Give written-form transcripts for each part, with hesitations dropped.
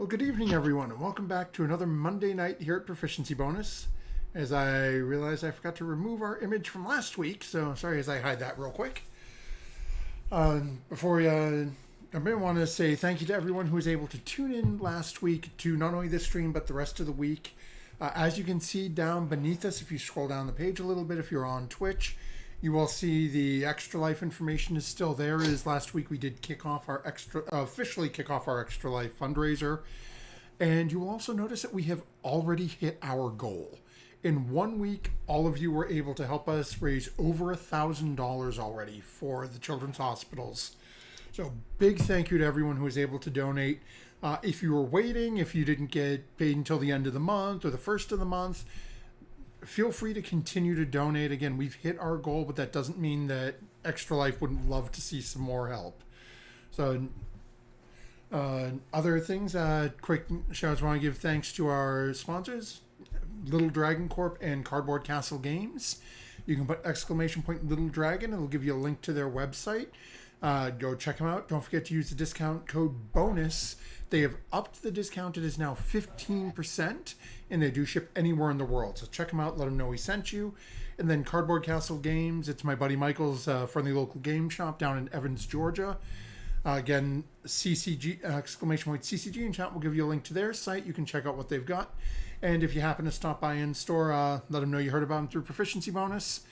Well, good evening, everyone, and welcome back to another Monday night here at Proficiency Bonus. As I realized I forgot to remove our image from last week, so sorry as I hide that real quick. Before I want to say thank you to everyone who was able to tune in last week to not only this stream, but the rest of the week. As you can see down beneath us, if you scroll down the page a little bit, if you're on Twitch, you will see the Extra Life information is still there. As last week we did officially kick off our Extra Life fundraiser. And you will also notice that we have already hit our goal. In 1 week, all of you were able to help us raise over $1,000 already for the children's hospitals. So big thank you to everyone who was able to donate. If you were waiting, if you didn't get paid until the end of the month or the first of the month, feel free to continue to donate. Again, we've hit our goal, but that doesn't mean that Extra Life wouldn't love to see some more help. So other things, quick shouts. I want to give thanks to our sponsors, Little Dragon Corp and Cardboard Castle Games. You can put !Little Dragon. It'll give you a link to their website. Go check them out. Don't forget to use the discount code BONUS. They have upped the discount. It is now 15%, and they do ship anywhere in the world. So check them out. Let them know we sent you. And then Cardboard Castle Games. It's my buddy Michael's friendly local game shop down in Evans, Georgia. Again, CCG, CCG in chat will give you a link to their site. You can check out what they've got. And if you happen to stop by in store, let them know you heard about them through Proficiency Bonus.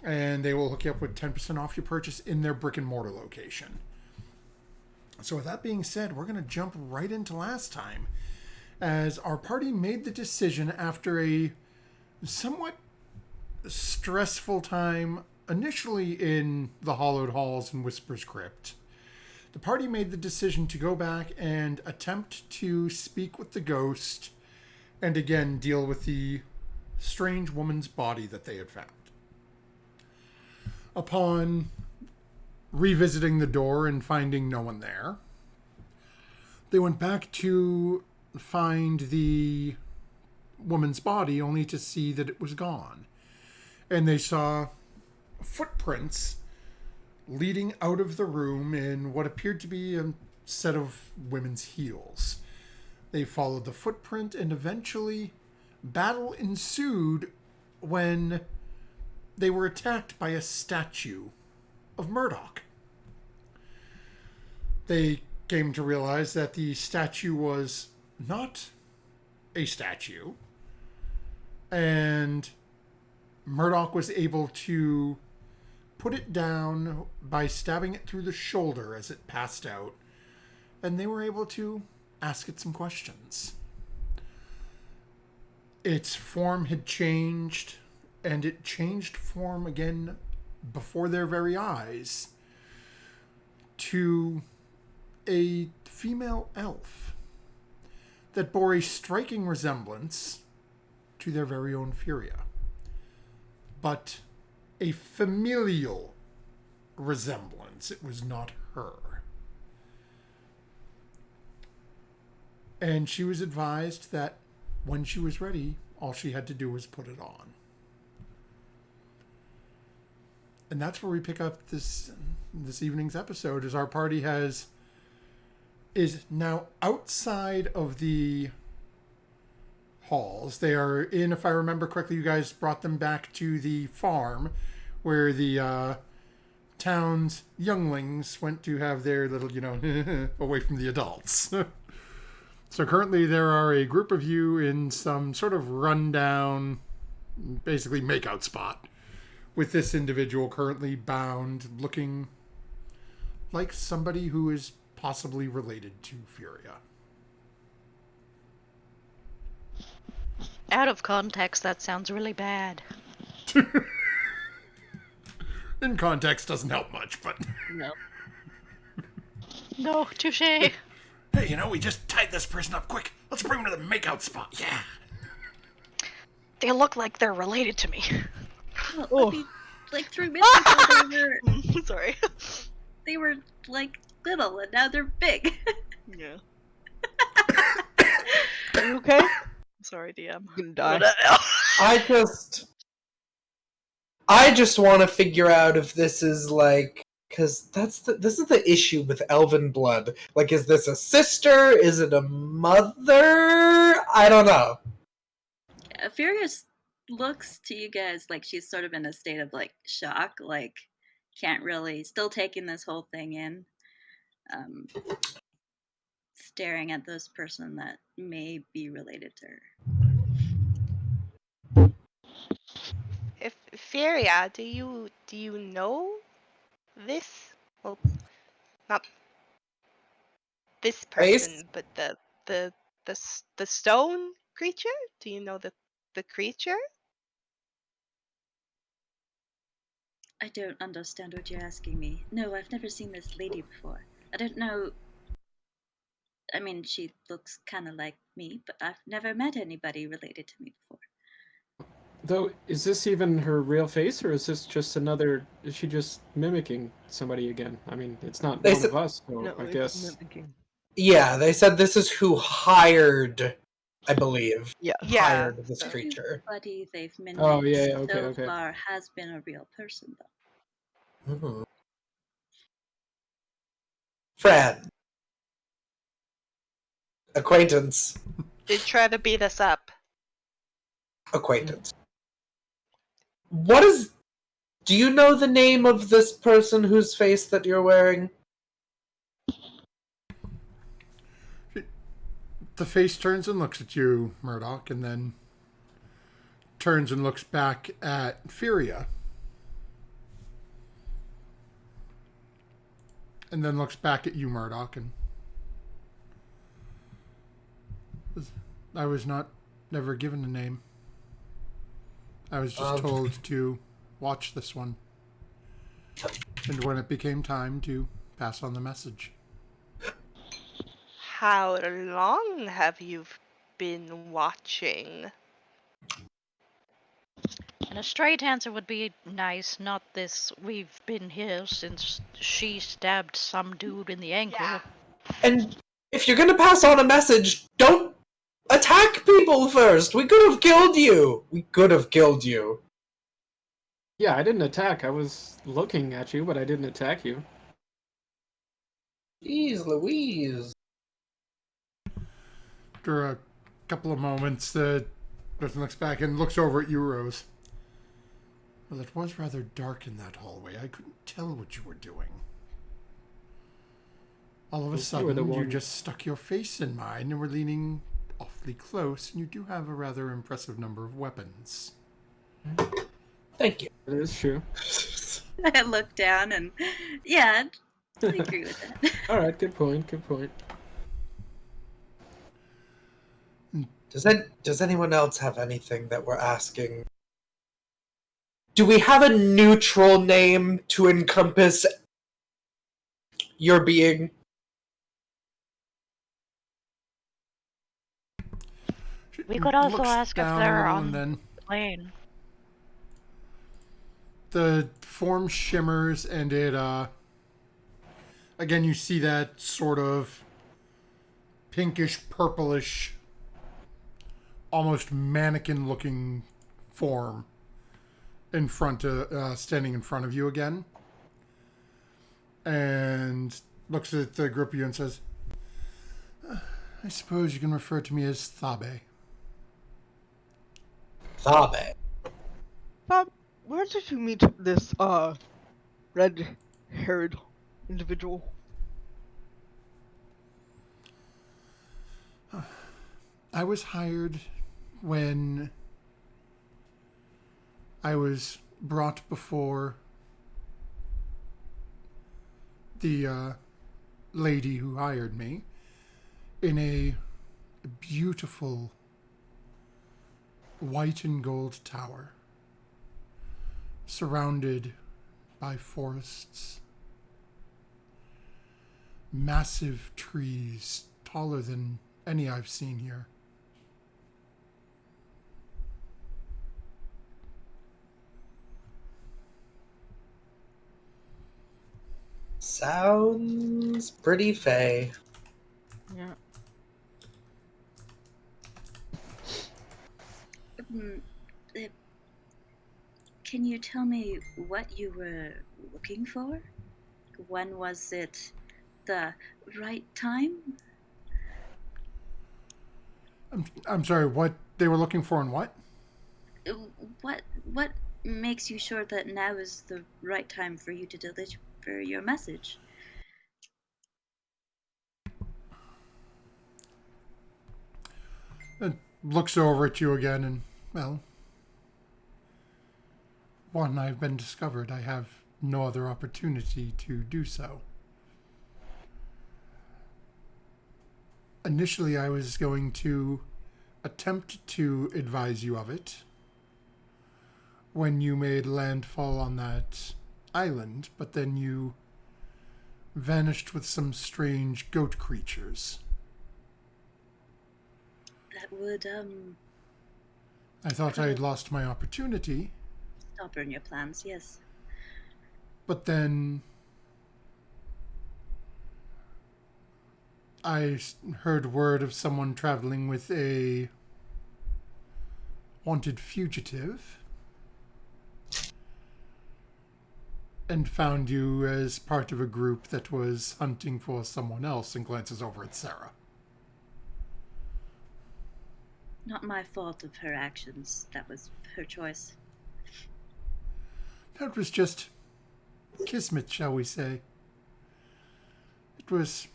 And they will hook you up with 10% off your purchase in their brick and mortar location. So with that being said, we're going to jump right into last time, as our party made the decision after a somewhat stressful time initially in the Hollowed Halls and Whisper's Crypt. The party made the decision to go back and attempt to speak with the ghost and again deal with the strange woman's body that they had found. Upon revisiting the door and finding no one there, they went back to find the woman's body only to see that it was gone. And they saw footprints leading out of the room in what appeared to be a set of women's heels. They followed the footprint, and eventually battle ensued when they were attacked by a statue of Murdoch. They came to realize that the statue was not a statue, and Murdoch was able to put it down by stabbing it through the shoulder as it passed out, and they were able to ask it some questions. Its form had changed, and it changed form again before their very eyes to a female elf that bore a striking resemblance to their very own Furia, but a familial resemblance. It was not her. And she was advised that when she was ready, all she had to do was put it on. And that's where we pick up this evening's episode, as our party is now outside of the halls. They are in, if I remember correctly, you guys brought them back to the farm where the town's younglings went to have their little, away from the adults. So currently there are a group of you in some sort of rundown, basically makeout spot, with this individual currently bound, looking like somebody who is possibly related to Furia. Out of context, that sounds really bad. In context doesn't help much, but... No, touche. Hey, we just tied this person up quick. Let's bring him to the makeout spot. Yeah. They look like they're related to me. Well, I mean, like 3 minutes ago they were... Sorry. They were, like, little, and now they're big. Yeah. Are you okay? Sorry, DM. You can die. I just want to figure out if this is like Because this is the issue with elven blood. Like, is this a sister? Is it a mother? I don't know. Furious looks to you guys like she's sort of in a state of like shock, like can't really, still taking this whole thing in, staring at this person that may be related to her. If Feria, do you know this? Well, not this Face? person, but the stone creature. Do you know the creature? I don't understand what you're asking me. No, I've never seen this lady before. I don't know. I mean, she looks kind of like me, but I've never met anybody related to me before. Though, is this even her real face, or is this just another? Is she just mimicking somebody again? I mean, it's not They one said- of us, so No, I it's guess. mimicking. Yeah, they said this is who hired, I believe, Yeah. hired this so- creature. Everybody they've mimicked Oh, yeah, okay, so okay. far has been a real person, though. Mhm. Friend. Acquaintance. They try to beat us up. Acquaintance. What is... Do you know the name of this person whose face that you're wearing? The face turns and looks at you, Murdoch, and then turns and looks back at Furia. And then looks back at you, Murdoch, and I was never given a name. I was just told to watch this one. And when it became time to pass on the message. How long have you been watching? And a straight answer would be nice, not this, we've been here since she stabbed some dude in the ankle. And if you're gonna pass on a message, don't attack people first! We could have killed you! We could have killed you. Yeah, I didn't attack. I was looking at you, but I didn't attack you. Jeez Louise. After a couple of moments, the person looks back and looks over at you, Rose. Well, it was rather dark in that hallway. I couldn't tell what you were doing. All of a You were sudden, the you one- just stuck your face in mine and were leaning awfully close, and you do have a rather impressive number of weapons. Thank you. It is true. I look down and, yeah, I agree with that. All right, good point. Good point. Does anyone else have anything that we're asking? Do we have a neutral name to encompass your being? We could also Looks ask if down a they're little on and then the plane. the form shimmers and it again you see that sort of pinkish purplish almost mannequin looking form in front of standing in front of you again, and looks at the group of you and says, I suppose you can refer to me as Thabe. Thabe. Bob, where did you meet this red-haired individual? I was hired when I was brought before the lady who hired me in a beautiful white and gold tower surrounded by forests, massive trees taller than any I've seen here. Sounds pretty fey. Yeah. Can you tell me what you were looking for? when was it the right time? I'm sorry, what they were looking for and what? What makes you sure that now is the right time for you to deliver your message? It looks over at you again and, well, one, I've been discovered. I have no other opportunity to do so. Initially, I was going to attempt to advise you of it when you made landfall on that island, but then you vanished with some strange goat creatures. That would I thought I had lost my opportunity, stubborn your plans, yes. but then I heard word of someone traveling with a wanted fugitive and found you as part of a group that was hunting for someone else, and glances over at Sarah. Not my fault of her actions. That was her choice. That was just kismet, shall we say. It was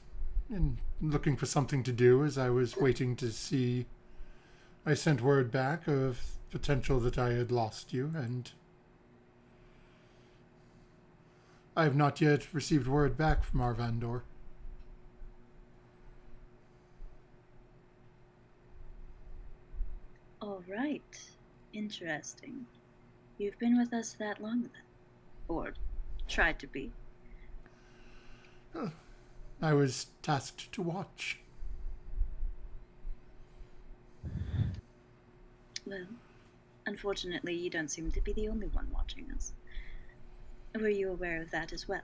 in looking for something to do as I was waiting to see. I sent word back of potential that I had lost you, and I have not yet received word back from our Vandor. All right. Interesting. You've been with us that long then? Or tried to be? I was tasked to watch. Well, unfortunately, you don't seem to be the only one watching us. Were you aware of that as well?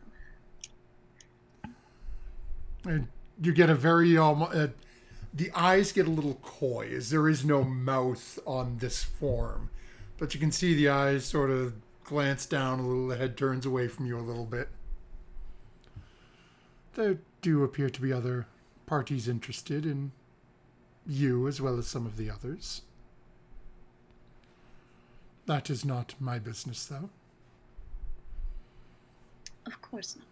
And you get a very the eyes get a little coy as there is no mouth on this form, but you can see the eyes sort of glance down a little. The head turns away from you a little bit. There do appear to be other parties interested in you as well as some of the others. That is not my business, though. Of course not.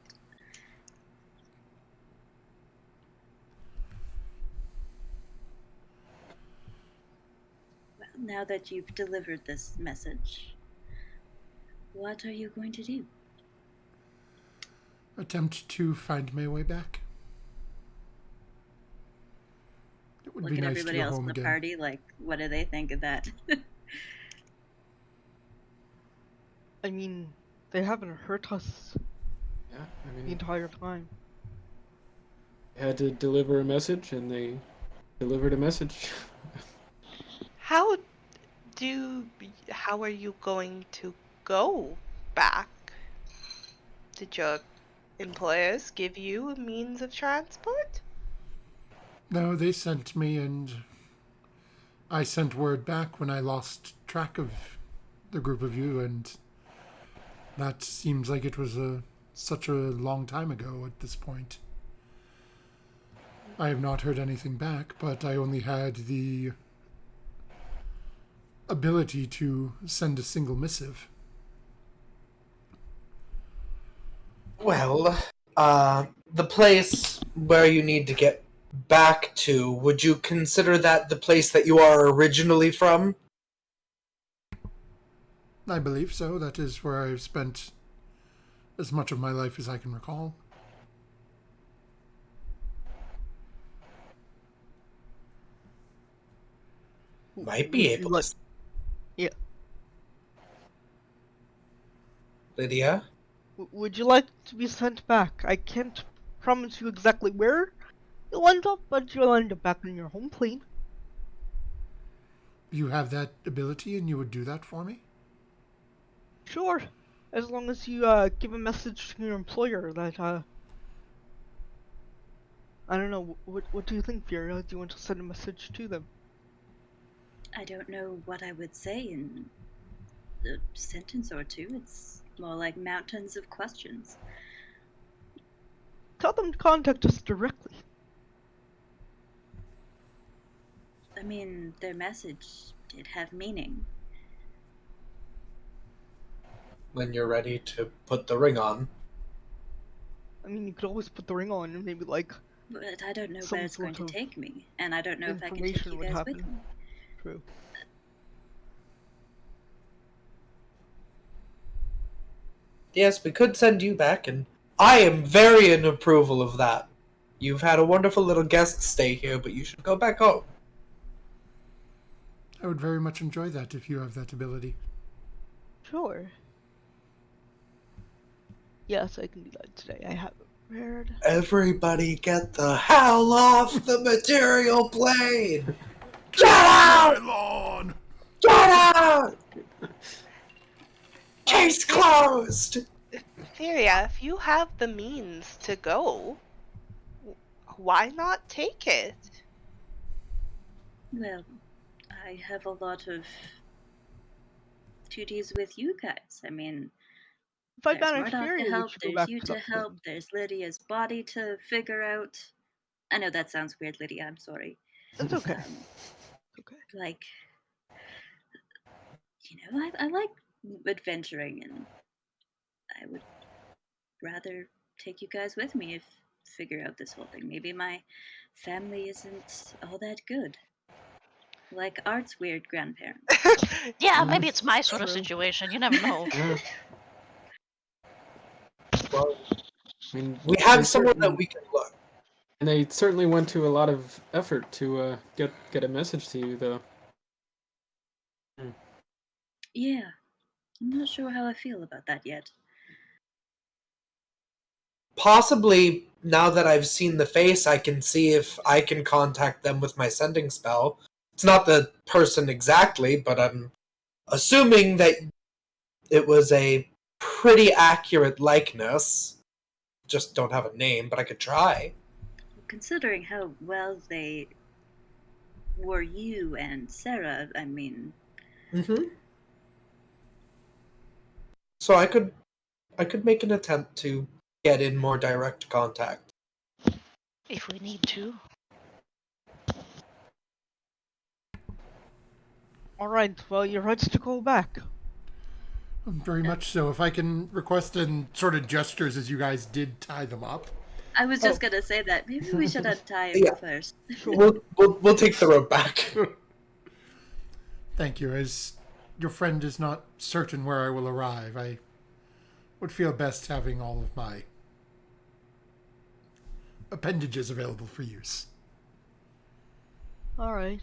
Well, now that you've delivered this message, what are you going to do? Attempt to find my way back. It would Look be at nice to everybody go else in home the again. party, like, what do they think of that? I mean, they haven't hurt us Yeah, I the mean, entire time. had to deliver a message, and they delivered a message. How how are you going to go back? Did your employers give you a means of transport? No, they sent me, and I sent word back when I lost track of the group of you, and that seems like it was such a long time ago at this point. I have not heard anything back, but I only had the ability to send a single missive. Well, the place where you need to get back to, would you consider that the place that you are originally from? I believe so. That is where I've spent as much of my life as I can recall. Might be Would you able like? to. Yeah. Lydia? Would you like to be sent back? I can't promise you exactly where you'll end up, but you'll end up back on your home plane. You have that ability and you would do that for me? Sure, as long as you give a message to your employer that I don't know. What do you think, Vera? Do you want to send a message to them? I don't know what I would say in a sentence or two. It's more like mountains of questions. Tell them to contact us directly. I mean, their message did have meaning. When you're ready to put the ring on. I mean, you could always put the ring on and maybe like But I don't know some where it's going sort to of take me, and I don't know if I can take information you would guys happen. with me. True. Yes, we could send you back, and I am very in approval of that. You've had a wonderful little guest stay here, but you should go back home. I would very much enjoy that if you have that ability. Sure. Yes, I can do that today. I have it prepared. Everybody get the hell off the material plane! Get out! lawn! Get out! Case closed! Theria, if you have the means to go, why not take it? Well, I have a lot of duties with you guys. I mean, If I there's banish Murdoch Fury, to we help, should go there's back you to to that help, plane. there's Lydia's body to figure out. I know that sounds weird, Lydia, I'm sorry. It's okay. Okay. Like, I like adventuring, and I would rather take you guys with me if figure out this whole thing. Maybe my family isn't all that good. Like Art's weird grandparents. Yeah, maybe it's my sort of True. situation. You never know. Yeah. Well, I mean, we they have someone that certain- we can look. And they certainly went to a lot of effort to get a message to you, though. Yeah, I'm not sure how I feel about that yet. Possibly, now that I've seen the face, I can see if I can contact them with my sending spell. It's not the person exactly, but I'm assuming that it was a pretty accurate likeness. Just don't have a name, but I could try. Considering how well they were you and Sarah, I mean, Mm-hmm. So I could make an attempt to get in more direct contact. If we need to. Alright, well, you're ready to go back. Very much so. If I can request in sort of gestures as you guys did tie them up. I was just gonna say that. Maybe we should untie him Yeah. first. We'll take the rope back. Thank you. As your friend is not certain where I will arrive, I would feel best having all of my appendages available for use. Alright.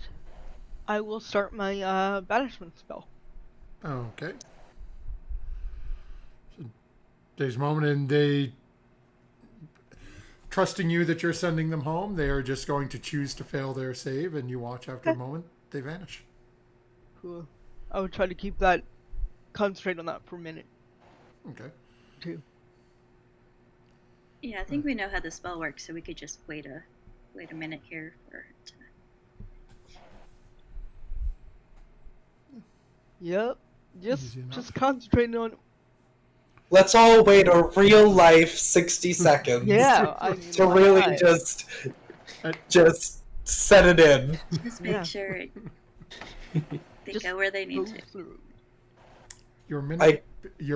I will start my banishment spell. Okay. So there's a moment, and they, trusting you that you're sending them home, they are just going to choose to fail their save, and you watch after a moment, they vanish. Cool. I would try to keep that, concentrate on that for a minute, Okay. too. Yeah, I think we know how the spell works, so we could just wait a minute here for it to. Yep. Easy enough. Just concentrating on. Let's all wait a real life 60 seconds. Yeah, I mean, To why really not? just set it in. Just make Yeah. sure they Just go where they go need to. through. Your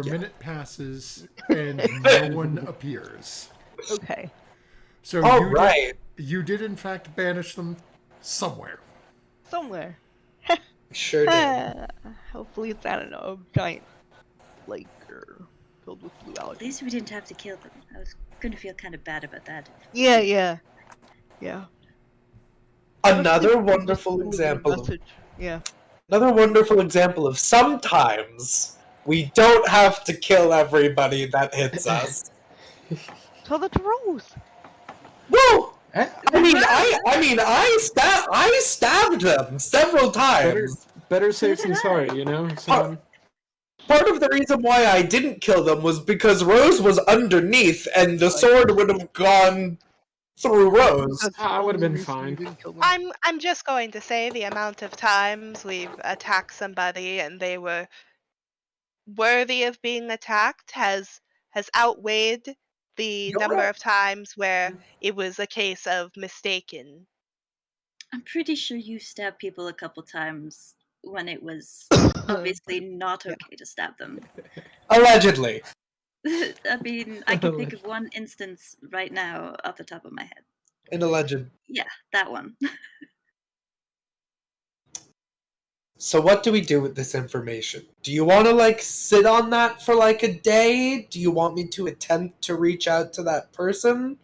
minute passes, and no one appears. Okay. So All you right. you did in fact banish them somewhere. Somewhere. Sure did. Hopefully it's, I don't know, a giant lake or filled with blue At algae. least we didn't have to kill them. I was gonna feel kind of bad about that. Yeah. Another Just wonderful leave a example of message. Yeah. Another wonderful example of sometimes we don't have to kill everybody that hits us. Tell that to Rose. Woo! Eh, I stabbed them several times. better safe than did I. sorry, you know? So, Part of the reason why I didn't kill them was because Rose was underneath and the sword would have gone through Rose. That's I the would've only been reason you fine. didn't kill them. I'm just going to say the amount of times we've attacked somebody and they were worthy of being attacked has outweighed the You're number right. of times where it was a case of mistaken. I'm pretty sure you stabbed people a couple times when it was obviously not Yeah. okay to stab them. Allegedly. I mean, I can think of one instance right now off the top of my head. An alleged. Yeah, that one. So what do we do with this information? Do you want to sit on that for a day? Do you want me to attempt to reach out to that person?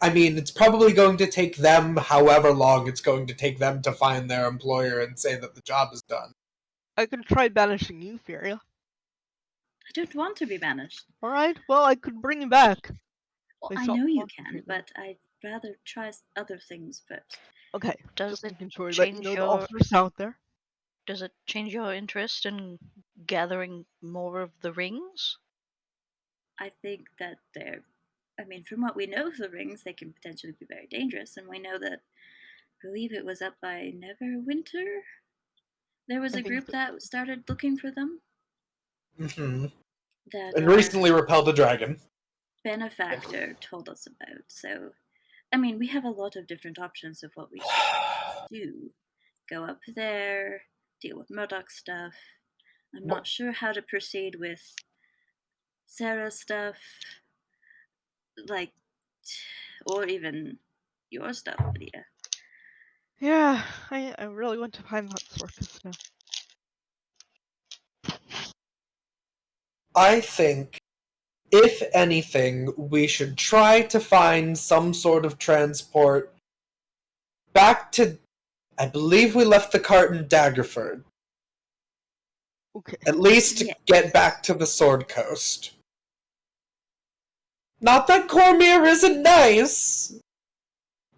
I mean, it's probably going to take them however long it's going to take them to find their employer and say that the job is done. I can try banishing you, Furia. I don't want to be banished. Alright, well, I could bring you back. Well, They I stopped know you talking to can, me. but I'd rather try other things first. Okay, Does just it making sure that you change know the your officer's out there. does it change your interest in gathering more of the rings? I think that I mean, from what we know of the rings, they can potentially be very dangerous, and we know that, I believe it was up by Neverwinter. There was I a think group that started looking for them. Mm-hmm. That And our recently repelled a dragon. benefactor told us about. So, I mean, we have a lot of different options of what we should do. Go up there, deal with Murdoch stuff. I'm not sure how to proceed with Sarah stuff, like, or even your stuff, Lydia. Yeah, I really want to find that circus now. I think, if anything, we should try to find some sort of transport back to. I believe we left the cart in Daggerford. Okay. At least to Yes. get back to the Sword Coast. Not that Cormier isn't nice!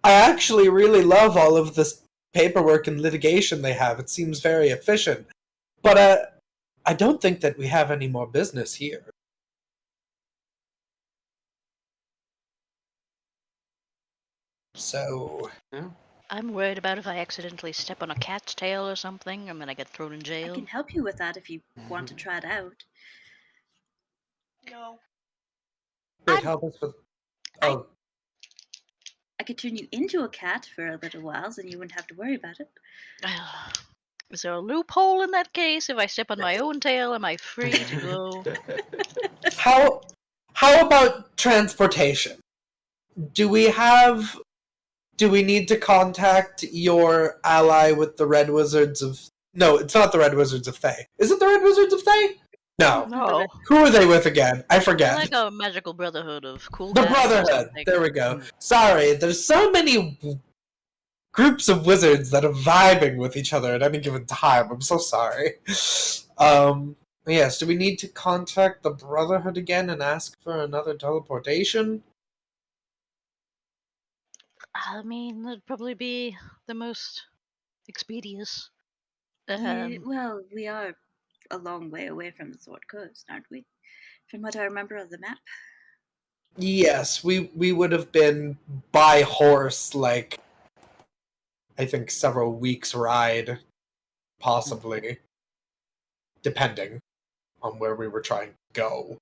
I actually really love all of this paperwork and litigation they have. It seems very efficient. But I don't think that we have any more business here. So, Yeah. I'm worried about if I accidentally step on a cat's tail or something, I'm gonna get thrown in I jail. can help you with that if you want to try it out. No. wait, help us with. Oh, I could turn you into a cat for a little while, and you wouldn't have to worry about it. Is there a loophole in that case? If I step on my own tail, am I free to go? how about transportation? Do we need to contact your ally with the Red Wizards of... No, it's not the Red Wizards of Thay. Is it the Red Wizards of Thay? No. No. Who are they with again? I They're forget. like a magical brotherhood of cool The cats or Brotherhood. something. There we go. Sorry, there's so many groups of wizards that are vibing with each other at any given time. I'm so sorry. Yes, do we need to contact the Brotherhood again and ask for another teleportation? I mean, that'd probably be the most expeditious. Yeah, well, we are a long way away from the Sword Coast, aren't we? From what I remember of the map. Yes, we would have been by horse, I think several weeks' ride, possibly, depending on where we were trying to go.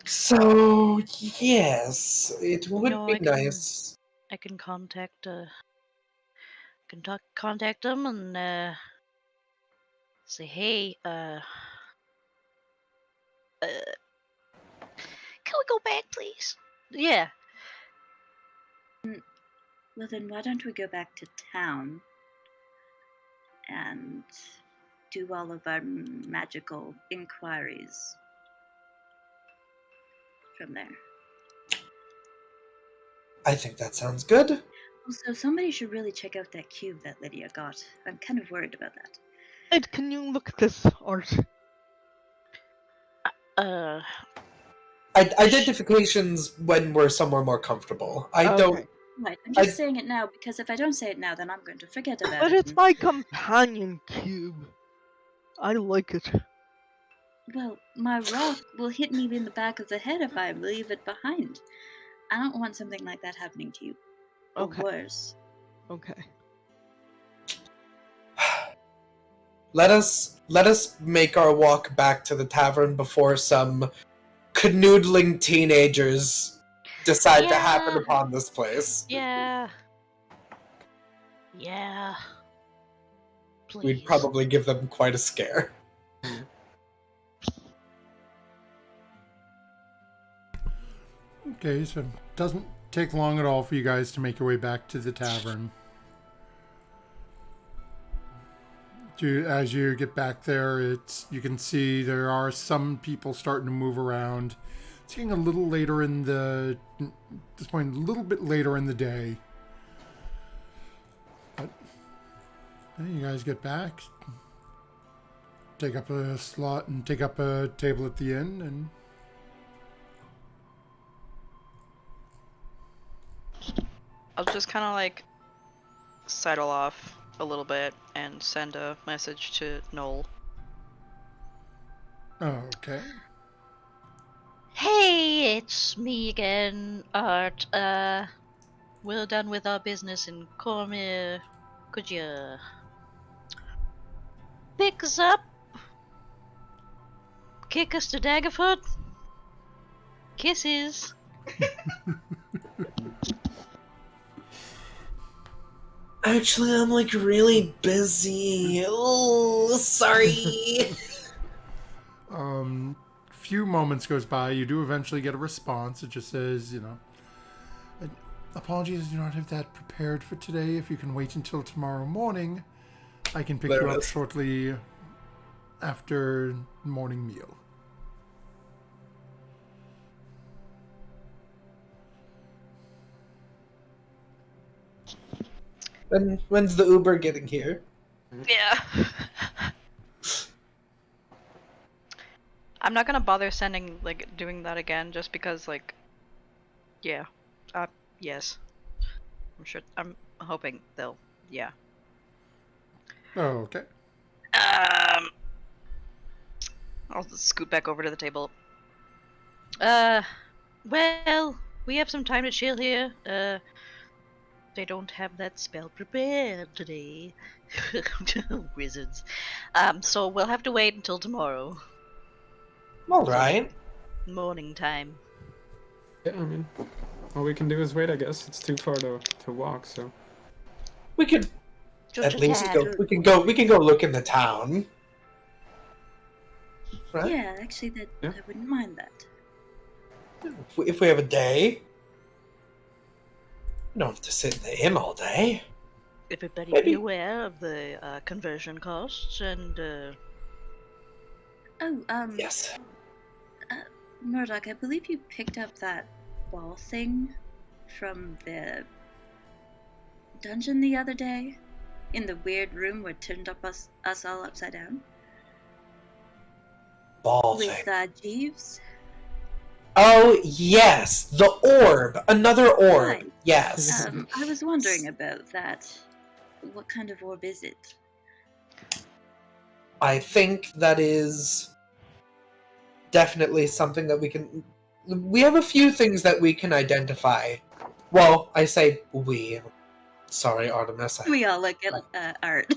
So, yes, it would No, be I can- nice. I can contact contact them and say, hey, can we go back, please? Yeah. Well, then why don't we go back to town and do all of our magical inquiries from there? I think that sounds good. Also, somebody should really check out that cube that Lydia got. I'm kind of worried about that. Ed, can you look at this art? Uh, Identifications when we're somewhere more comfortable. I don't. Right, I'm just saying it now because if I don't say it now, then I'm going to forget about But it. it's my companion cube. I like it. Well, my rock will hit me in the back of the head if I leave it behind. I don't want something like that happening to you. Or Okay. worse. Okay. Let us make our walk back to the tavern before some canoodling teenagers decide to happen Yeah. upon this place. Yeah. Yeah. Please. We'd probably give them quite a scare. Okay, so it doesn't take long at all for you guys to make your way back to the tavern. As you get back there, you can see there are some people starting to move around. It's getting a little later in the at this point, a little bit later in the day. But then you guys get back, take up a slot and take up a table at the inn, and I'll just kind of like sidle off a little bit and send a message to Noel. okay. Hey, it's me again, Art. We're done with our business in Cormier. Could you pick us up? Kick us to Daggerfoot? Kisses. Actually, I'm like really busy. Oh, sorry. Few moments goes by. You do eventually get a response. It just says, apologies, I do not have that prepared for today. If you can wait until tomorrow morning, I can pick There you it up is. shortly after morning meal. When's the Uber getting here? Yeah. I'm not gonna bother doing that again just because, yeah. Yes. I'm hoping they'll, yeah. Okay. I'll just scoot back over to the table. Well, we have some time to chill here. They don't have that spell prepared today. Wizards. So we'll have to wait until tomorrow. Alright. Morning time. Yeah, I mean, all we can do is wait, I guess. It's too far to walk, so. We could Just at a least tad. go. We can go look in the town. Right? Yeah, actually, Yeah. I wouldn't mind that. If we have a day. We don't have to sit in the inn all day. Everybody Maybe. be aware of the conversion costs and Oh, Yes. Murdoch, I believe you picked up that ball thing from the dungeon the other day, in the weird room where it turned up us all upside down Ball with thing. Jeeves. Oh, yes. The orb. Another orb. Right. Yes. I was wondering about that. What kind of orb is it? I think that is definitely something that we can. We have a few things that we can identify. Well, I say we. Sorry, Artemis. We all look at Art.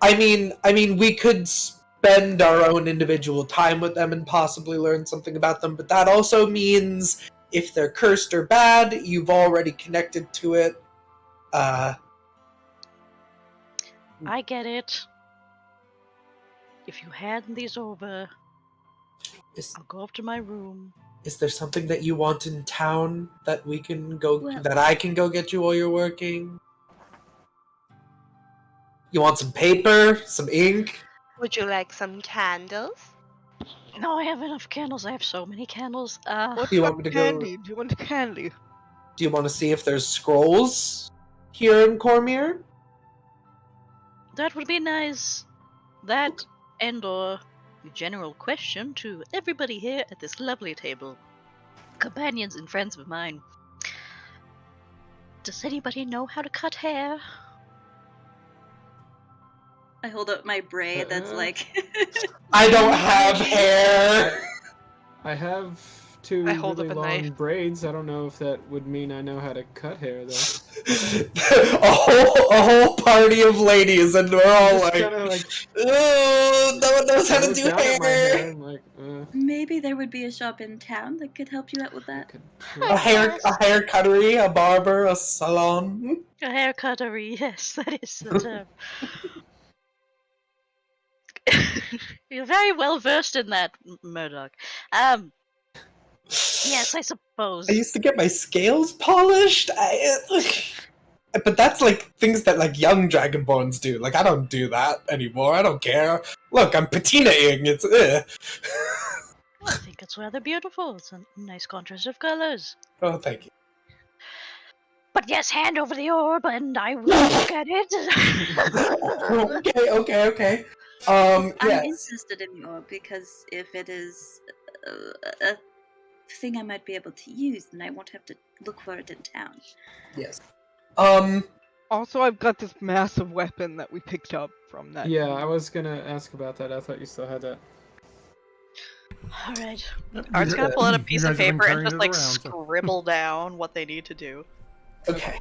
I mean, we could spend our own individual time with them and possibly learn something about them, but that also means if they're cursed or bad, you've already connected to it. I get it. If you hand these over, Is, I'll go up to my room. is there something that you want in town that we can go, Well- that I can go get you while you're working? You want some paper, some ink? Would you like some candles? No, I have enough candles. I have so many candles. What's Do you that want me to go- candy? Do you want candy? Do you want to see if there's scrolls here in Cormier? That would be nice. That and/or a general question to everybody here at this lovely table, companions and friends of mine. Does anybody know how to cut hair? I hold up my braid that's like. I don't have hair. I have two I hold really up a long knife. braids. I don't know if that would mean I know how to cut hair, though. a whole party of ladies, and we're all Just like, kinda, like, "Ooh, no one knows how I to look do down at my hair. hair." I'm like, maybe there would be a shop in town that could help you out with that. A hair cuttery, a barber, a salon. A haircuttery, yes, that is the term. You're very well versed in that, Murdoch. Yes, I suppose. I used to get my scales polished. But that's like things that like young Dragonborns do. Like I don't do that anymore. I don't care. Look, I'm patinaing. It's I think it's rather beautiful. It's a nice contrast of colors. Oh, thank you. But yes, hand over the orb and I will look at it. Okay. I'm Yes. interested in the orb because if it is a thing I might be able to use, then I won't have to look for it in town. Yes. Also, I've got this massive weapon that we picked up from that. Yeah, I was gonna ask about that. I thought you still had that. Alright. Art's gonna pull out a You piece guys of have been paper and carrying just it like around, so- scribble down what they need to do. Okay.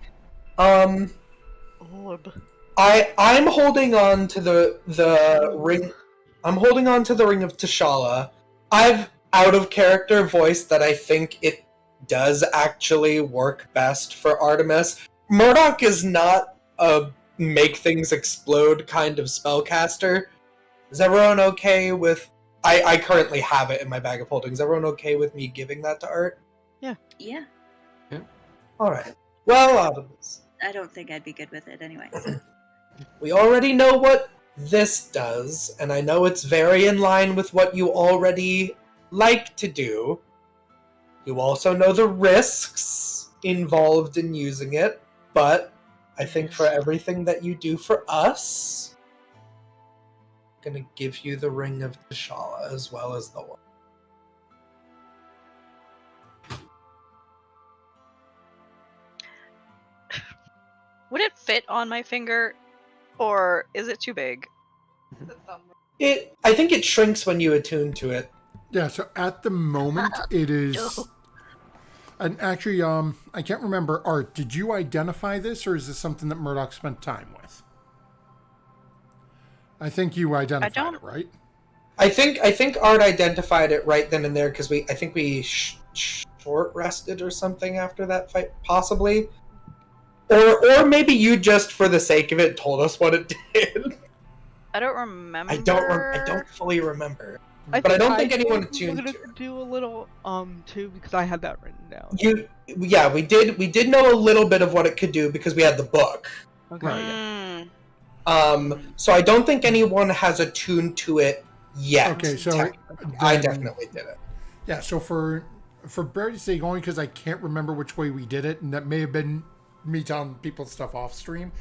Orb. I'm holding on to the ring. I'm holding on to the ring of T'Challa. I've out of character voiced that I think it does actually work best for Artemis. Murdoch is not a make things explode kind of spellcaster. Is everyone okay with? I currently have it in my bag of holding. Is everyone okay with me giving that to Art? Yeah. All right. Well, Artemis, I don't think I'd be good with it anyway. So. we already know what this does, and I know it's very in line with what you already like to do. You also know the risks involved in using it, but I think for everything that you do for us, I'm gonna give you the Ring of T'Challa as well as the one. Would it fit on my finger, or is it too big? I think it shrinks when you attune to it. Yeah, so at the moment it is. And actually, I can't remember. Art, did you identify this, or is this something that Murdoch spent time with? I think you identified it, right? I think Art identified it right then and there because I think we short rested or something after that fight, possibly, or maybe you just for the sake of it told us what it did. I don't remember. I don't fully remember. I But I don't think think anyone was attuned gonna to it. do a little too because I had that written down. We did know a little bit of what it could do because we had the book. Okay. Right. Mm. So I don't think anyone has attuned to it yet. Okay, so I then- definitely did it. Yeah, so for Brady's sake, only because I can't remember which way we did it, and that may have been me telling people stuff off stream.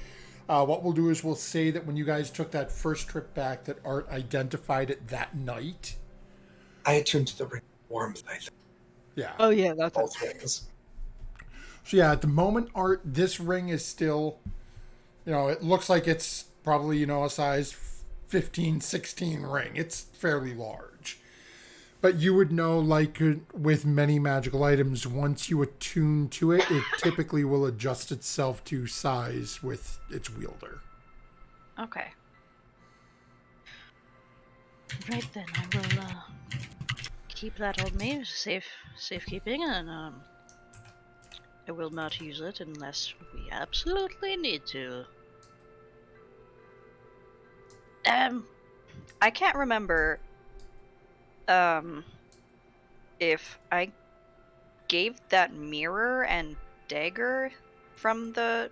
What we'll do is we'll say that when you guys took that first trip back, that Art identified it that night. I attuned to the ring of warmth, I think. Oh Yeah. yeah, that's it. Both rings. So yeah, at the moment, Art, this ring is still, it looks like it's probably, a size 15, 16 ring. It's fairly large. But you would know, like with many magical items, once you attune to it, it typically will adjust itself to size with its wielder. Okay. Right then, I will keep that on me, safekeeping, and I will not use it unless we absolutely need to. I can't remember if I gave that mirror and dagger from the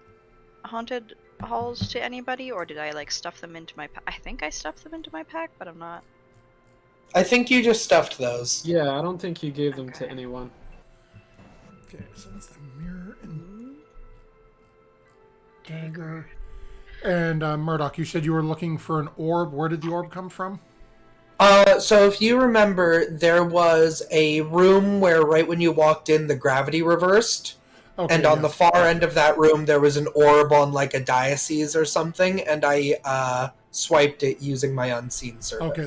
haunted halls to anybody, or did I like stuff them into my I think I stuffed them into my pack, but I'm not. I think you just stuffed those. Yeah, I don't think you gave them to Okay. anyone. Okay, so that's the mirror and dagger. And Murdoch, you said you were looking for an orb. Where did the orb come from? So if you remember, there was a room where right when you walked in, the gravity reversed. Okay, And on the yes. far end of that room, there was an orb on like a diocese or something, and I swiped it using my unseen servant. Okay,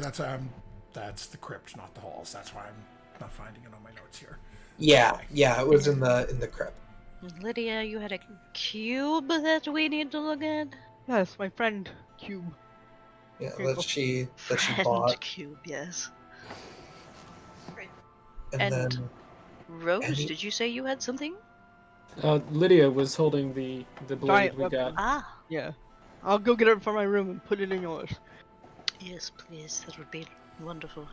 that's the crypt, not the halls. That's why I'm not finding it on my notes here. Yeah, it was in the crypt. Lydia, you had a cube that we need to look at? Yes, my friend Cube. Yeah, that she Friend bought. cube, yes. And And then Rose, any- did you say you had something? Lydia was holding the blade Giant we got. weapon. Ah, Yeah. I'll go get it from my room and put it in yours. yes, please. That would be wonderful.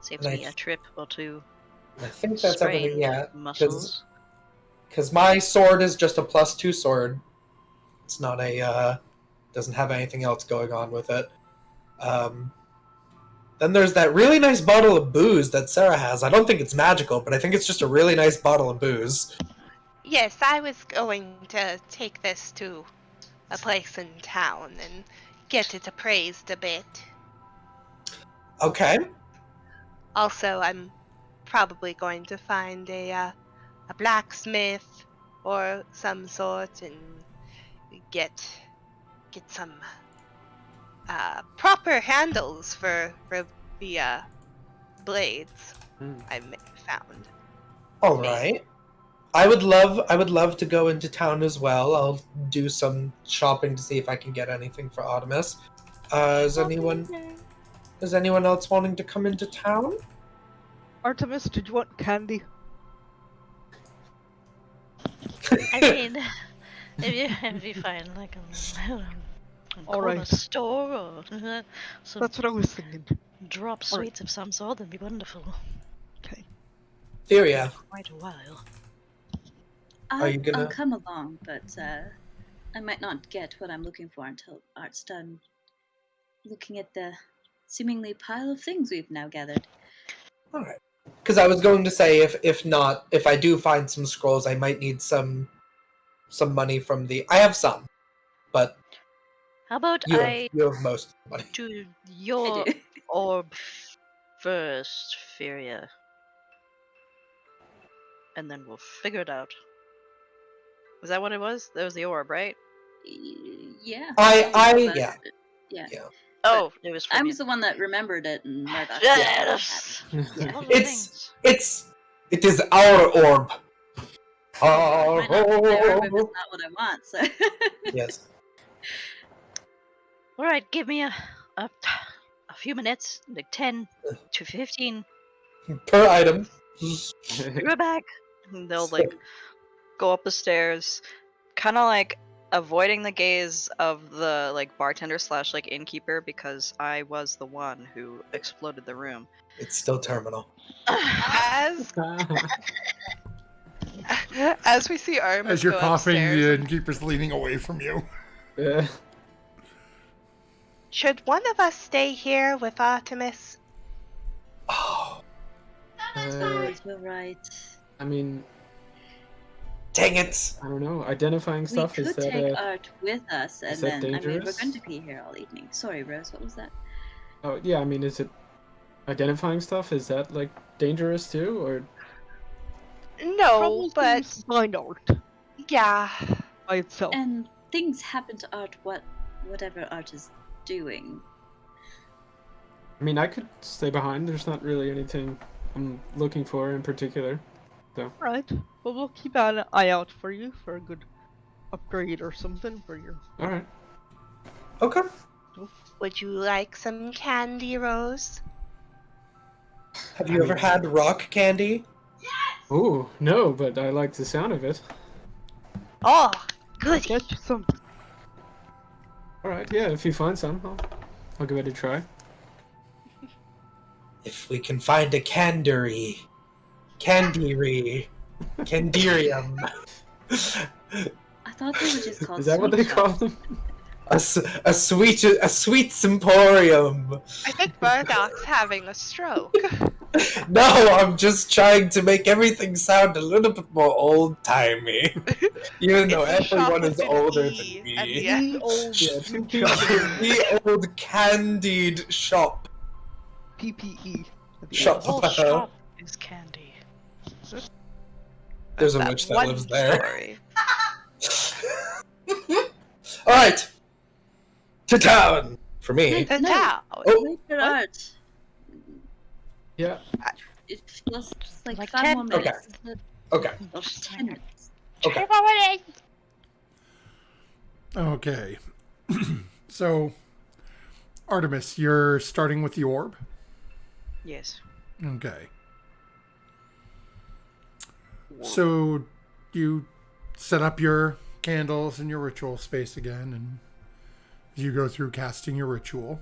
Saves And me a trip or two. I think that's everything. Sprained Yeah, muscles. because my sword is just a +2 sword. It's not a doesn't have anything else going on with it. Then there's that really nice bottle of booze that Sarah has. I don't think it's magical, but I think it's just a really nice bottle of booze. Yes, I was going to take this to a place in town and get it appraised a bit. Okay. Also, I'm probably going to find a blacksmith or some sort and get some proper handles for the blades I found. All right. I would love to go into town as well. I'll do some shopping to see if I can get anything for Artemis. Is anyone else wanting to come into town? Artemis, did you want candy? I mean, it'd be fine. Like a corner Alright. store or some That's what I was thinking. drop Alright. sweets of some sort. That'd be wonderful. Okay. Theria, Quite a while. Are you gonna- I'll come along, but I might not get what I'm looking for until Art's done looking at the seemingly pile of things we've now gathered. all right. Because I was going to say, if I do find some scrolls, I might need some money from the. I have some, but How about you I have most of the money. do I your do. orb first, Furia, and then we'll figure it out. Was that what it was? That was the orb, right? Yeah. Yeah. Yeah. Oh, it was. I From was the one that remembered it, and Murdoch. Yes. Yeah. All the It's things. it is our orb. Our Might not be my orb if orb. it's not what I want. So. Yes. All right, give me a few minutes, like 10 to 15. Per item. We're back. And they'll like go up the stairs, kind of like avoiding the gaze of the like bartender slash like innkeeper because I was the one who exploded the room. It's still terminal. As as we see Artemis As you're go coughing, upstairs, the innkeeper's leaning away from you. Yeah. should one of us stay here with Artemis? Oh, You're right. I mean, dang it! I don't know. Identifying stuff, we is could that take Art with us, and is that then we're dangerous? going to be here all evening. Sorry, Rose. What was that? Oh yeah, I mean, is it identifying stuff? Is that like dangerous too, or No, Trouble but seems to find art yeah. by itself. And things happen to Art. Whatever Art is doing. I mean, I could stay behind. There's not really anything I'm looking for in particular. Right. Well, we'll keep an eye out for you for a good upgrade or something for your. All right. Okay. Would you like some candy, Rose? Have you ever had rock candy? Oh no, but I like the sound of it. Oh, I'll good. get you some. All right. Yeah, if you find some, I'll give it a try. If we can find a candirium. I thought they were just called. Is that what sweet they call shops. them? A sweet semporium. I think Murdoch's having a stroke. No, I'm just trying to make everything sound a little bit more old timey. Even though It's a shop everyone is with an older E than at me. the end. The old Yeah, The old candied shop. PPE. at the Shut end. The whole the hell. shop is candy. There's a That witch that one lives there. story. Alright. To town! For me. The No. town. Oh. Wait for Art. Yeah. It feels just like Like 5 10 more Okay. minutes. Okay. Or 10 minutes. Okay. Okay. So, Artemis, you're starting with the orb? Yes. Okay. So you set up your candles in your ritual space again, and you go through casting your ritual.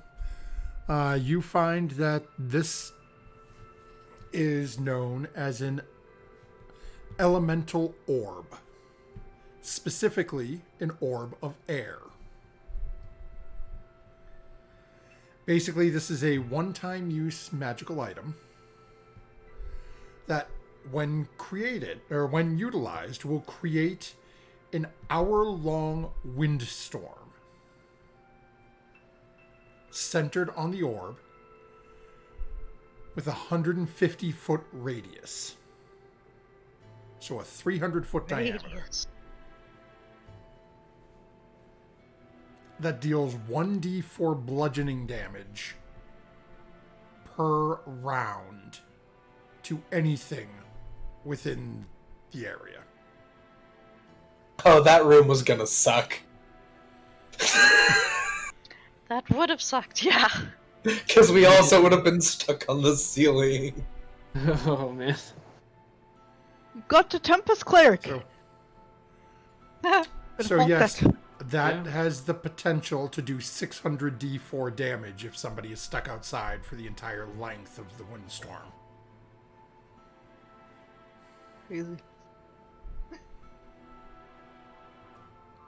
You find that this is known as an elemental orb, specifically an orb of air. Basically, this is a one-time use magical item that, when created or when utilized, will create an hour-long windstorm centered on the orb with a 150-foot radius. So a 300-foot diameter. Radius. That deals 1d4 bludgeoning damage per round to anything within the area. Oh, that room was gonna suck. That would have sucked, yeah. Because we also would have been stuck on the ceiling. Oh man. Got the Tempest Cleric. So, Better so hope yes, that- that Yeah. has the potential to do 600 d4 damage if somebody is stuck outside for the entire length of the windstorm. Crazy.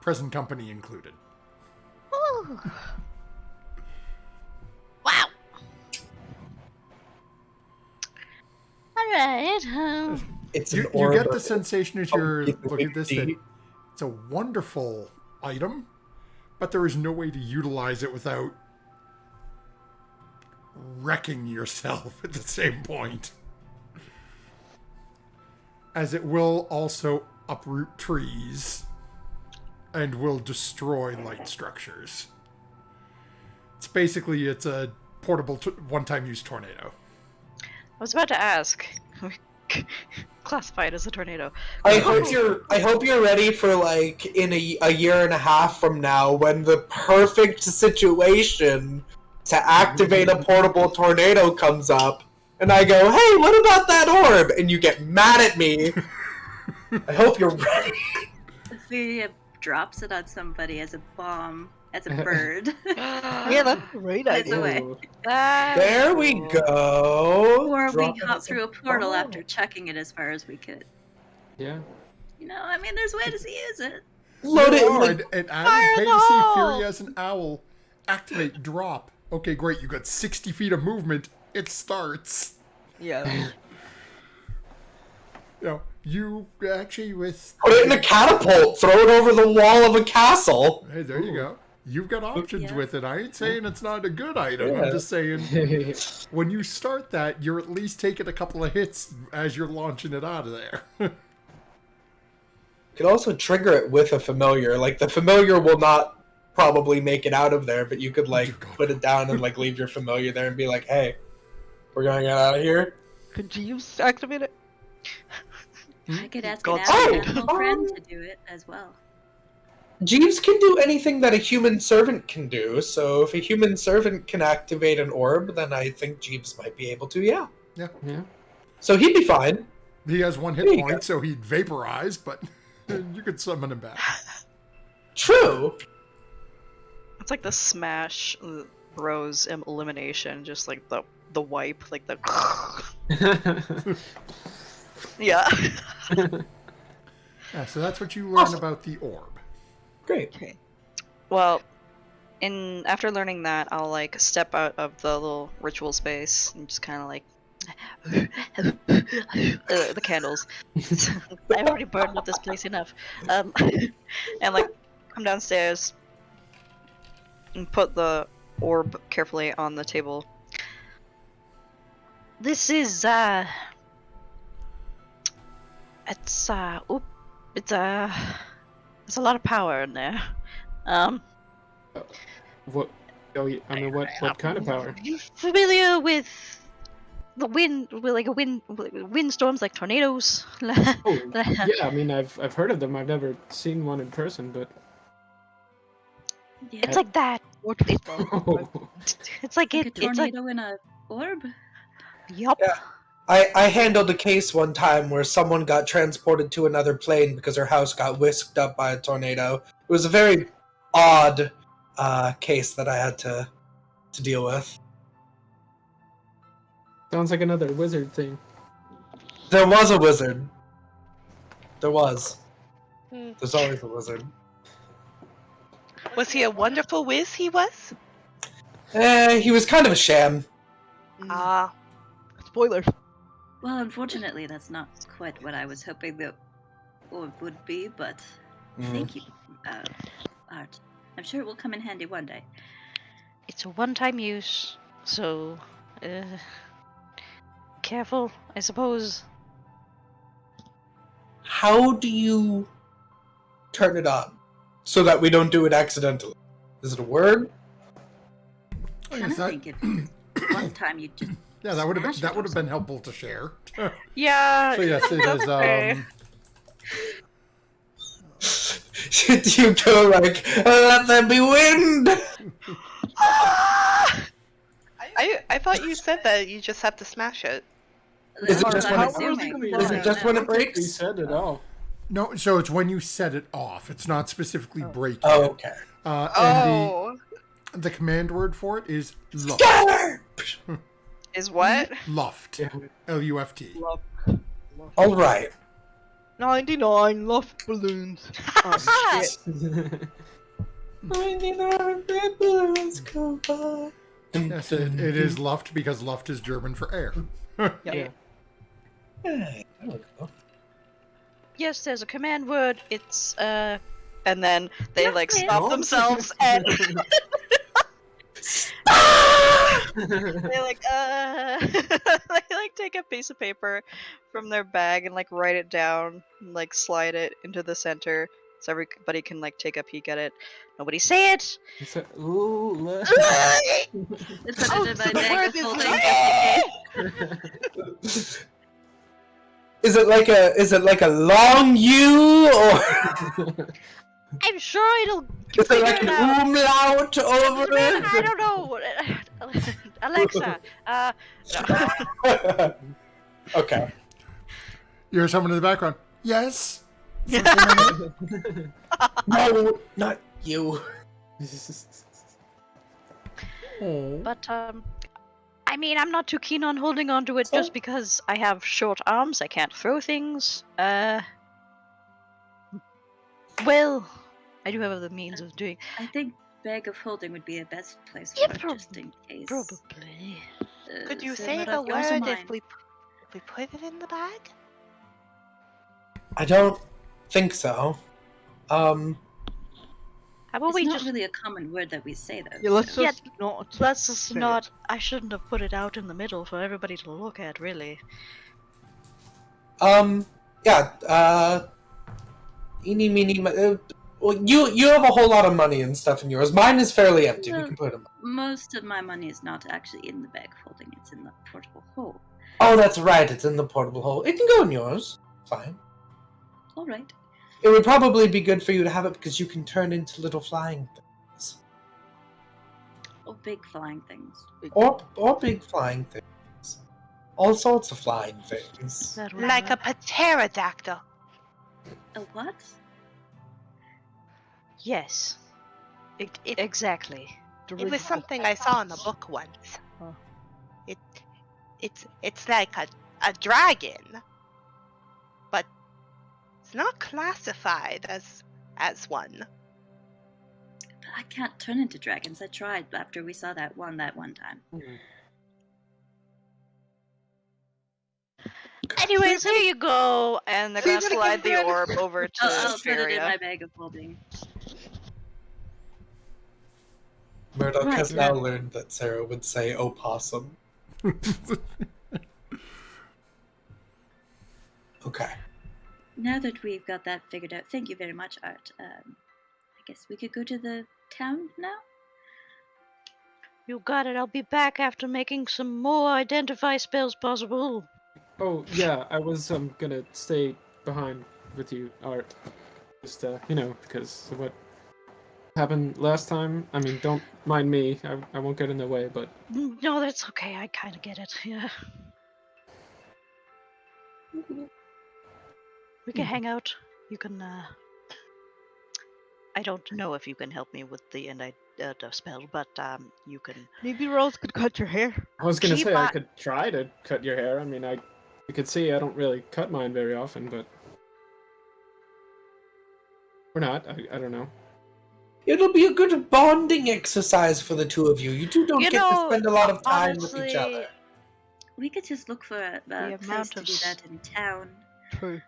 Present company included. Woo. Wow. Alright. It's You, an you orb get the of- sensation as you're looking at this that deep. it's a wonderful item, but there is no way to utilize it without wrecking yourself at the same point. As it will also uproot trees and will destroy light structures. It's a portable one-time use tornado. I was about to ask. Classified as a tornado. I hope you're ready for like in a year and a half from now when the perfect situation to activate a portable tornado comes up and I go, "Hey, what about that orb?" and you get mad at me. I hope you're ready. Ophelia drops it on somebody as a bomb, as a bird. Yeah, that's a great By the idea. way. Oh, There we go. Or Drop we it hop as through a portal bomb. after chucking it as far as we could. yeah. You know, I mean, there's ways to use it. Load it Oh, like and Fire Adam, in pay the to see hole! Fury as an owl. Activate, drop. Okay, great. You got 60 feet of movement. It starts. Yeah. You actually with. put it in a catapult, throw it over the wall of a castle. Hey, there you go. You've got options Yeah. with it. I ain't saying it's not a good item. Yeah. I'm just saying when you start that, you're at least taking a couple of hits as you're launching it out of there. You could also trigger it with a familiar. Like the familiar will not probably make it out of there, but you could like put it down and like leave your familiar there and be like, "Hey, we're gonna get out of here." Could Jeeves activate it? I could ask God an save. animal friend to do it as well. Jeeves can do anything that a human servant can do, so if a human servant can activate an orb, then I think Jeeves might be able to, yeah. Yeah. So he'd be fine. He has one hit There you point, so he'd vaporize, but you could summon him back. True. It's like the Smash Bros elimination, just like the wipe, like the yeah. Yeah, so that's what you learn about the orb. Great. Okay. Well, after learning that, I'll like step out of the little ritual space and just kind of like the candles. I've already burned up this place enough. And like come downstairs and put the orb carefully on the table. This is there's a lot of power in there. What? Oh, yeah, I mean, what kind of power? You familiar with the wind, with like windstorms, like tornadoes? Oh, yeah. I mean, I've heard of them. I've never seen one in person, but Yeah. It's like that. oh, It's like Like a it's like tornado in a orb. yup. Yeah. I handled a case one time where someone got transported to another plane because her house got whisked up by a tornado. It was a very odd case that I had to deal with. Sounds like another wizard thing. There was a wizard. There was. Hmm. There's always a wizard. Was he a wonderful whiz? He was. He was kind of a sham. Ah, Spoilers. Well, unfortunately, that's not quite what I was hoping that or would be, but thank you, Art. I'm sure it will come in handy one day. It's a one-time use, so careful, I suppose. How do you turn it on so that we don't do it accidentally? Is it a word? I I guess that, think if one time you just yeah, that would have smash it or been helpful to share. Yeah. So yes, it is. Should you go like, let there be wind? I thought you said that you just have to smash it. Is it That's just what when I'm it- assuming. Is it just when it He breaks? said it all. No, so it's when you set it off. It's not specifically breaking. Oh, okay. And Oh, the command word for it is luft. Scatter! Is what? Luft. Yeah. L-U-F-T. All right. 99 love balloons. Oh, shit. 99 red balloons go by. Yes, it is luft because luft is German for air. Yeah. Hey, there we go. Yes, there's a command word. It's And then they like Nothing. stop No. themselves and they like they like take a piece of paper from their bag and like write it down and like slide it into the center so everybody can like take a peek at it. Nobody say it. He said, "Ooh, look." Let's put it in my the bag word of is holding just in case. Is it like a long U or I'm sure it'll is it figure like it an out. umlaut over I it? don't know. Alexa. No. Okay. You hear someone in the background. Yes. No, not you. Oh. But I mean, I'm not too keen on holding on to it just because I have short arms. I can't throw things. Well, I do have other means of doing. I think bag of holding would be the best place Yeah, for it, just in case. Probably. could you So say what the of yours or word if mine? we put it in the bag? I don't think so. How about It's we not just really a common word that we say though. Yeah, let's so- just not. let's just say not. it. I shouldn't have put it out in the middle for everybody to look at. Really. Yeah, eeny, meeny, well, you have a whole lot of money and stuff in yours. Mine is fairly empty. We No. can put them. Most of my money is not actually in the bag of holding; it's in the portable hole. Oh, that's right. It's in the portable hole. It can go in yours. Fine. All right. It would probably be good for you to have it because you can turn into little flying things, Or big flying things. or big flying things. All sorts of flying things. That would Like a work. pterodactyl. A what? Yes. Exactly. It was something I saw in a book once. Huh. It's like a dragon, but it's not classified as one. But I can't turn into dragons. I tried after we saw that one time. Anyways, here you go. And they're gonna slide the orb over to I'll put it in Feria. my bag of holding. Murdoch Right, has now yeah. learned that Sarah would say opossum. Okay. Now that we've got that figured out, thank you very much, Art. I guess we could go to the town now? You got it. I'll be back after making some more identify spells possible. Oh yeah, I was gonna stay behind with you, Art. Just because of what happened last time. I mean, don't mind me. I won't get in the way, but No, that's okay. I kind of get it. Yeah. We can hang out. You can. I don't know if you can help me with the the spell, but you can. Maybe Rose could cut your hair. I was gonna Keep say I on- could try to cut your hair. I mean, you could see I don't really cut mine very often, but or not. I don't know. It'll be a good bonding exercise for the two of you. You two don't You get know, to spend a lot of time with each honestly, other. We could just look for a The place amount to of do that in town. True.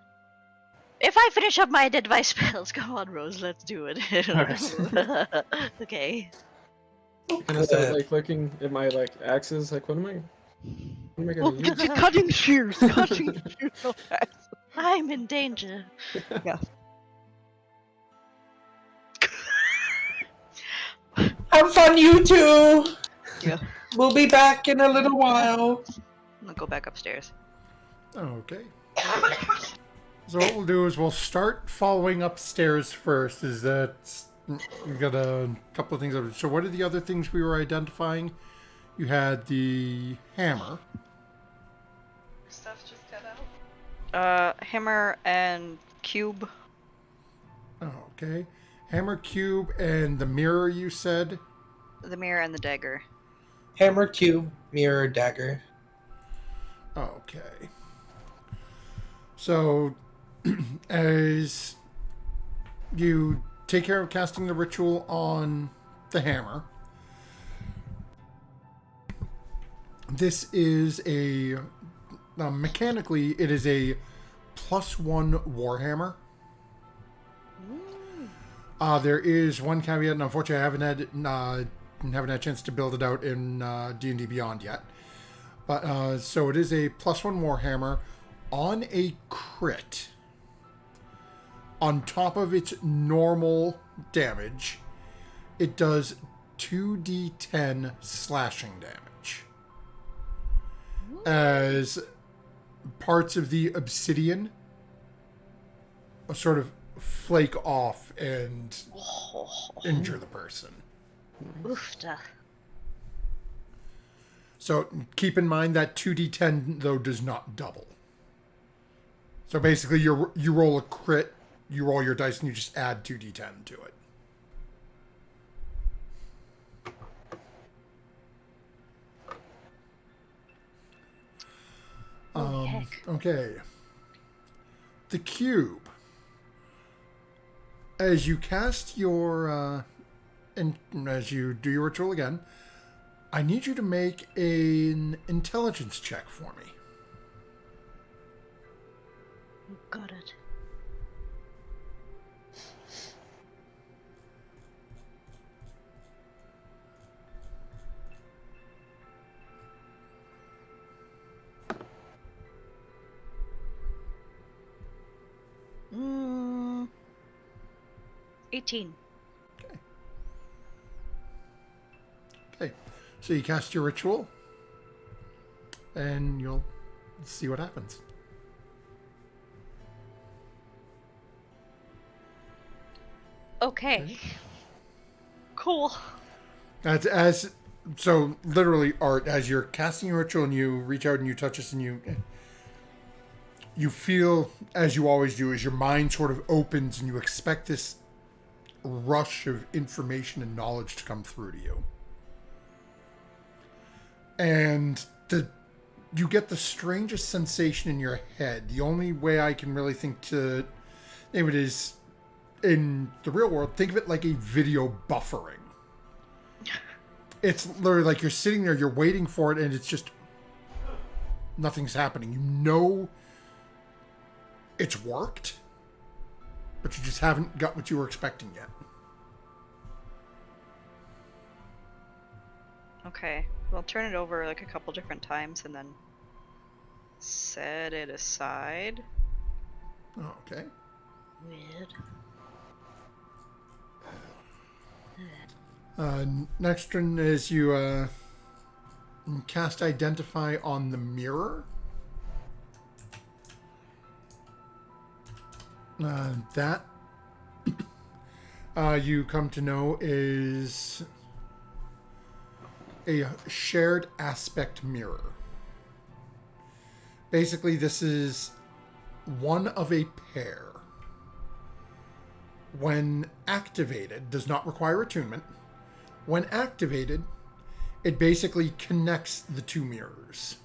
If I finish up my identify spells, come on, Rose, let's do it. Alright. Okay. And I start like looking at my like axes. Like, what am I gonna Well, use? cutting shears. Cutting shears. No thanks. I'm in danger. Yes. Have fun, you two! Yeah. We'll be back in a little while. I'll go back upstairs. Okay. So what we'll do is we'll start following upstairs first. Is that we got a couple of things. So what are the other things we were identifying? You had the hammer. Stuff just cut out. Hammer and cube. Oh, okay. Hammer, cube, and the mirror. You said. The mirror and the dagger. Hammer, cube, mirror, dagger. Okay. So, as you take care of casting the ritual on the hammer, this is a mechanically it is a +1 warhammer. There is one caveat, and unfortunately, I haven't had a chance to build it out in D&D Beyond yet. But so it is a +1 warhammer on a crit. On top of its normal damage, it does 2d10 slashing damage. As parts of the obsidian sort of flake off and injure the person. Oofta. So keep in mind that 2d10 though does not double. So basically you roll a crit, you roll your dice and you just add 2d10 to it. Heck. Okay. The cube. As you cast your and as you do your ritual again, I need you to make an intelligence check for me. Got it. Mm, 18. Okay. So you cast your ritual and you'll see what happens. Okay. Cool. As so literally, Art, as you're casting your ritual and you reach out and you touch this and you feel, as you always do, as your mind sort of opens and you expect this rush of information and knowledge to come through to you. And you get the strangest sensation in your head. The only way I can really think to name it is, in the real world, think of it like a video buffering. It's literally like you're sitting there, you're waiting for it, and it's just nothing's happening. You know it's worked, but you just haven't got what you were expecting yet. Okay. We'll turn it over like a couple different times and then set it aside. Okay. Weird. Next one is you cast Identify on the mirror. That you come to know is a shared aspect mirror. Basically, this is one of a pair. When activated, does not require attunement. When activated, it basically connects the two mirrors.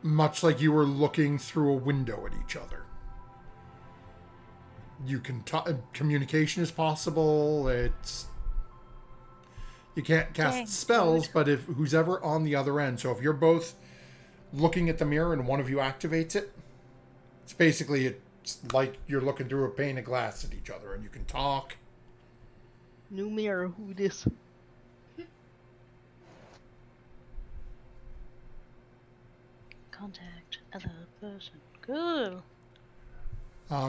Much like you were looking through a window at each other. You can communication is possible. You can't cast spells, but if who's ever on the other end. So if you're both looking at the mirror and one of you activates it, it's basically it's like you're looking through a pane of glass at each other, and you can talk. New mirror, who this? Contact other person. Cool.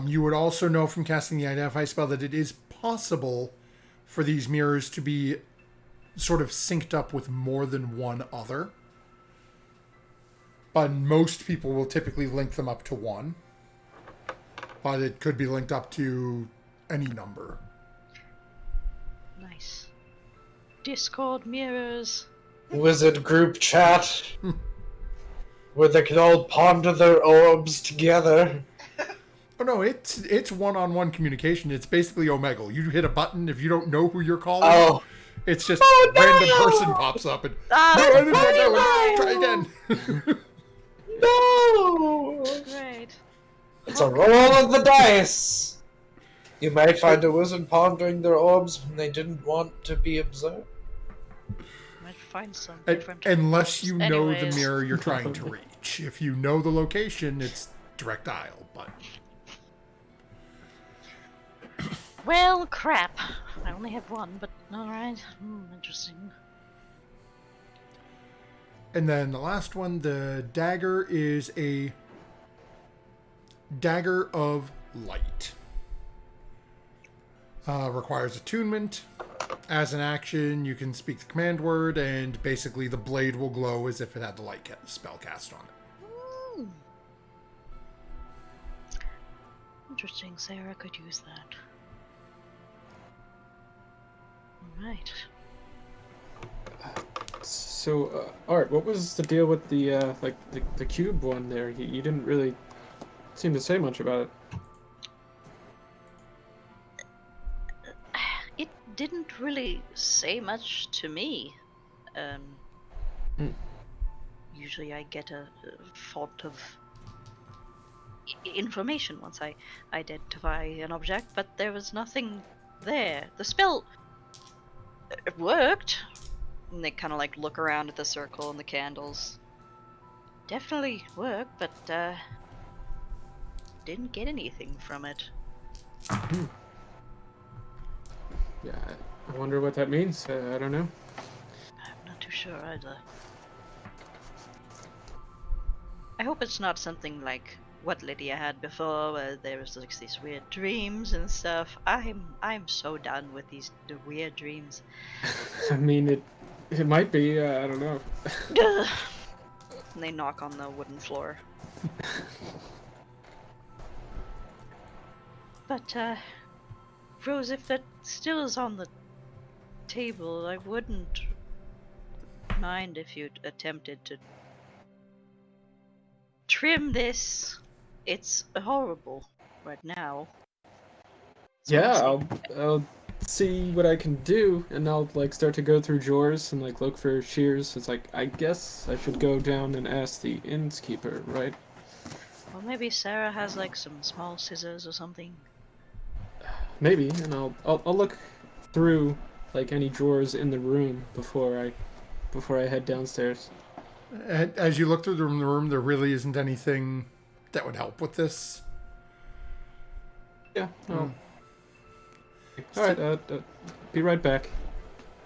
You would also know from casting the Identify spell that it is possible for these mirrors to be sort of synced up with more than one other. But most people will typically link them up to one. But it could be linked up to any number. Nice. Discord mirrors. Wizard group chat. Where they can all ponder their orbs together. Oh no, it's one-on-one communication. It's basically Omegle. You hit a button if you don't know who you're calling. Oh. It's just a random person pops up and no, I didn't want that one. Try again. No! Great. It's a roll of the dice. You might find a wizard pondering their orbs when they didn't want to be observed. Might find some different. Unless you know the Anyways. mirror you're trying to reach. If you know the location, it's direct dial. But Well, crap. I only have one, but alright. Interesting. and then the last one, the dagger is a dagger of light. Requires attunement. As an action, you can speak the command word, and basically the blade will glow as if it had the light spell cast on it. Ooh. Interesting. Sarah could use that. Alright. So, Art, what was the deal with the the cube one there? You didn't really seem to say much about it. It didn't really say much to me. Usually I get a font of information once I identify an object, but there was nothing there. The spell it worked. And they kind of like look around at the circle and the candles. Definitely worked, but didn't get anything from it. Yeah, I wonder what that means. I don't know. I'm not too sure either. I hope it's not something like what Lydia had before, where there was like these weird dreams and stuff. I'm so done with the weird dreams. I mean, it might be. I don't know. And they knock on the wooden floor. But Rose, if that still is on the table, I wouldn't mind if you attempted to trim this. It's horrible right now. Yeah, I'll see what I can do, and I'll like start to go through drawers and like look for shears. It's like I guess I should go down and ask the innkeeper, right? Or maybe Sarah has like some small scissors or something. Maybe, and I'll look through like any drawers in the room before I head downstairs. As you look through the room, there really isn't anything that would help with this. Yeah. No. All right. Be right back,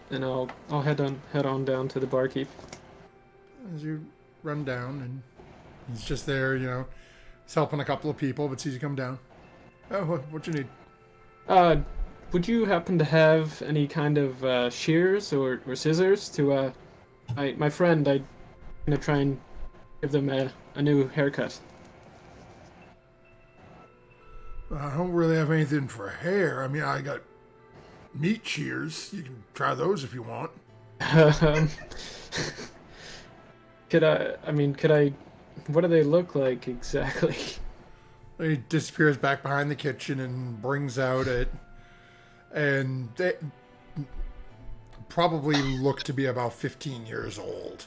and I'll head on down to the barkeep. As you run down, and he's just there, he's helping a couple of people, but sees you come down. Oh, what you need? Would you happen to have any kind of shears or scissors to my friend? I'm gonna try and give them a new haircut. I don't really have anything for hair. I mean, I got meat shears. You can try those if you want. Could I? What do they look like exactly? He disappears back behind the kitchen and brings out it. And they probably look to be about 15 years old.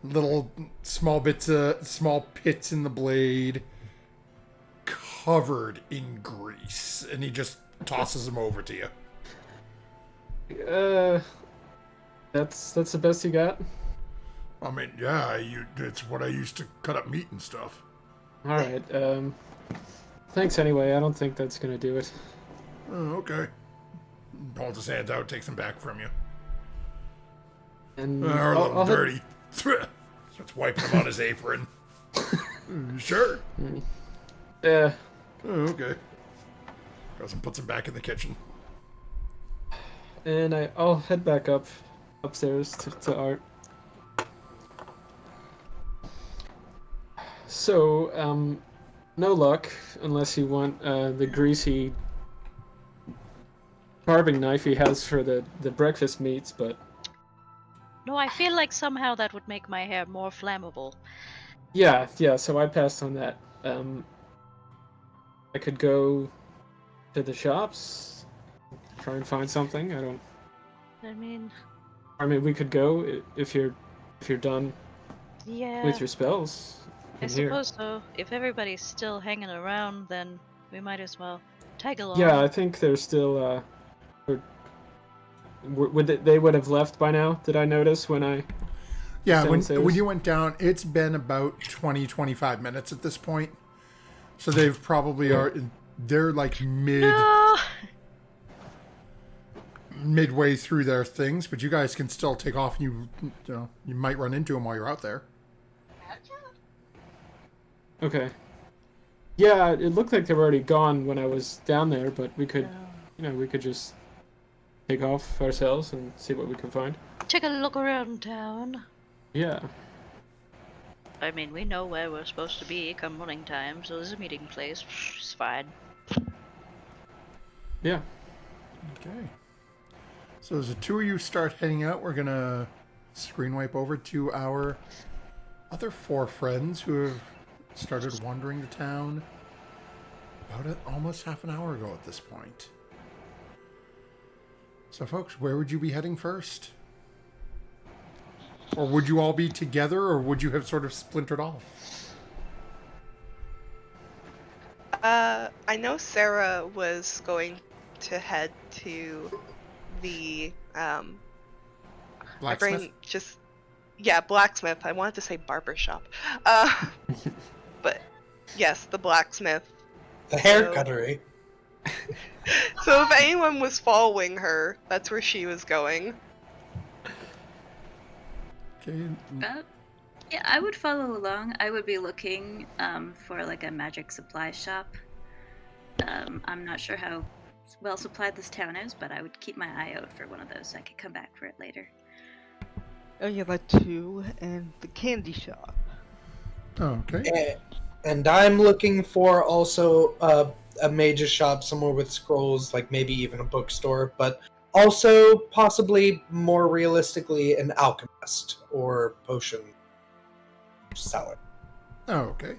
Little small pits in the blade, covered in grease. And he just tosses them over to you. That's the best you got? I mean, yeah, it's what I used to cut up meat and stuff. Alright, thanks anyway. I don't think that's gonna do it. Oh, okay. Holds his hands out, takes them back from you. And They're a little I'll dirty. Starts wiping them on his apron. Sure. Yeah. Oh, okay. Goes and puts them back in the kitchen. And I'll head back upstairs to Art. So, no luck unless you want the greasy carving knife he has for the breakfast meats, but No, I feel like somehow that would make my hair more flammable. yeah, so I passed on that. I could go to the shops, try and find something. I mean, we could go if you're done yeah. with your spells. I in here. suppose so. If everybody's still hanging around, then we might as well tag along. Yeah, I think they're still. They would have left by now? Did I notice when I? Yeah, when downstairs? you went down, it's been about 20-25 minutes at this point. So they've probably they're like midway through their things, but you guys can still take off. You might run into them while you're out there. Okay. Yeah, it looked like they were already gone when I was down there, but we could, we could just take off ourselves and see what we can find. Take a look around town. Yeah. I mean, we know where we're supposed to be come morning time, so there's a meeting place. It's fine. Yeah. Okay. So as the two of you start heading out, we're gonna screen wipe over to our other 4 friends who have started wandering the town about almost half an hour ago at this point. So folks, where would you be heading first? Or would you all be together, or would you have sort of splintered off? I know Sarah was going to head to the my Blacksmith? brain just blacksmith. I wanted to say barber shop. But yes, the blacksmith. The hair cuttery. So if anyone was following her, that's where she was going. Okay. Yeah, I would follow along. I would be looking for like a magic supply shop. I'm not sure how well supplied this town is, but I would keep my eye out for one of those so I could come back for it later. Oh yeah, that too, and the candy shop. Oh, okay. And I'm looking for also a major shop somewhere with scrolls, like maybe even a bookstore, but also possibly more realistically an alchemist or potion seller. Oh, okay.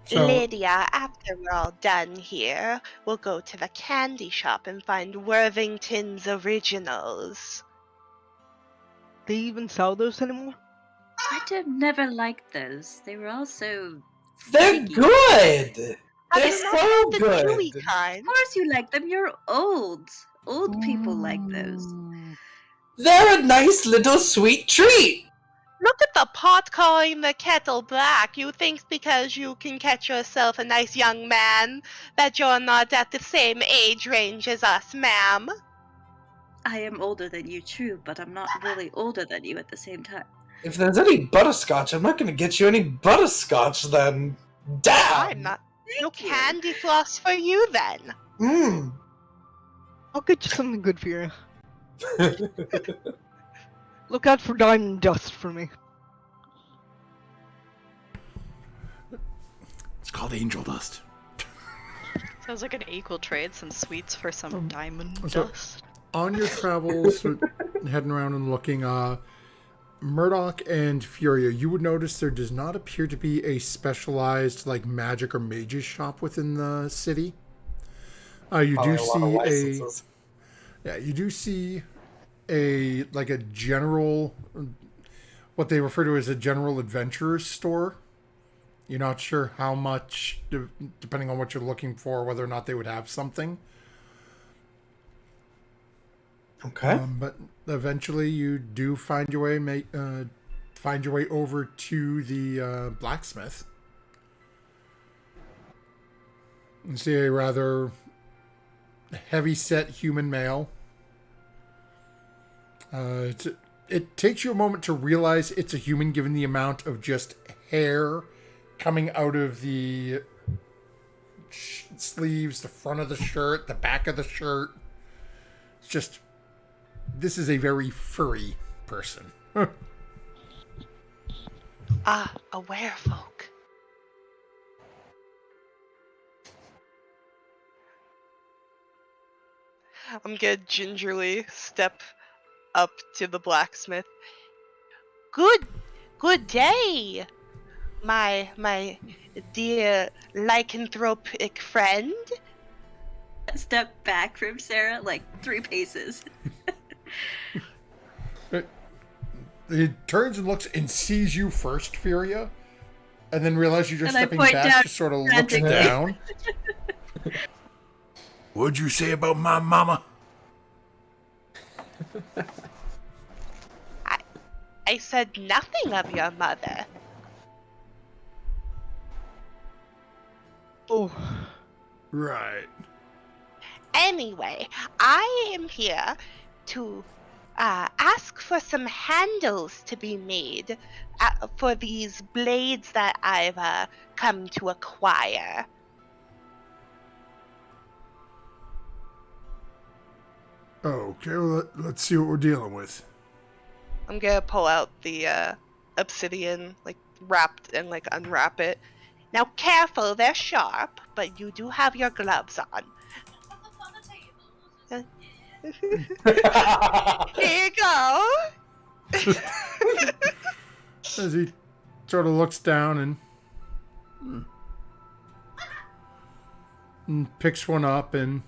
So, Lydia, after we're all done here, we'll go to the candy shop and find Worthington's Originals. They even sell those anymore? Never liked those. They were all so They're sticky. good! They're Have you not had so the good! chewy kind? Of course you like them. You're old. Old people like those. They're a nice little sweet treat! Look at the pot calling the kettle black. You think because you can catch yourself a nice young man that you're not at the same age range as us, ma'am? I am older than you, true, but I'm not really older than you at the same time. If there's any butterscotch, I'm not gonna get you any butterscotch then. Damn! I'm not. No Thank you. candy floss for you then. Mmm. I'll get you something good for you. Look out for diamond dust for me. it's called angel dust. Sounds like an equal trade, some sweets for some diamond so- dust. On your travels, heading around and looking, Murdoch and Furia, you would notice there does not appear to be a specialized like magic or mages shop within the city. You Probably do a lot of see licenses. you do see a like a general, what they refer to as a general adventurer's store. You're not sure how much, depending on what you're looking for, whether or not they would have something. Okay. But eventually, you do find your way, find your way over to the blacksmith. You see a rather heavy-set human male. It takes you a moment to realize it's a human, given the amount of just hair coming out of the sleeves, the front of the shirt, the back of the shirt. It's just, this is a very furry person. Ah, a werefolk. I'm gonna gingerly step up to the blacksmith. Good day, my dear lycanthropic friend. Step back from Sarah like 3 paces. He turns and looks and sees you first, Furia, and then realizes you're just And I stepping point back, down just sort of looks frantically. down. What'd you say about my mama? I said nothing of your mother. Oh, Right. Anyway, I am here to ask for some handles to be made for these blades that I've come to acquire. Okay, well, let's see what we're dealing with. I'm gonna pull out the obsidian, like wrapped and like unwrap it. Now, careful, they're sharp, but you do have your gloves on. Here you go. As he sort of looks down and picks one up, and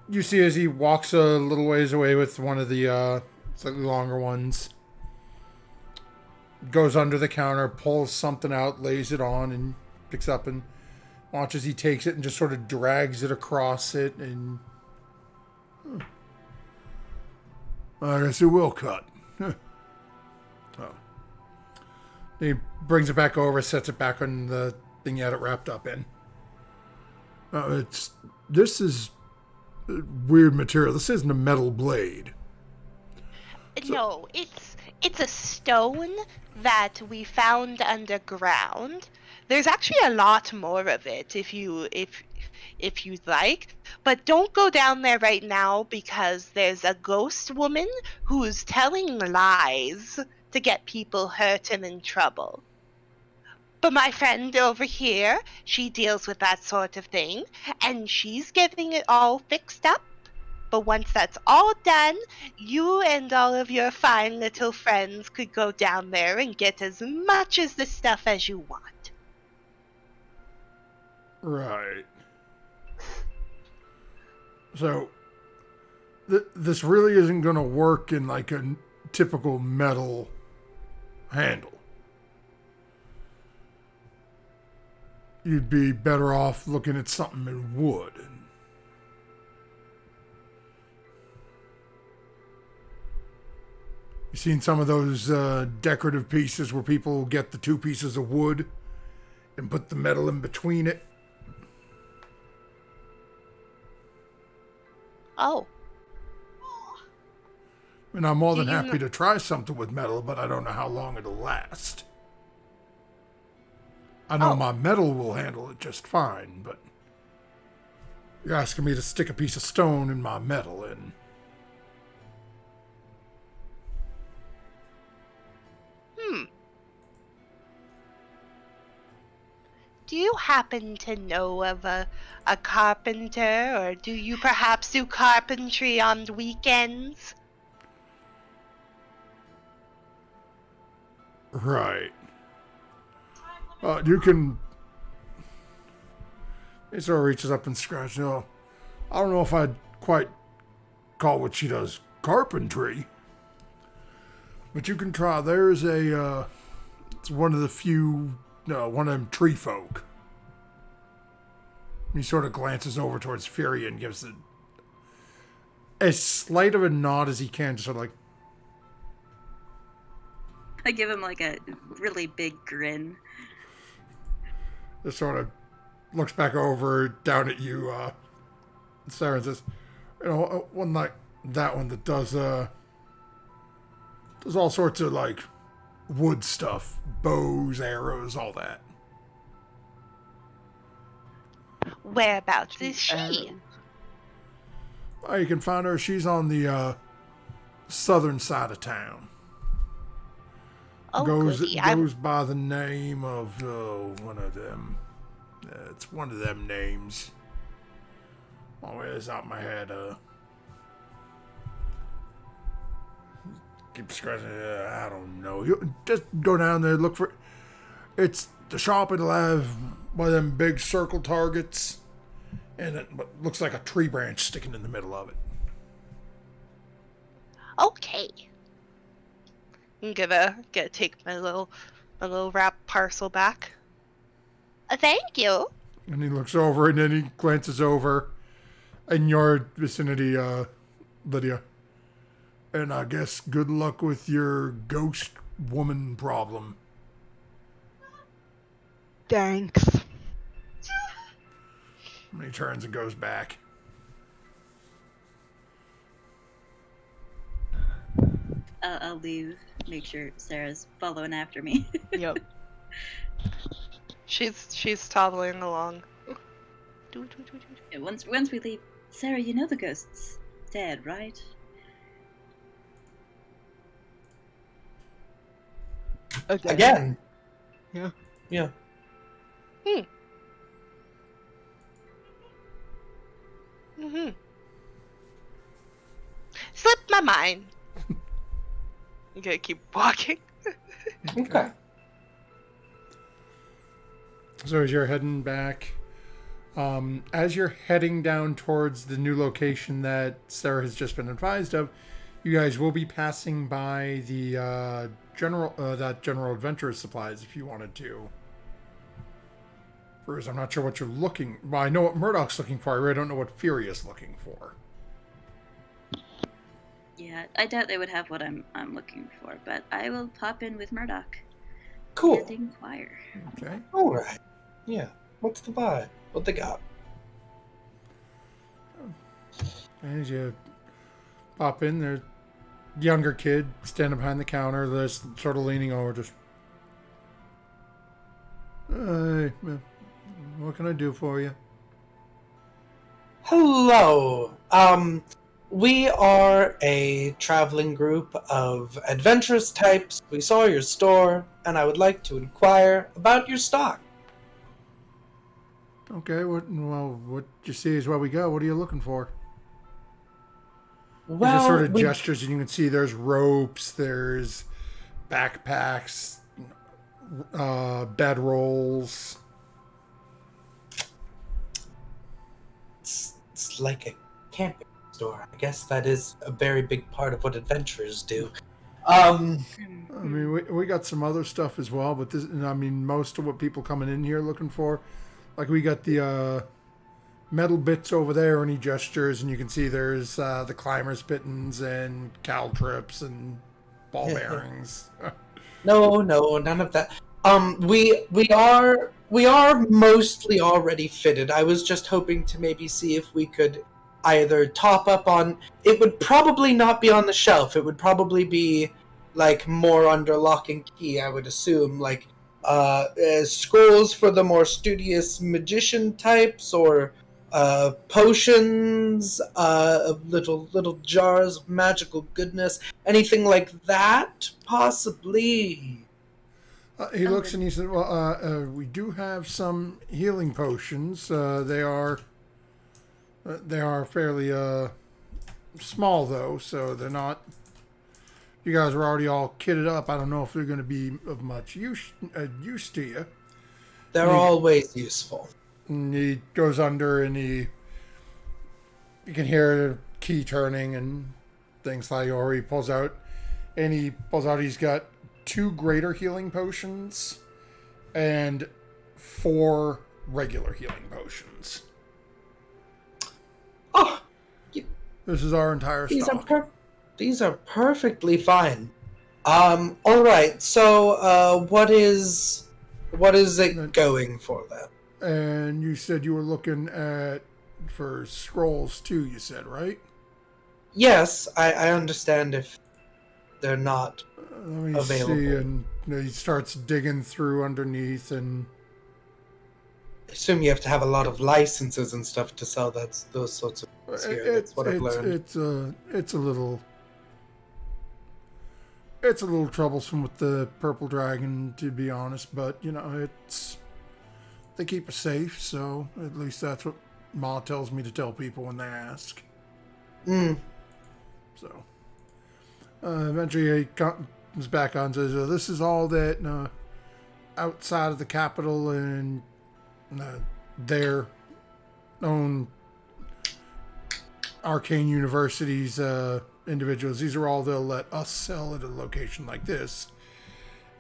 you see as he walks a little ways away with one of the slightly longer ones, goes under the counter, pulls something out, lays it on, and picks up and watches. He takes it and just sort of drags it across it, and I guess it will cut. Oh. He brings it back over, sets it back on the thing you had it wrapped up in. This is weird material. This isn't a metal blade. No, it's a stone that we found underground. There's actually a lot more of it if you'd like, but don't go down there right now because there's a ghost woman who's telling lies to get people hurt and in trouble. But my friend over here, she deals with that sort of thing, and she's getting it all fixed up. But once that's all done, you and all of your fine little friends could go down there and get as much of the stuff as you want. Right. So, this really isn't going to work in like a typical metal handle. You'd be better off looking at something in wood. You seen some of those decorative pieces where people get the 2 pieces of wood and put the metal in between it? Oh. And I'm more than Do you happy to try something with metal, but I don't know how long it'll last. I know my metal will handle it just fine, but you're asking me to stick a piece of stone in my metal, and Do you happen to know of a carpenter, or do you perhaps do carpentry on the weekends? Right. You can... He sort of reaches up and scratches. No, I don't know if I'd quite call what she does carpentry. But you can try. There's a... it's one of the few... one of them tree folk. He sort of glances over towards Fury and gives as slight of a nod as he can, just sort of like... I give him like a really big grin. Just sort of looks back over, down at you, Sarah, and says, one like that one that does all sorts of, like, wood stuff. Bows, arrows, all that. Whereabouts is she? Well, you can find her. She's on the southern side of town. Oh, goes goody. goes by the name of one of them. It's one of them names. Oh, it's out my head. Keep scratching. I don't know. You just go down there, look for. It's the shop. It'll have one of them big circle targets, and it looks like a tree branch sticking in the middle of it. Okay. I'm gonna take my little wrap parcel back. Thank you. And he looks over, and then he glances over in your vicinity, Lydia. And I guess good luck with your ghost woman problem. Thanks. And he turns and goes back. I'll leave. Make sure Sarah's following after me. Yep. She's toddling along. Yeah, once we leave, Sarah, you know the ghost's dead, right? Again. Yeah. Yeah. Mm-hmm. Slipped my mind. I'm gonna keep walking. Okay. So as you're heading back, as you're heading down towards the new location that Sarah has just been advised of, you guys will be passing by the general adventurer's supplies if you wanted to. Bruce, I'm not sure what you're looking. Well, I know what Murdoch's looking for. I really don't know what Fury is looking for. Yeah, I doubt they would have what I'm looking for, but I will pop in with Murdoch. Cool. And inquire. Okay. All right. Yeah. What's the vibe? What they got? As you pop in, there's a younger kid standing behind the counter, just sort of leaning over, just... Hey, what can I do for you? Hello. We are a traveling group of adventurous types. We saw your store, and I would like to inquire about your stock. Okay, what you see is what we got. What are you looking for? He just sort of gestures, and you can see there's ropes, there's backpacks, bedrolls. It's like a camping store. I guess that is a very big part of what adventurers do. I mean, we got some other stuff as well, but most of what people coming in here looking for, like we got the metal bits over there, and he gestures, and you can see there's the climber's pittons and caltrips and ball bearings. No, none of that. We are mostly already fitted. I was just hoping to maybe see if we could either top up on. It would probably not be on the shelf. It would probably be like more under lock and key. I would assume like scrolls for the more studious magician types, or potions, little jars of magical goodness, anything like that, possibly. He looks and he said, well, we do have some healing potions. They are fairly small, though, so they're not you guys are already all kitted up. I don't know if they're going to be of much use to you. They're always useful. And he goes under and you can hear the key turning and things like, or he pulls out, he's got 2 greater healing potions and 4 regular healing potions. Oh, This is our entire stock. These are perfectly fine. All right. So, what is it going for then? And you said you were looking for scrolls too. You said, right? Yes, I understand if they're not Let me available. see. And he starts digging through underneath, and I assume you have to have a lot of licenses and stuff to sell those sorts of things here. That's what I've learned. It's a little troublesome with the purple dragon, to be honest. But they keep us safe, so at least that's what Ma tells me to tell people when they ask. So eventually he comes back on and says, "This is all that outside of the capital and their own arcane universities individuals. These are all they'll let us sell at a location like this."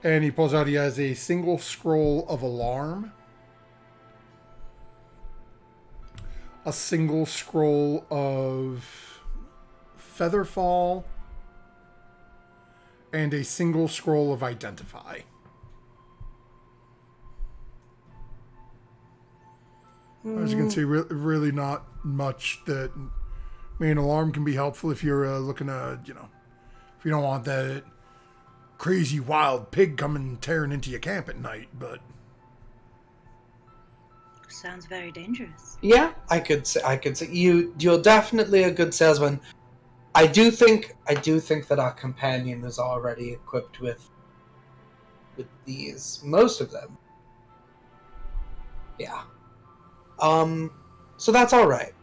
And he pulls out, he has a single scroll of alarm, a single scroll of featherfall, and a single scroll of identify. As you can see, really not much that... I mean, alarm can be helpful if you're looking to, if you don't want that crazy wild pig coming tearing into your camp at night, but... Sounds very dangerous. Yeah, I could say you're definitely a good salesman. I do think that our companion is already equipped with these, most of them. Yeah. So that's all right.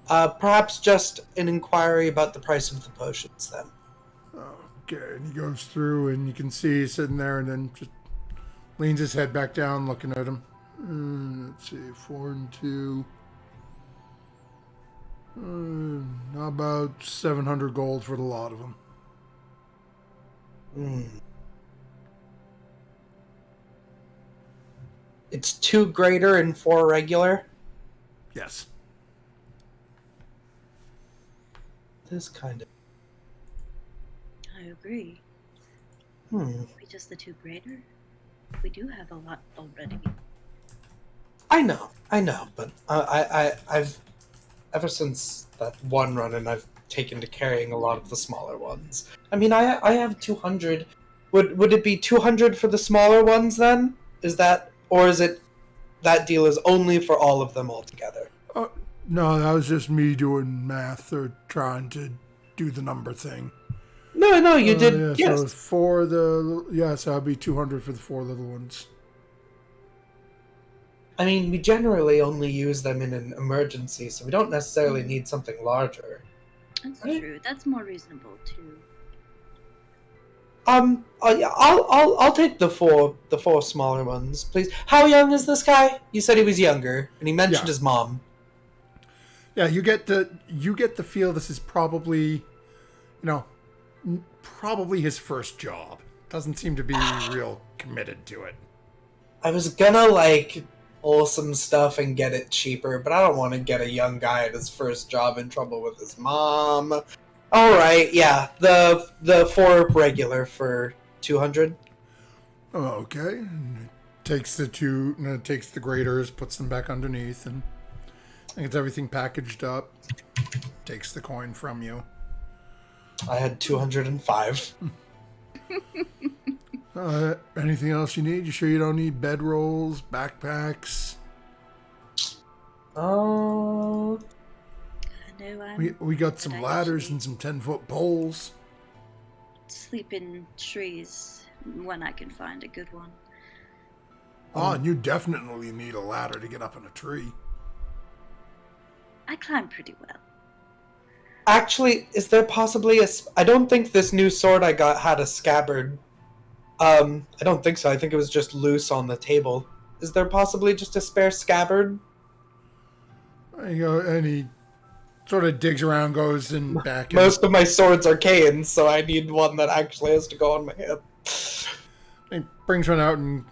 Perhaps just an inquiry about the price of the potions, then. Okay, and he goes through, and you can see he's sitting there, and then just leans his head back down, looking at him. Let's see, 4 and 2. About 700 gold for the lot of them. It's 2 greater and 4 regular? Yes. This kind of... I agree. Hmm. Maybe just the 2 greater? We do have a lot already. I know, but I've ever since that one run-in, I've taken to carrying a lot of the smaller ones. I mean, I have 200. Would it be 200 for the smaller ones then? Is that, or is it that deal is only for all of them altogether? No, that was just me doing math or trying to do the number thing. No, you did. Yeah, yes. so that'd be 200 for the 4 little ones. I mean, we generally only use them in an emergency, so we don't necessarily need something larger. That's true. That's more reasonable too. I'll take the four smaller ones, please. How young is this guy? You said he was younger, and he mentioned his mom. Yeah, you get the feel this is probably, probably his first job. Doesn't seem to be real committed to it. I was gonna pull some stuff and get it cheaper, but I don't want to get a young guy at his first job in trouble with his mom. All right, yeah, the 4 regular for 200. Okay, takes the 2, takes the graders, puts them back underneath, and gets everything packaged up. Takes the coin from you. I had 205. Anything else you need? You sure you don't need bedrolls, backpacks? Oh. We got some ladders and some 10-foot poles. Sleep in trees when I can find a good one. Oh, and you definitely need a ladder to get up in a tree. I climb pretty well. Actually, is there possibly I don't think this new sword I got had a scabbard. I don't think so. I think it was just loose on the table. Is there possibly just a spare scabbard? There you go. And he sort of digs around, goes and back, and Most of my swords are canes, so I need one that actually has to go on my hip. he brings one out and,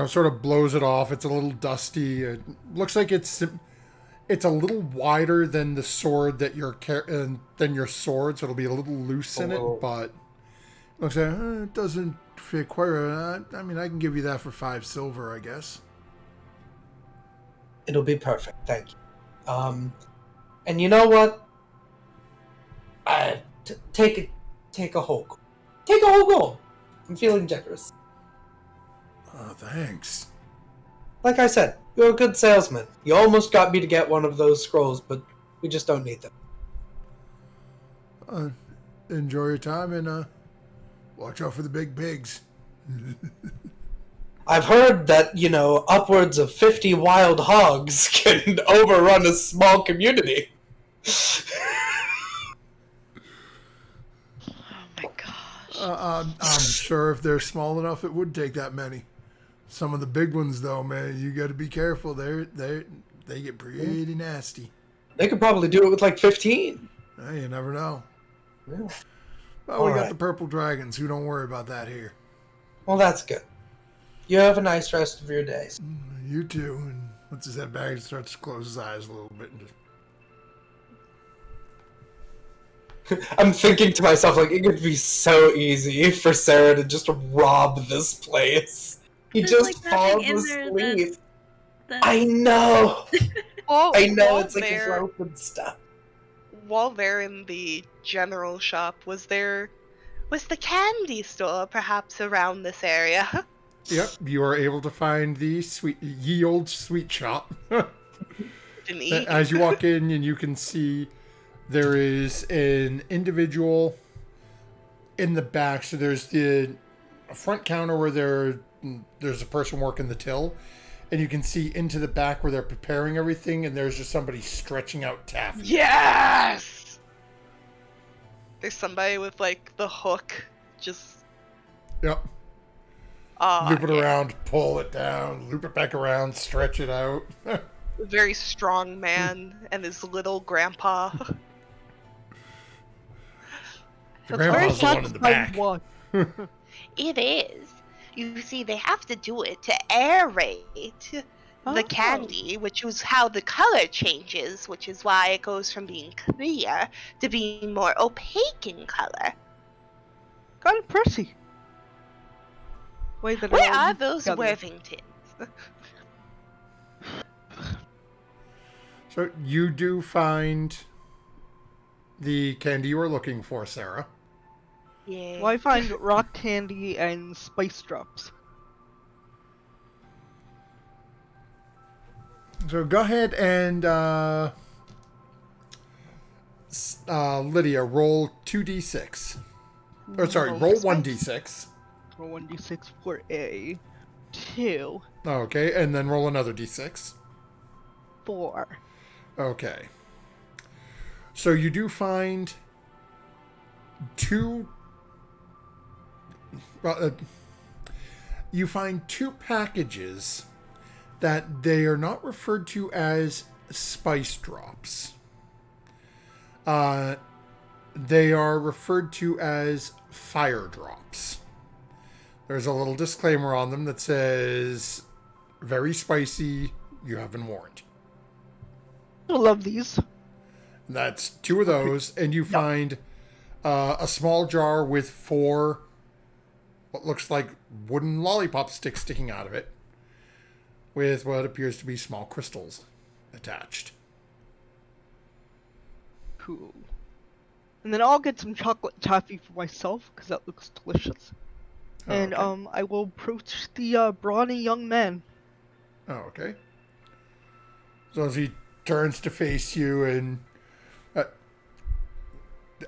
sort of blows it off. It's a little dusty. It looks like it's a little wider than the sword that than your sword, so it'll be a little loose in it. But looks like it doesn't fit quite right. I mean, I can give you that for 5 silver, I guess. It'll be perfect, thank you. And you know what? Take a whole gold. Take a whole gold. I'm feeling generous. Oh, thanks. Like I said, you're a good salesman. You almost got me to get one of those scrolls, but we just don't need them. Enjoy your time and watch out for the big pigs. I've heard that, upwards of 50 wild hogs can overrun a small community. Oh my gosh. I'm sure if they're small enough, it would take that many. Some of the big ones, though, man, you got to be careful. They get pretty nasty. They could probably do it with like 15. You never know. Yeah. Well, we got the purple dragons, who don't worry about that here. Well, that's good. You have a nice rest of your day. You too. And once his head back, he starts to close his eyes a little bit and just... I'm thinking to myself, like, it could be so easy for Sarah to just rob this place. He There's, just like, nothing falls in there asleep. that's- I know. I know, While it's like a they're- rope and stuff. While they're in the general shop, was the candy store perhaps around this area? Yep, you are able to find the ye old sweet shop. Didn't eat. As you walk in, and you can see there is an individual in the back. So there's the front counter where there's a person working the till, and you can see into the back where they're preparing everything, and there's just somebody stretching out taffy. Yes! There's somebody with, like, the hook, just... Yep. Loop it around, pull it down, loop it back around, stretch it out. A very strong man and his little grandpa. The grandpa's the one in the back. It is. You see, they have to do it to aerate the candy, which is how the color changes, which is why it goes from being clear to being more opaque in color. Kind of Percy. Wait, Where are those Worthingtons? So you do find the candy you were looking for, Sarah. Yeah. Well, I find rock candy and spice drops. So go ahead and Lydia, roll 2d6. Or sorry, roll 1d6. Roll 1d6 for a 2. Okay, and then roll another d6. 4. Okay. So you do find two packages that they are not referred to as spice drops. They are referred to as fire drops. There's a little disclaimer on them that says, very spicy, you have been warned. I love these. That's 2 of those, and you find a small jar with 4 what looks like wooden lollipop sticks sticking out of it, with what appears to be small crystals attached. Cool. And then I'll get some chocolate taffy for myself, because that looks delicious. Oh, And okay. I will approach the brawny young man. Oh, okay. So as he turns to face you,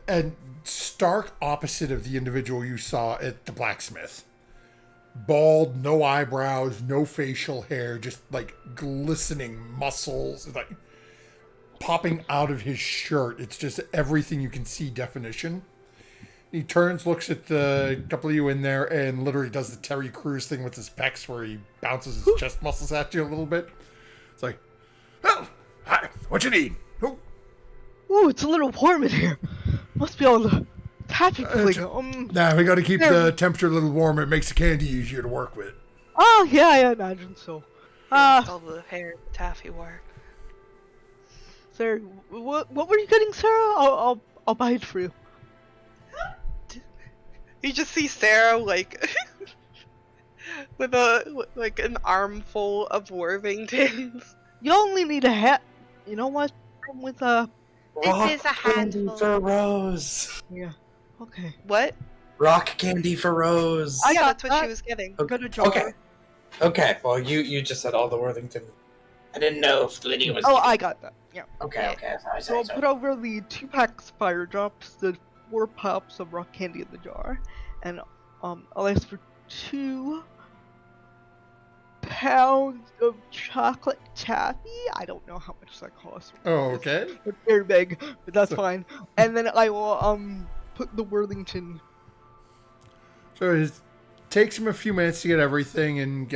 and stark opposite of the individual you saw at the blacksmith. Bald, no eyebrows, no facial hair, just like glistening muscles, like popping out of his shirt. It's just everything you can see definition. He turns, looks at the couple of you in there, and literally does the Terry Crews thing with his pecs where he bounces his chest muscles at you a little bit. It's like, well, hi, what you need? Oh, Ooh, it's a little warm in here. Must be all the taffy cooling. nah, we got to keep the temperature a little warmer. It makes the candy easier to work with. Oh, yeah, I imagine so. All the hair taffy work. Sarah, what were you getting, Sarah? I'll buy it for you. You just see Sarah like with an armful of Worthingtons. You only need a hat. You know what? With Rock is a candy handful. for Rose. Yeah. Okay. What? Rock candy for Rose. I Yeah, got that's what that. she was getting. Got a jar. Okay. Okay. Well, you just said all the Worthington. I didn't know if Lydia was. Oh, I got that. Yeah. Okay. So I'll put over the 2 packs of fire drops, the 4 pops of rock candy in the jar, and I'll ask for 2 pounds of chocolate taffy. I don't know how much that costs. Oh, okay. It's very big, but that's fine. And then I will put the Worthington. So it takes him a few minutes to get everything and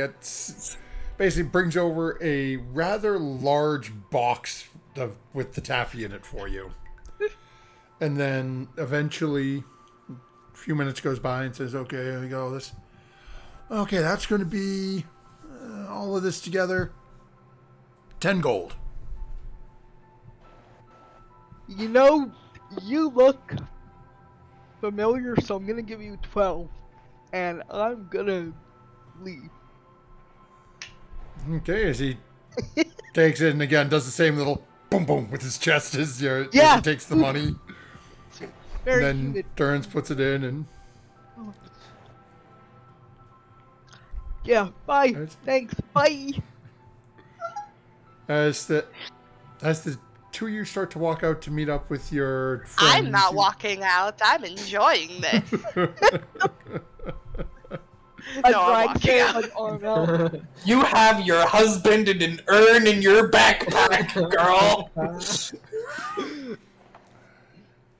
basically brings over a rather large box with the taffy in it for you. And then eventually, a few minutes goes by and says, okay, here we go. Okay, that's going to be all of this together. 10 gold. You know, you look familiar, so I'm gonna give you 12, and I'm gonna leave. Okay, as he takes it and again does the same little boom boom with his chest as he takes the money. Very and then humid. Turns, puts it in, and Yeah, bye. Thanks. Bye. as the 2 of you start to walk out to meet up with your friends. I'm not walking out. I'm enjoying this. I No, I'm walking out. like, arm out. You have your husband in an urn in your backpack, girl.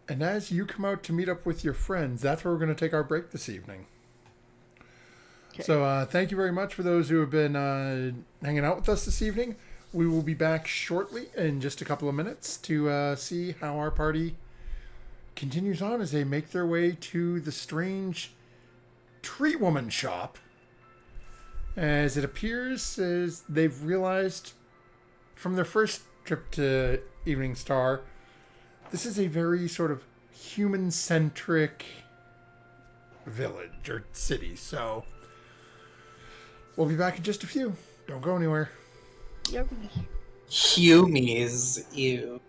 And as you come out to meet up with your friends, that's where we're going to take our break this evening. Okay. So thank you very much for those who have been hanging out with us this evening. We will be back shortly in just a couple of minutes to see how our party continues on as they make their way to the strange tree woman shop. As it appears, as they've realized from their first trip to Evening Star, this is a very sort of human-centric village or city. So we'll be back in just a few. Don't go anywhere. Humies, you.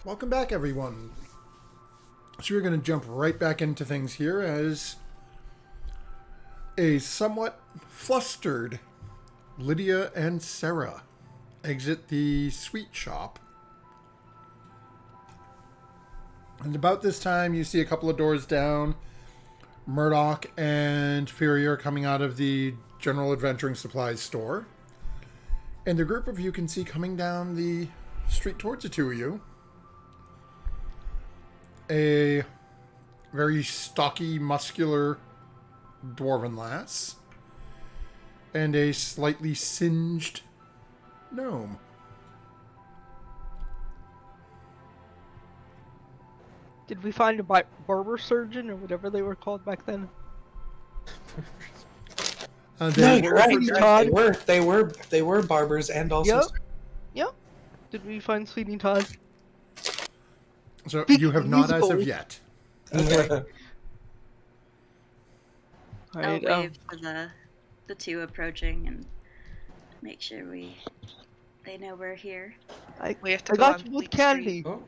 Welcome back, everyone. So we're going to jump right back into things here as a somewhat flustered Lydia and Sarah exit the sweet shop. And about this time, you see a couple of doors down, Murdoch and Fury are coming out of the General Adventuring Supplies store. And the group of you can see coming down the street towards the two of you a very stocky, muscular dwarven lass and a slightly singed gnome. Did we find a barber surgeon or whatever they were called back then? No, They you're were- right. Sweeney You're right. Todd. They were barbers and also. Yep. Yep. Did we find Sweeney Todd? So Speak you have not as of musical. yet. Okay. I'll Alright, wave for the two approaching and make sure they know we're here. We have to I go got on you both Fleet candy. Oh.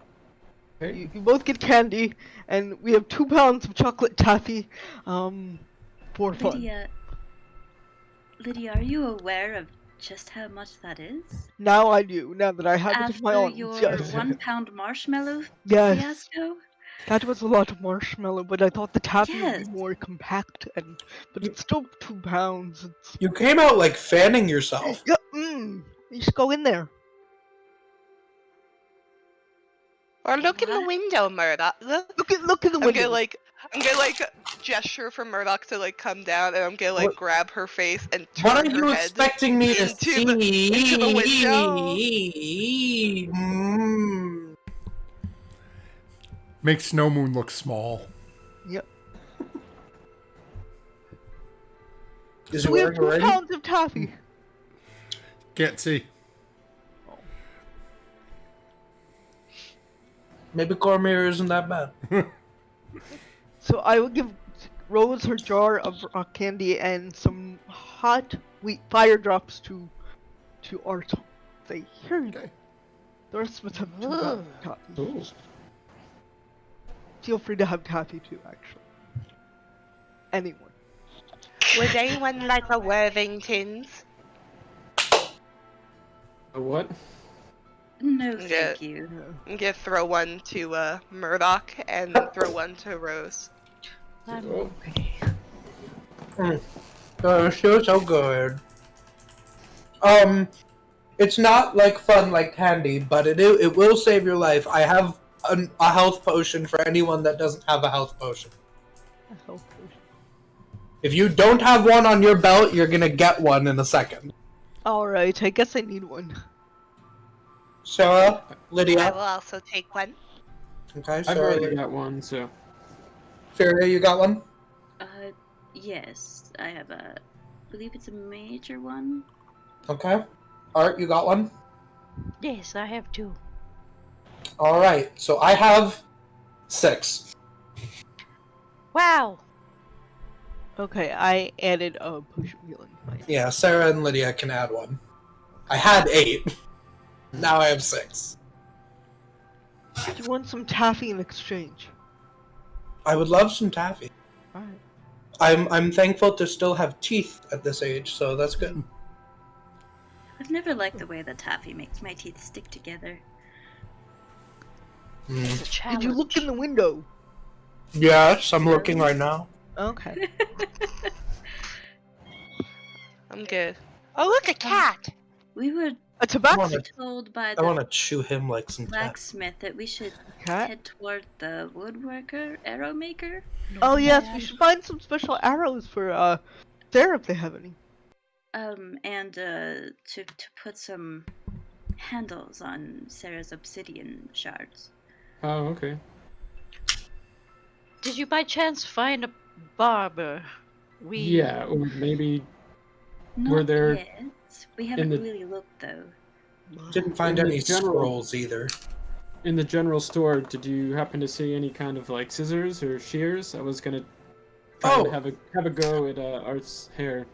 Hey. You both get candy, and we have 2 pounds of chocolate taffy, for fun. Lydia, are you aware of just how much that is? Now I do, now that I have it in my After arms, your yes. 1 pound marshmallow Yes, fiasco? that was a lot of marshmallow, but I thought the taffy would Yes. be more compact, but it's still 2 pounds. It's... You came out like fanning yourself. Yeah, you should go in there. Or look in the What? window, Murdoch. Look. Look in the I'm window. gonna like gesture for Murdoch to like come down, and I'm gonna like What- grab her face and turn What are her you head expecting me to into see? into the window. Mm. Makes Snow Moon look small. Yep. Is So it we have working 2 already? pounds of taffy. Can't see. Maybe Cormier isn't that bad. So I will give Rose her jar of rock candy and some hot wheat fire drops to Art. Say, here you go. Okay. The rest of us have 2 pounds of taffy. Ooh. Feel free to have taffy too, actually. Anyone. Would anyone like a Worthingtons? A what? No, Yeah. thank you. Yeah. I'm gonna throw one to Murdoch and throw one to Rose. Oh. It's still so good. It's not like fun like candy, but it will save your life. I have a health potion for anyone that doesn't have a health potion. A health potion. If you don't have one on your belt, you're gonna get one in a second. Alright, I guess I need one. Sarah, I Lydia. will also take one. Okay, I've Sarah. already got one, so. Furia, you got one? Yes, I have I believe it's a major one. Okay. Art, you got one? Yes, I have 2. Alright, so I have 6. Wow. Okay, I added a potion of healing. Fine. Yeah, Sarah and Lydia can add one. I had 8. Now I have 6. Do you want some taffy in exchange? I would love some taffy. Alright. I'm thankful to still have teeth at this age, so that's good. I've never liked the way that taffy makes my teeth stick together. It's a challenge. Did you look in the window? Yes, I'm looking right now. Okay. I'm good. Oh, look, a cat! We were A tobacco wanna- told by I the want to chew him like some taffy. blacksmith that we should cat? head toward the woodworker, arrow maker. Oh yes, we should find some special arrows for Sarah if they have any. And to put some handles on Sarah's obsidian shards. Oh, okay. Did you by chance find a barber? Yeah, or maybe Not Were there- yet. We haven't the- really looked though. Didn't find In the any general- scrolls either. in the general store, did you happen to see any kind of like scissors or shears? I was gonna try Oh. to have a go at Art's hair.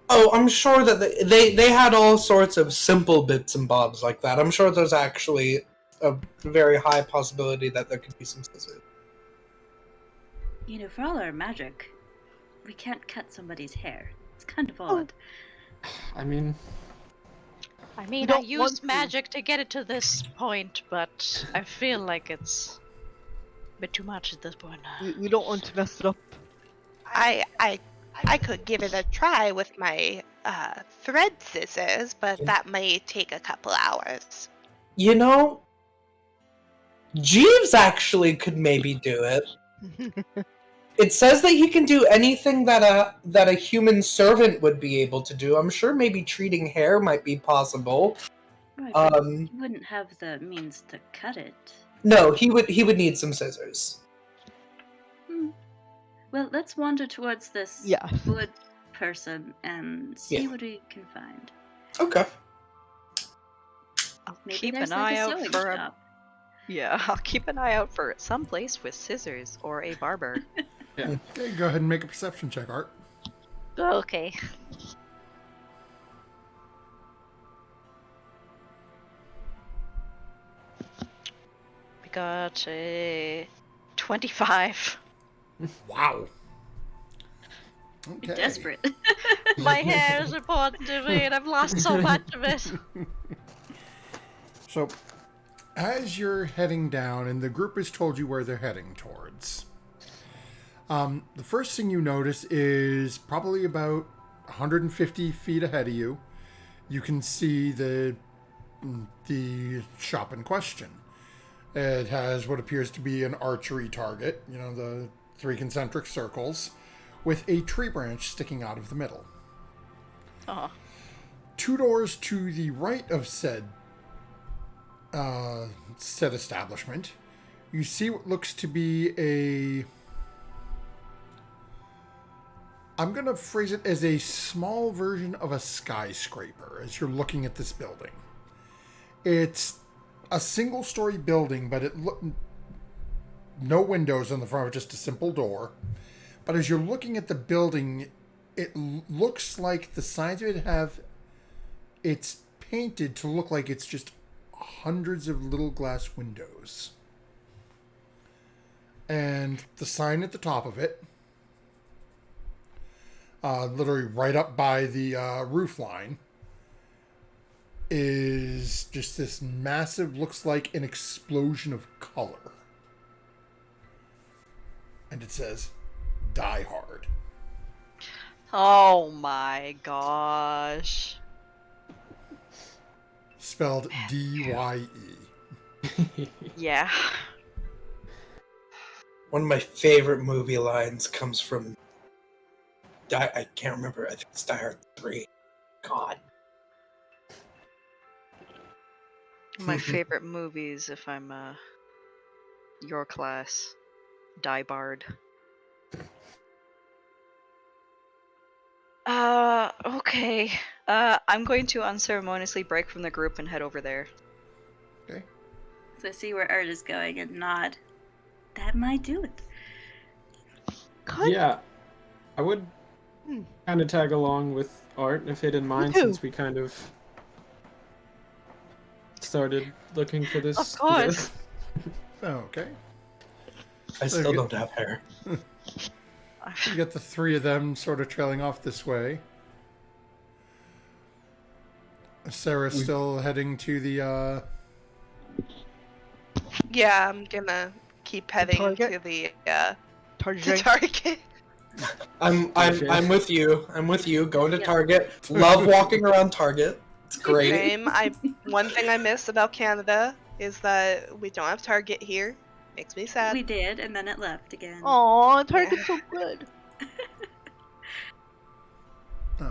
Oh, I'm sure that they had all sorts of simple bits and bobs like that. I'm sure there's actually a very high possibility that there could be some scissors. You know, for all our magic, we can't cut somebody's hair. It's kind of odd. I mean, I mean, I don't want used to. magic to get it to this point, but I feel like it's a bit too much at this point. We don't want to mess it up. I could give it a try with my thread scissors, but that may take a couple hours. You know, Jeeves actually could maybe do it. It says that he can do anything that a human servant would be able to do. I'm sure maybe treating hair might be possible. Right, but you wouldn't have the means to cut it. No, he would need some scissors. Well, let's wander towards this Yeah. wood person and see Yeah. what we can find. Okay. I'll Maybe keep there's an like eye a out sewing for shop. I'll keep an eye out for some place with scissors or a barber. Okay, go ahead and make a perception check, Art. Okay. We got a 25. Wow. You're Okay. desperate. My hair is important to me, and I've lost so much of it. So, as you're heading down, and the group has told you where they're heading towards, the first thing you notice is probably about 150 feet ahead of you. You can see the shop in question. It has what appears to be an archery target, you know, the 3 concentric circles, with a tree branch sticking out of the middle. Oh. 2 doors to the right of said establishment, you see what looks to be I'm going to phrase it as a small version of a skyscraper as you're looking at this building. It's a single-story building, but no windows on the front, just a simple door. But as you're looking at the building, it looks like the sides of it it's painted to look like it's just hundreds of little glass windows. And the sign at the top of it, literally right up by the roof line, is just this massive, looks like an explosion of color. And it says, Die Hard. Oh my gosh. Spelled D-Y-E. Yeah. One of my favorite movie lines comes from I can't remember. I think it's Die Hard 3. God. My favorite movies, if I'm your class, Die Bard. Okay. I'm going to unceremoniously break from the group and head over there. Okay. So see where Art is going and nod. That might do it. yeah, I would kind of tag along with Art if he didn't mind, too. since we kind of started looking for this. Of course. Okay. I still don't have hair. You get the 3 of them sort of trailing off this way. Sarah's still heading to the Yeah, I'm gonna keep heading Target? to the Target. Target. I'm with you. I'm with you. Going to Target. Love walking around Target. It's great. Same. One thing I miss about Canada is that we don't have Target here. Makes me sad. We did, and then it left again. Aw, Target's so good.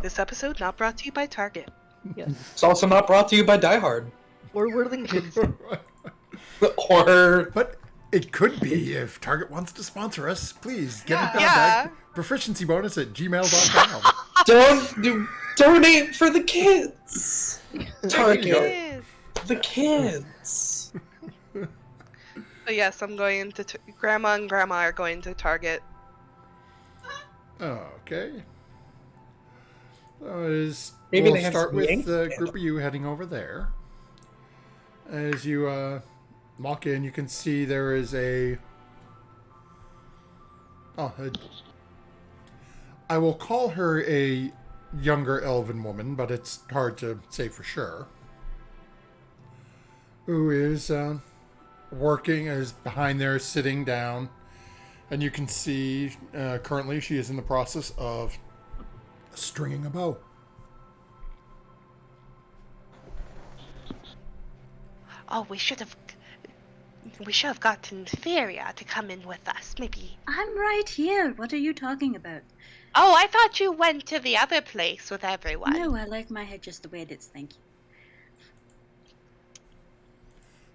This episode not brought to you by Target. It's also not brought to you by Die Hard. Or Worthingtons. Or But it could be if Target wants to sponsor us. Please get in contact. Yeah. Proficiency bonus at gmail.com. donate for the kids. Target. Yes. The kids. So yes, I'm going to. Grandma and Grandma are going to Target. Okay. So Maybe we'll they have start some with Yankee the candles. group of you heading over there. As you walk in, you can see there is I will call her a younger elven woman, but it's hard to say for sure. Who is working, is behind there, sitting down. And you can see currently she is in the process of stringing a bow. Oh, we should have gotten Theria to come in with us. Maybe. I'm right here. What are you talking about? Oh, I thought you went to the other place with everyone. No, I like my hair just the way it is. Thank you.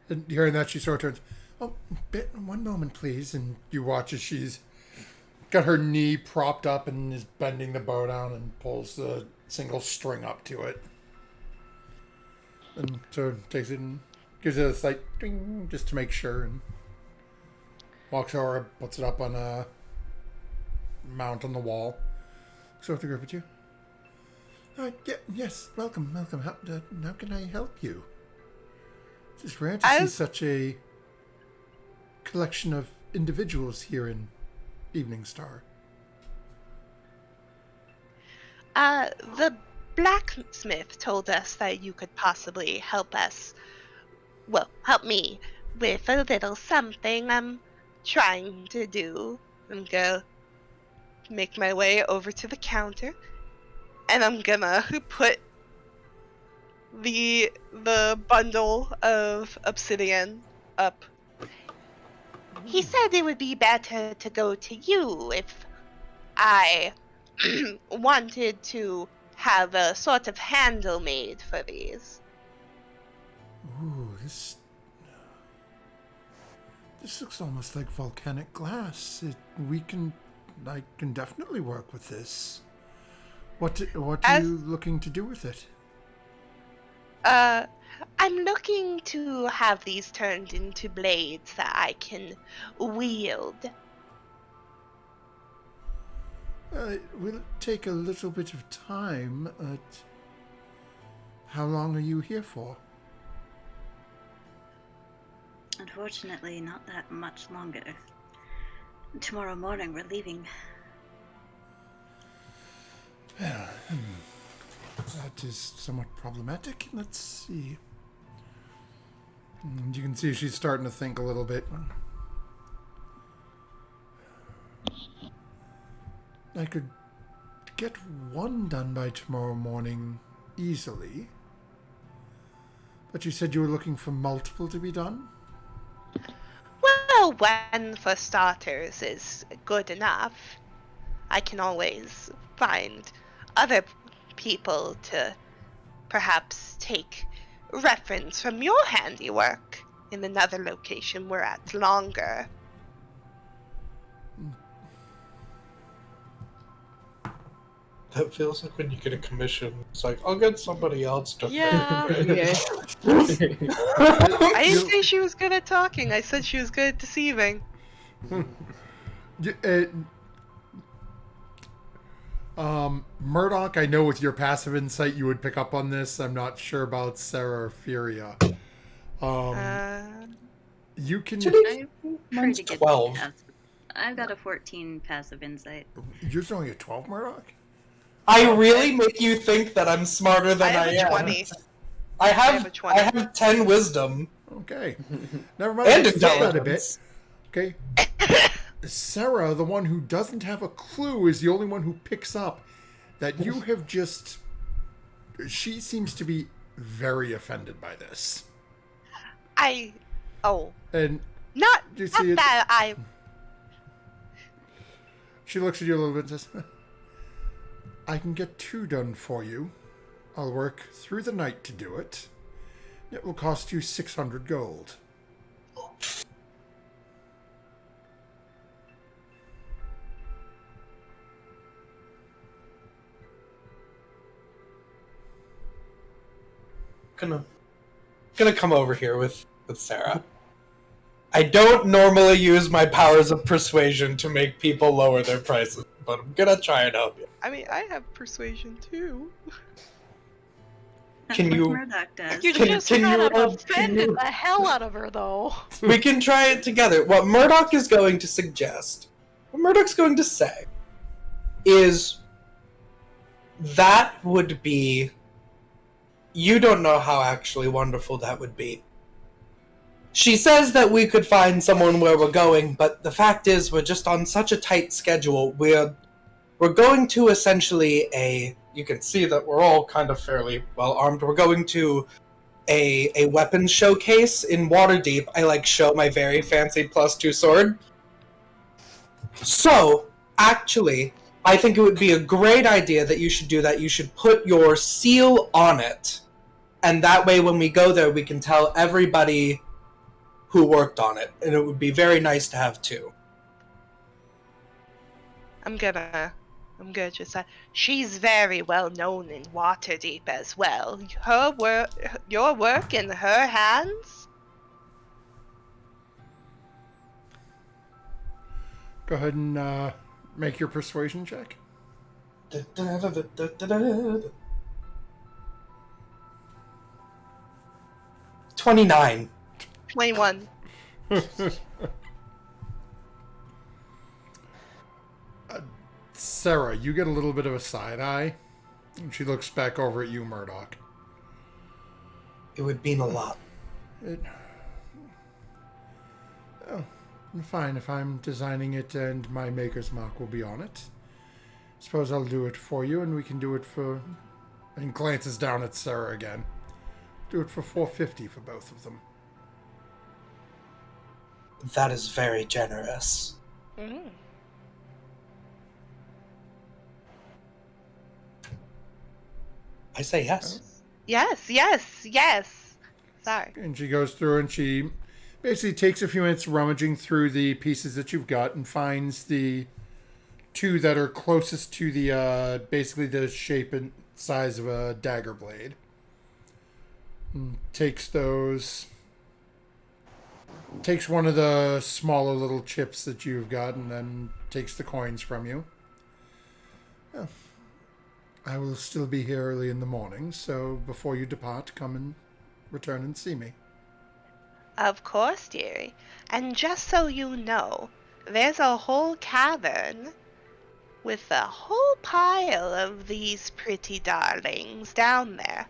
And hearing that, she sort of turns, "Oh, one moment, please." And you watch as she's got her knee propped up and is bending the bow down and pulls the single string up to it. And so takes it and gives it a slight ding just to make sure, and walks over, puts it up on a mount on the wall. So to grip at you. Yes, welcome. How can I help you? It's just rare to see such a collection of individuals here in Evening Star. The blacksmith told us that you could possibly help us. Well, help me with a little something I'm trying to do. I'm gonna make my way over to the counter, and I'm gonna put the bundle of obsidian up. He said it would be better to go to you if I wanted to have a sort of handle made for these. Ooh, this looks almost like volcanic glass. I can definitely work with this. What are you looking to do with it? I'm looking to have these turned into blades that I can wield. It will take a little bit of time. How long are you here for? Unfortunately, not that much longer. Tomorrow morning, we're leaving. That is somewhat problematic. Let's see. And you can see she's starting to think a little bit. I could get one done by tomorrow morning easily. But you said you were looking for multiple to be done? Well, one for starters is good enough. I can always find other people to perhaps take reference from your handiwork in another location we're at longer. That feels like when you get a commission. It's like, I'll get somebody else to Yeah. Yeah. I didn't say she was good at talking. I said she was good at deceiving. Murdoch, I know with your passive insight you would pick up on this. I'm not sure about Sarah or Furia. You can... Mine's 12. I've got a 14 passive insight. Yours only a 12, Murdoch? I really make you think that I'm smarter than I have am. a 20. I have a have 20. I have 10 wisdom. Okay. Never mind. And I flip that a intelligence. bit. Okay. Sarah, the one who doesn't have a clue, is the only one who picks up that you have just... She seems to be very offended by this. And Not you see it? that I... She looks at you a little bit and says, I can get 2 done for you. I'll work through the night to do it. It will cost you 600 gold. Gonna come over here with Sarah. I don't normally use my powers of persuasion to make people lower their prices, but I'm gonna try and help you. I mean, I have persuasion too. Can what you? Murdoch does. You Can- just can kind you of roll- offended the hell out of her, though. We can try it together. What Murdoch is going to suggest, what Murdoch's going to say, is that would be. You don't know how actually wonderful that would be. She says that we could find someone where we're going, but the fact is we're just on such a tight schedule. We're going to essentially a. You can see that we're all kind of fairly well armed. We're going to a weapons showcase in Waterdeep. I show my very fancy +2 sword. So, actually, I think it would be a great idea that you should do that. You should put your seal on it. And that way when we go there we can tell everybody who worked on it. And it would be very nice to have two. I'm gonna just say she's very well known in Waterdeep as well. Your work in her hands. Go ahead and make your persuasion check. 29. 21. Sarah, you get a little bit of a side eye. And she looks back over at you, Murdoch. It would mean a lot. Oh, fine. If I'm designing it and my maker's mark will be on it, suppose I'll do it for you, and we can do it for. And glances down at Sarah again. Do it for $450 for both of them. That is very generous. Mm. I say yes. Yes. Sorry. And she goes through and she basically takes a few minutes rummaging through the pieces that you've got and finds the two that are closest to the basically the shape and size of a dagger blade. And takes one of the smaller little chips that you've got and then takes the coins from you. Well, I will still be here early in the morning, so before you depart, come and return and see me. Of course, dearie. And just so you know, there's a whole cavern with a whole pile of these pretty darlings down there.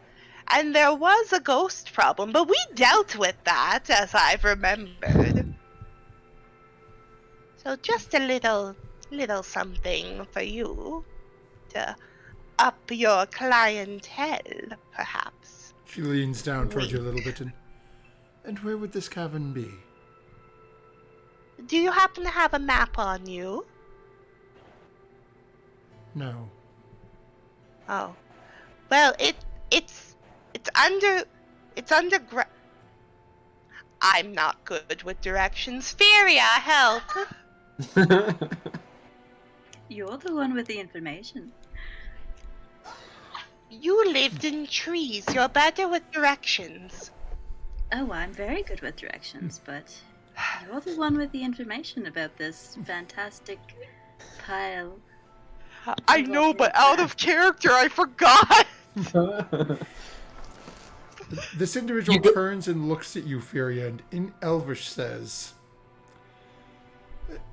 And there was a ghost problem, but we dealt with that, as I've remembered. So just a little something for you to up your clientele, perhaps. She leans down towards you a little bit and where would this cavern be? Do you happen to have a map on you? No. Oh. Well, it's underground. I'm not good with directions. Feria, help! You're the one with the information. You lived in trees. You're better with directions. Oh, I'm very good with directions, but you're the one with the information about this fantastic pile. I know, but out of character, I forgot. This individual turns and looks at you, Furia, and in Elvish says,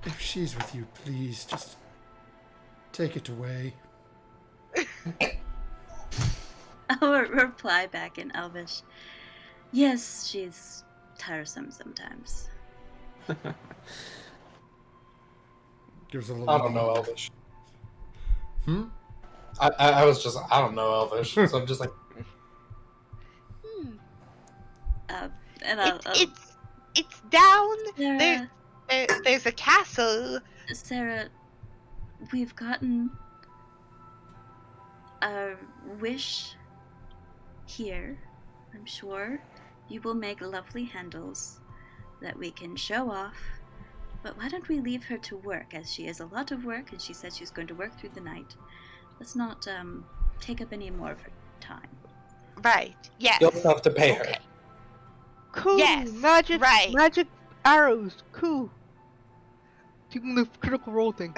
"If she's with you, please just take it away." I'll reply back in Elvish. Yes, she's tiresome sometimes. Gives a little. I don't know Elvish. Hmm? I was just, I don't know Elvish, so I'm just like... And It's down. Sarah, There's a castle. Sarah, we've gotten a wish here. I'm sure you will make lovely handles that we can show off. But why don't we leave her to work, as she has a lot of work, and she said she's going to work through the night. Let's not take up any more of her time. Right. Yes. You also have to pay her. Cool. Yes, Magic. right. Magic arrows. Cool. Doing the critical roll thing.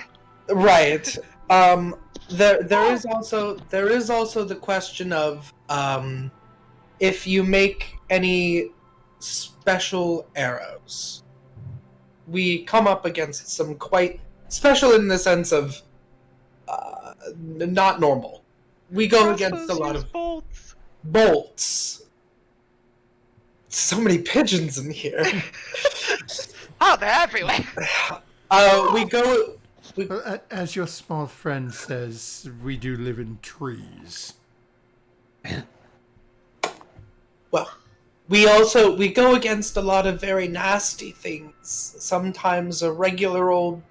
Right. There is also the question of if you make any special arrows. We come up against some quite special in the sense of not normal. We go against a lot of bolts. bolts. So many pigeons in here. Oh, they're everywhere. We go. Well, as your small friend says, we do live in trees. Well, we go against a lot of very nasty things. Sometimes a regular old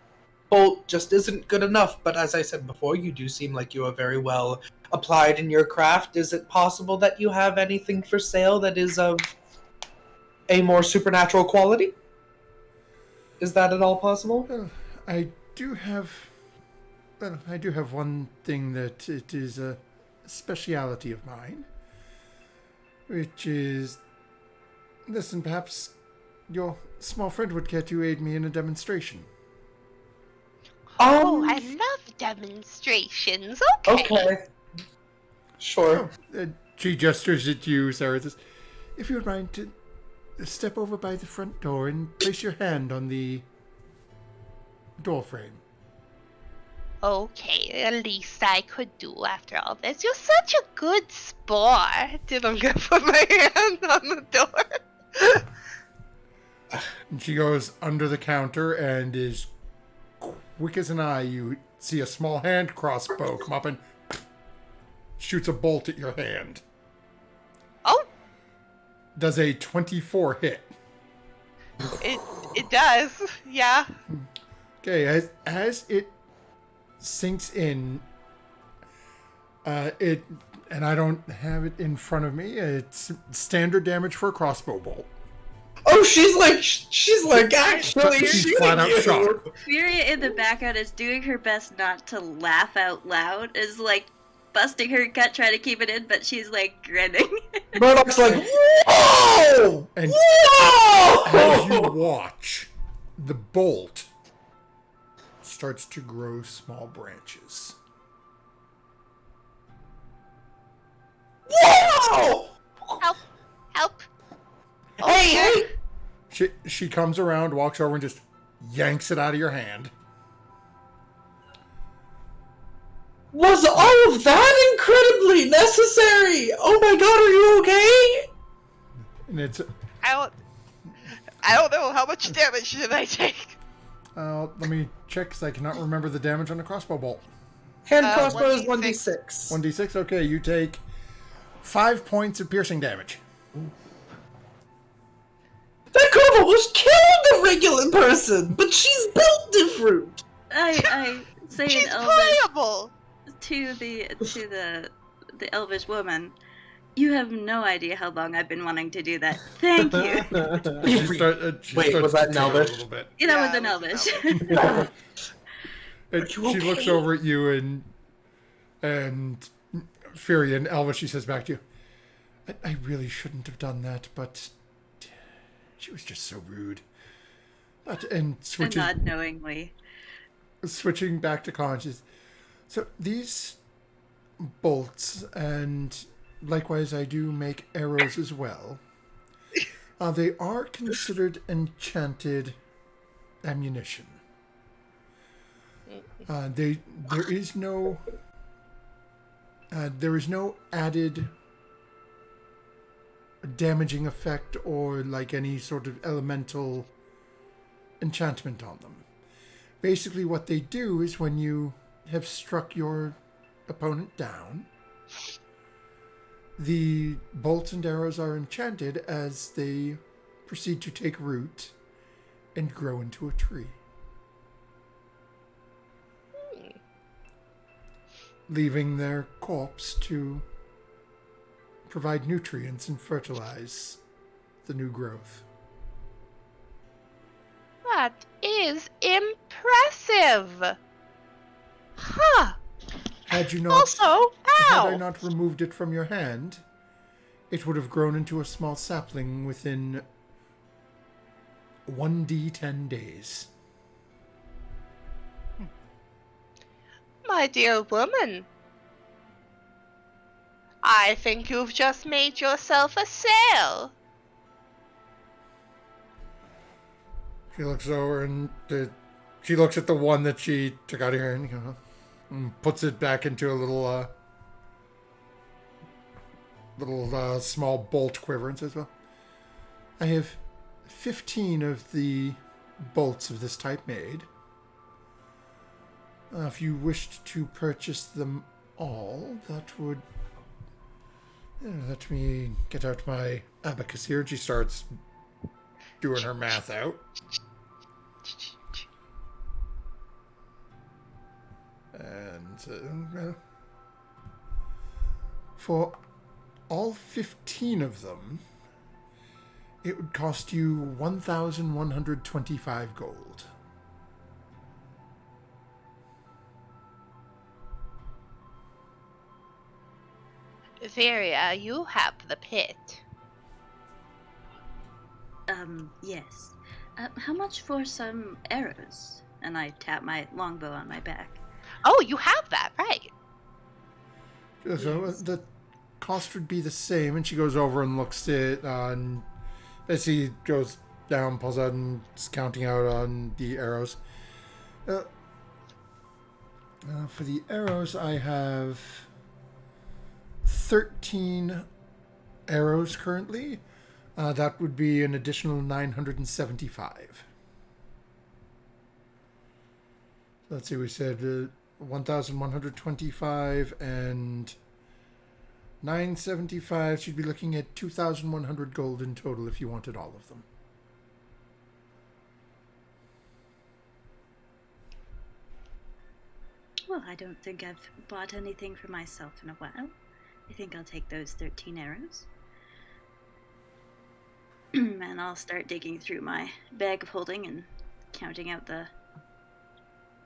bolt just isn't good enough, but as I said before, you do seem like you are very well applied in your craft. Is it possible that you have anything for sale that is of a more supernatural quality? Is that at all possible? Well, I do have one thing that it is a speciality of mine, which is, listen, perhaps your small friend would care to aid me in a demonstration. Oh, I love demonstrations. Okay. Sure. She gestures at you, Sarah. Says, if you would mind to step over by the front door and place your hand on the door frame. Okay, the least I could do after all this. You're such a good sport. And I'm gonna put my hand on the door. And she goes under the counter and is quick as an eye. You see a small hand crossbow come up and shoots a bolt at your hand. Oh, Does a 24 hit. it does. Yeah. Okay, as it sinks in, and I don't have it in front of me. It's standard damage for a crossbow bolt. Oh, she's like actually She's shooting flat out you. shot. Furia in the background is doing her best not to laugh out loud, is like busting her gut trying to keep it in, but she's like grinning. Murdoch's like, whoa! And Whoa! as you watch, the bolt starts to grow small branches. Whoa! Help. Hey! She comes around, walks over, and just yanks it out of your hand. Was all of that incredibly necessary? Oh my god, are you okay? And it's I don't know how much damage did I take. let me check because I cannot remember the damage on the crossbow bolt. Hand crossbow is 1d6. 1d6. 1d6. Okay, you take 5 points of piercing damage. That could have almost killed a regular person, but she's built different. I say She's in Elvish playable. to the Elvish woman, you have no idea how long I've been wanting to do that. Thank you. She Wait, starts was that to an titter Elvish? A little bit. That was an Elvish. And you she looks okay? over at you and Fury and Elvis, she says back to you, I really shouldn't have done that, but she was just so rude. And And switches, not knowingly. switching back to conscious. So these bolts, and likewise I do make arrows as well, they are considered enchanted ammunition. There is no added damaging effect or like any sort of elemental enchantment on them. Basically what they do is when you have struck your opponent down, the bolts and arrows are enchanted as they proceed to take root and grow into a tree, leaving their corpse to provide nutrients and fertilize the new growth. That is impressive. Huh. Had you not Also, Had I ow. not removed it from your hand, it would have grown into a small sapling within 1d10 days. My dear woman, I think you've just made yourself a sale. She looks over and she looks at the one that she took out of here and puts it back into a little small bolt quiver and says, "Well, I have 15 of the bolts of this type made. If you wished to purchase them all, that would... let me get out my abacus here." And she starts doing her math out. And for all 15 of them, it would cost you 1,125 gold. Varia, you have the pit. Yes. How much for some arrows? And I tap my longbow on my back. Oh, you have that, right. So the cost would be the same, and she goes over and looks at it, and as he goes down, pulls out and is counting out on the arrows. For the arrows, I have 13 arrows currently. That would be an additional 975. Let's see, we said 1,125 and 975. She'd be looking at 2,100 gold in total if you wanted all of them. Well, I don't think I've bought anything for myself in a while. I think I'll take those 13 arrows. And I'll start digging through my bag of holding and counting out the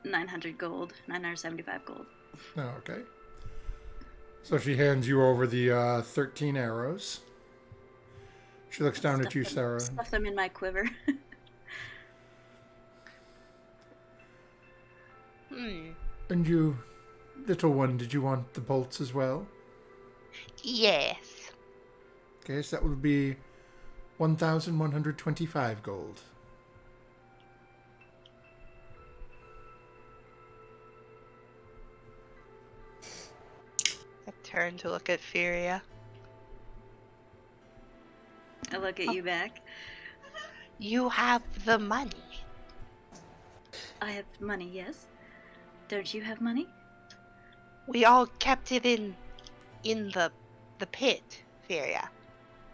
975 gold. Oh, okay. So she hands you over the 13 arrows. She looks down at you, Sarah. Stuff them in my quiver. And you, little one, did you want the bolts as well? Yes. Okay, so that will be 1,125 gold. I turn to look at Furia. I look at you back. You have the money. I have money, yes. Don't you have money? We all kept it in the pit, Furia.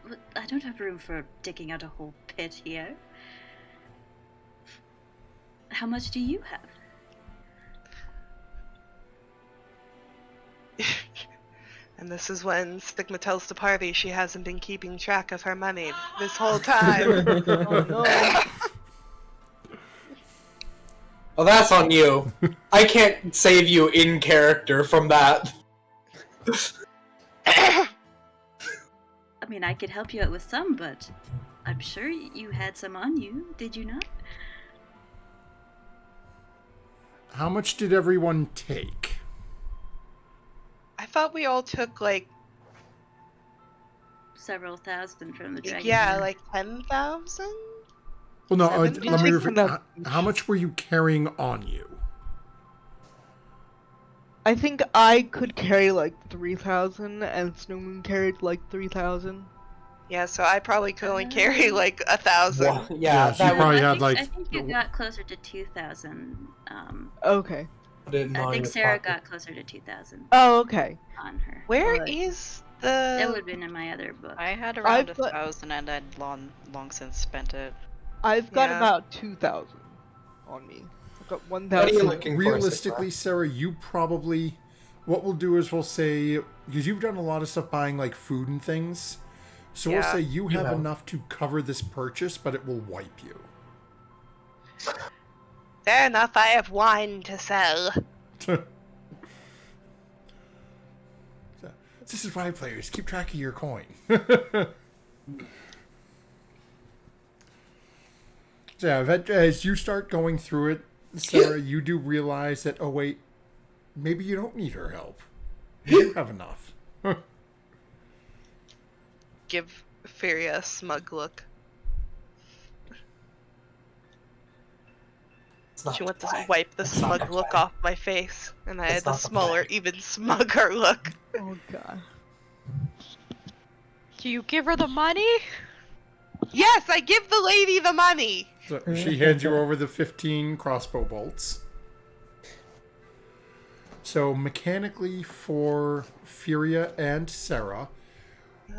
But I don't have room for digging out a whole pit here. How much do you have? And this is when Stigma tells the party she hasn't been keeping track of her money this whole time. Oh no. Well, that's on you. I can't save you in character from that. I mean, I could help you out with some, but I'm sure you had some on you, did you not? How much did everyone take? I thought we all took like Several thousand from the dragon. yeah, like 10,000. Well, no, Seven let me thousand? repeat. How much were you carrying on you? I think I could carry like 3,000, and Snowmoon carried like 3,000. Yeah, so I probably could only carry like 1,000. Well, Yeah, so you that probably I had think, like. I think you got closer to 2,000. Okay. I think Sarah got closer to 2,000 Oh, okay. on her. Where but is That would the? have been in my other book. I had around I've got- 1,000 and I'd long since spent it. I've got Yeah. about 2,000 on me. I've got What are you 1,000. looking for, Realistically, Sarah, you probably. What we'll do is we'll say, because you've done a lot of stuff buying like food and things, so we'll Yeah. say you have Yeah. enough to cover this purchase, but it will wipe you. Fair enough. I have wine to sell. So, this is why players keep track of your coin. So yeah, as you start going through it, Sarah, you do realize that, oh wait, maybe you don't need her help. You do have enough. give Furia a smug look. It's not She wants to play. wipe the It's not smug the look play. off my face, and I It's had the not the smaller, play. even smugger look. Oh god. Do you give her the money? Yes, I give the lady the money. So she hands you over the 15 crossbow bolts. So mechanically for Furia and Sarah,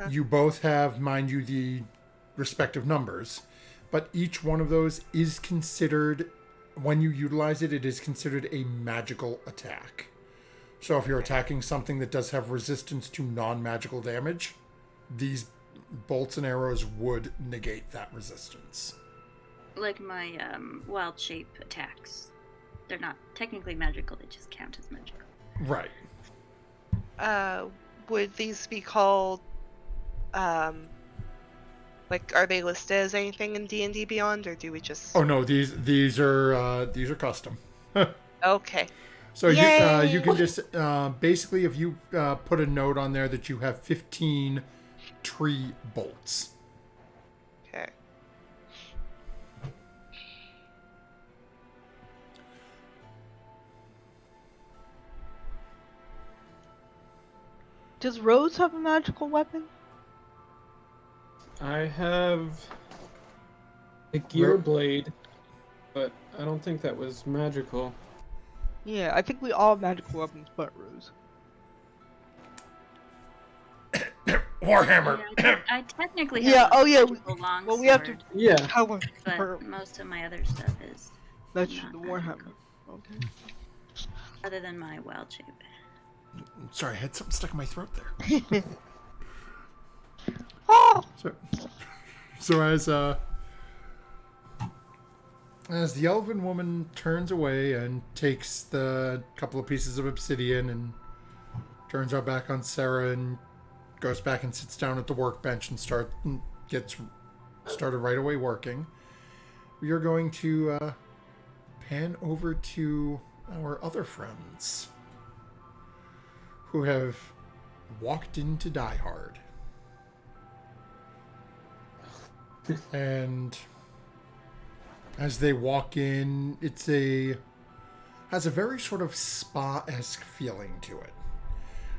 you both have, mind you, the respective numbers. But each one of those is considered, when you utilize it, it is considered a magical attack. So if you're attacking something that does have resistance to non-magical damage, these bolts and arrows would negate that resistance. Like my wild shape attacks. They're not technically magical, they just count as magical. Right. Would these be called, like, are they listed as anything in D&D Beyond, or do we just... Oh no, these are custom. Okay. So you Yay! can just basically, if you put a note on there that you have 15 tree bolts. Okay. Does Rose have a magical weapon? I have a gear blade, but I don't think that was magical. Yeah, I think we all have magical weapons but Rose. Warhammer. Yeah, I technically have Yeah, a oh yeah, magical longsword, well we have to Yeah. cover her. but most of my other stuff is That's not the magical, Warhammer. Okay. other than my wild shape. Sorry, I had something stuck in my throat there. Oh! So as the elven woman turns away and takes the couple of pieces of obsidian and turns her back on Sarah and goes back and sits down at the workbench and gets started right away working, we are going to pan over to our other friends who have walked into Die Hard. And as they walk in, has a very sort of spa-esque feeling to it.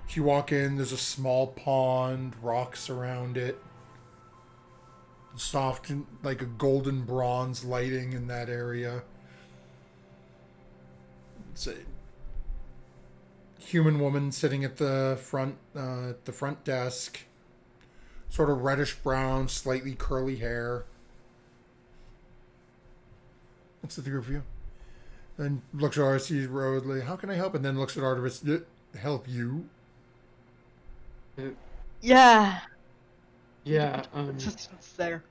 As you walk in, there's a small pond, rocks around it, soft, like a golden bronze lighting in that area. It's a human woman sitting at the front desk, sort of reddish brown, slightly curly hair. What's the three of you? Then looks at Artemis, sees Rose, like, how can I help? And then looks at Artemis, help you? Yeah. Yeah, Assistance there.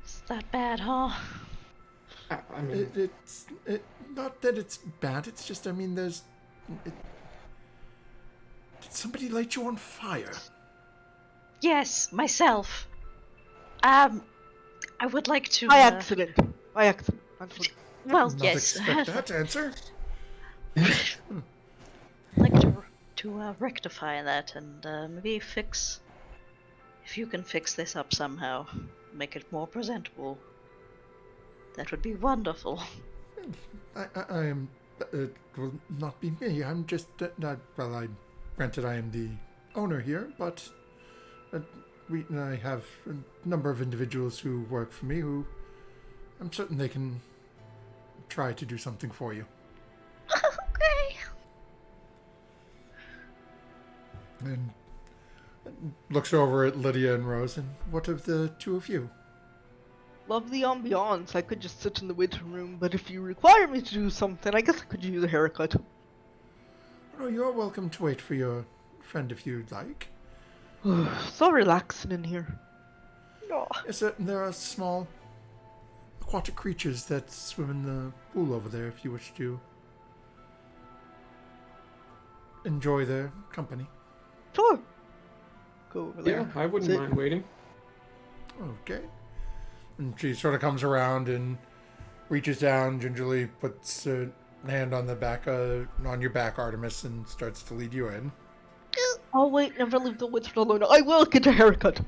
Is that bad, huh? I mean, It's not that it's bad. It's just, I mean, did somebody light you on fire? Yes, myself. I would like to. By accident. By accident. Well, Not yes. expect that answer. I'd like to rectify that and maybe fix. If you can fix this up somehow, make it more presentable. That would be wonderful. I am. It will not be me. I'm just. Granted, I am the owner here, but I have a number of individuals who work for me who I'm certain they can try to do something for you. Okay. And looks over at Lydia and Rose, and what of the two of you? Love the ambiance. I could just sit in the waiting room, but if you require me to do something, I guess I could use a haircut. Oh, you're welcome to wait for your friend if you'd like. So relaxing in here. Yes, there are small aquatic creatures that swim in the pool over there if you wish to enjoy their company. Sure. Go over there. yeah, I wouldn't Sit. mind waiting. Okay. And she sort of comes around and reaches down, gingerly puts a hand on the back, on your back, Artemis, and starts to lead you in. Oh wait, never leave the wizard alone. I will get a haircut.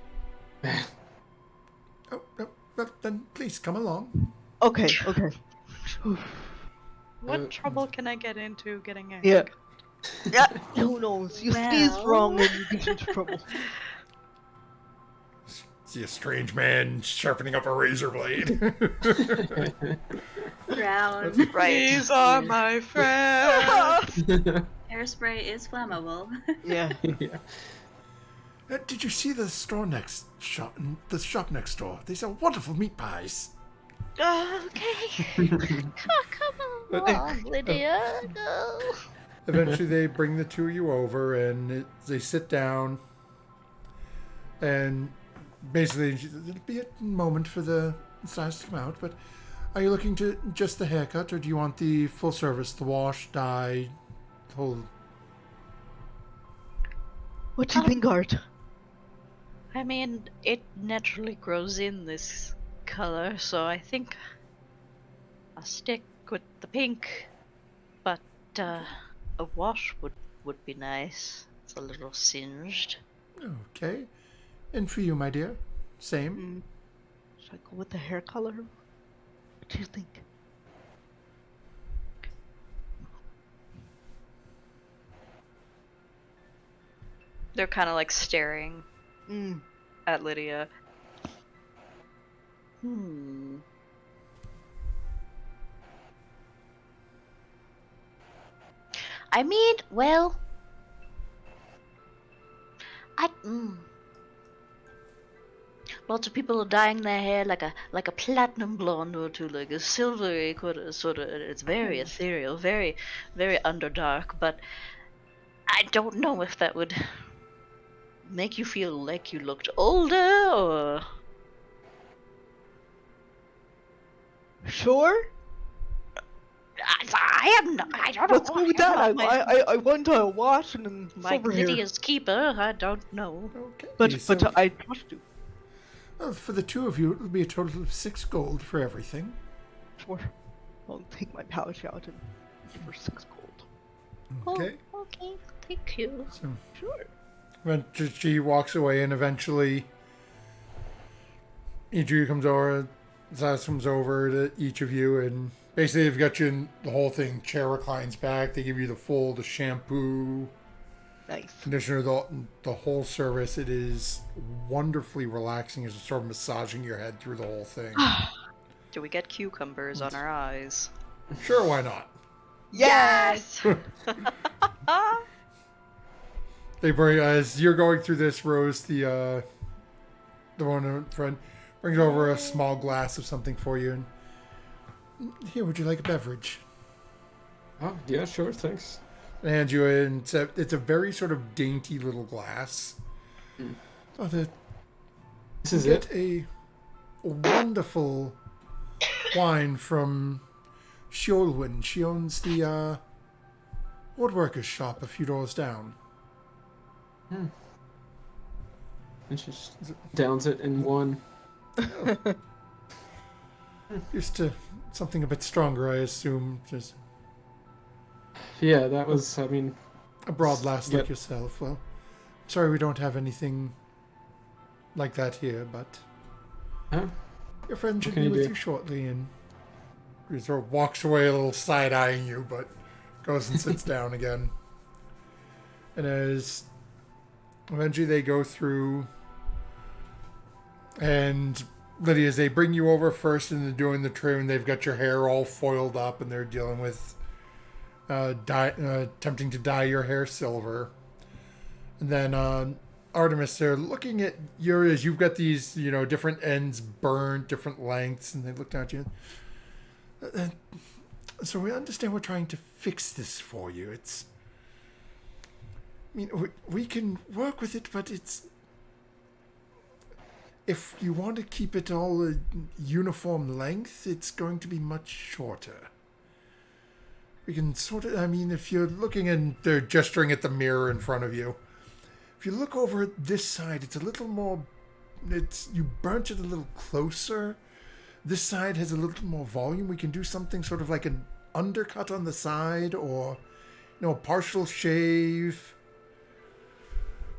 Oh, well, then please come along. Okay. What trouble can I get into getting a Yeah. haircut? Yeah. Who knows? You sneeze Well. wrong and you get into trouble. See a strange man sharpening up a razor blade. Brown. Right. These are my friends. Hairspray is flammable. Yeah. Yeah. Did you see the the shop next door? They sell wonderful meat pies. Okay. Come on, Lydia. Go. Eventually, they bring the two of you over, and they sit down, and basically, it'll be a moment for the size to come out. But are you looking to just the haircut, or do you want the full service, the wash, dye, the whole? What do you think, Art? I mean, it naturally grows in this color, so I think I'll stick with the pink. But a wash would be nice. It's a little singed. Okay, and for you, my dear, same. Should I go with the hair color? What do you think? They're kind of like staring at Lydia. I mean, well, lots of people are dyeing their hair like a platinum blonde or to like a silvery sort of. It's very ethereal, very underdark. But I don't know if that would make you feel like you looked older or. Sure. I am not. I don't know. Let's go with that. I want a wash and then Like silver hair. Lydia's keeper, I don't know. Okay, But I trust you. well, for the two of you, it'll be a total of 6 gold for everything. Sure. I'll take my pouch out and for 6 gold. Okay. Oh, okay, thank you. So Sure. when she walks away, and eventually each of you comes over, Zaz comes over to each of you, and basically they've got you in the whole thing. Chair reclines back. They give you the shampoo, Nice. conditioner, the whole service. It is wonderfully relaxing as it's sort of massaging your head through the whole thing. Do we get cucumbers on our eyes? Sure, why not? Yes. They bring, as you're going through this, Rose, the one in front, brings over a small glass of something for you, and here, would you like a beverage? Oh, yeah, sure, thanks. And hands you in. It's a very sort of dainty little glass. Oh, This is get it? a wonderful wine from Shiolwyn. She owns the woodworker's shop a few doors down. And she just downs it in one. Used to something a bit stronger, I assume. Just Yeah, that was, I mean... a broad lass like Yep. yourself. Well, sorry we don't have anything like that here, but Huh? your friend should can be you with do? you shortly. And he sort of walks away a little side-eyeing you, but goes and sits down again. And as eventually they go through, and Lydia, as they bring you over first and they're doing the trim, they've got your hair all foiled up and they're dealing with attempting to dye your hair silver. And then Artemis, they're looking at yours. You've got these, different ends burnt, different lengths, and they look down at you. So we understand we're trying to fix this for you. We can work with it, but if you want to keep it all a uniform length, it's going to be much shorter. We can if you're looking and they're gesturing at the mirror in front of you, if you look over at this side, it's a little more, you burnt it a little closer. This side has a little more volume. We can do something sort of like an undercut on the side, or, a partial shave.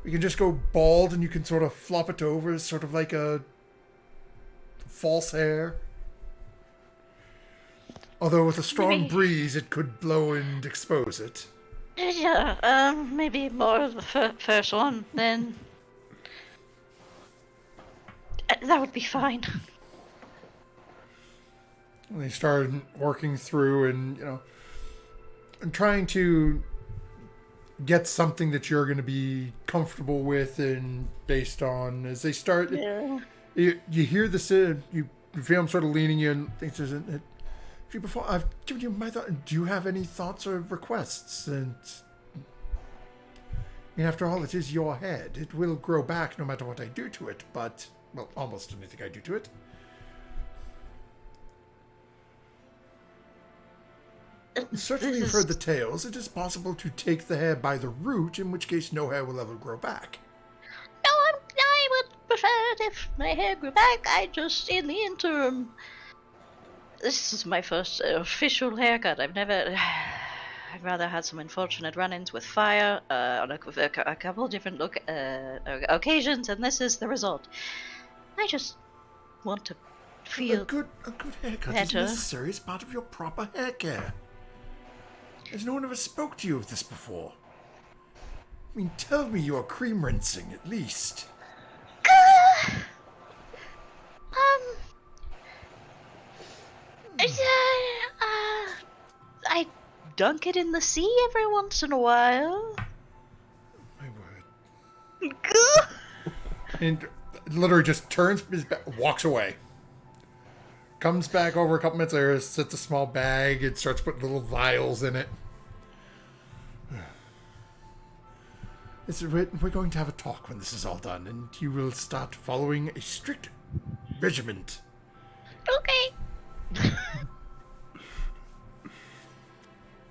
We can just go bald and you can sort of flop it over, sort of like a false hair. Although with a strong Maybe- breeze, it could blow and expose it. Yeah, maybe more of the first one, then. That would be fine. And they started working through and trying to get something that you're going to be comfortable with, and based on as they start, Yeah. you hear this, you feel them sort of leaning you and things. Gee, before I've given you my thought, do you have any thoughts or requests? And I mean, after all, it is your head. It will grow back no matter what I do to it, but, well, almost anything I do to it. Certainly you've heard the tales. It is possible to take the hair by the root, in which case no hair will ever grow back. No, I would prefer it if my hair grew back. I just, in the interim, this is my first official haircut. I've rather had some unfortunate run-ins with fire on a couple different occasions, and this is the result. I just want to feel A good haircut better. is necessary as part of your proper hair care. Has no one ever spoke to you of this before? I mean, tell me you are cream rinsing, at least. I dunk it in the sea every once in a while. My word. And literally just turns his back, walks away. Comes back over a couple minutes later, sets a small bag, and starts putting little vials in it. We're going to have a talk when this is all done, and you will start following a strict regiment. Okay.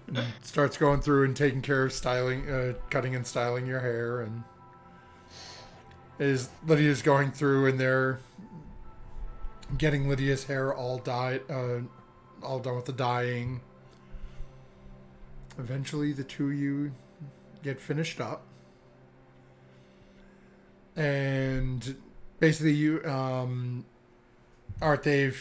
And starts going through and taking care of styling, cutting and styling your hair, and as Lydia's going through and they're getting Lydia's hair all dyed, all done with the dyeing. Eventually, the two of you get finished up, and basically, you, Art, they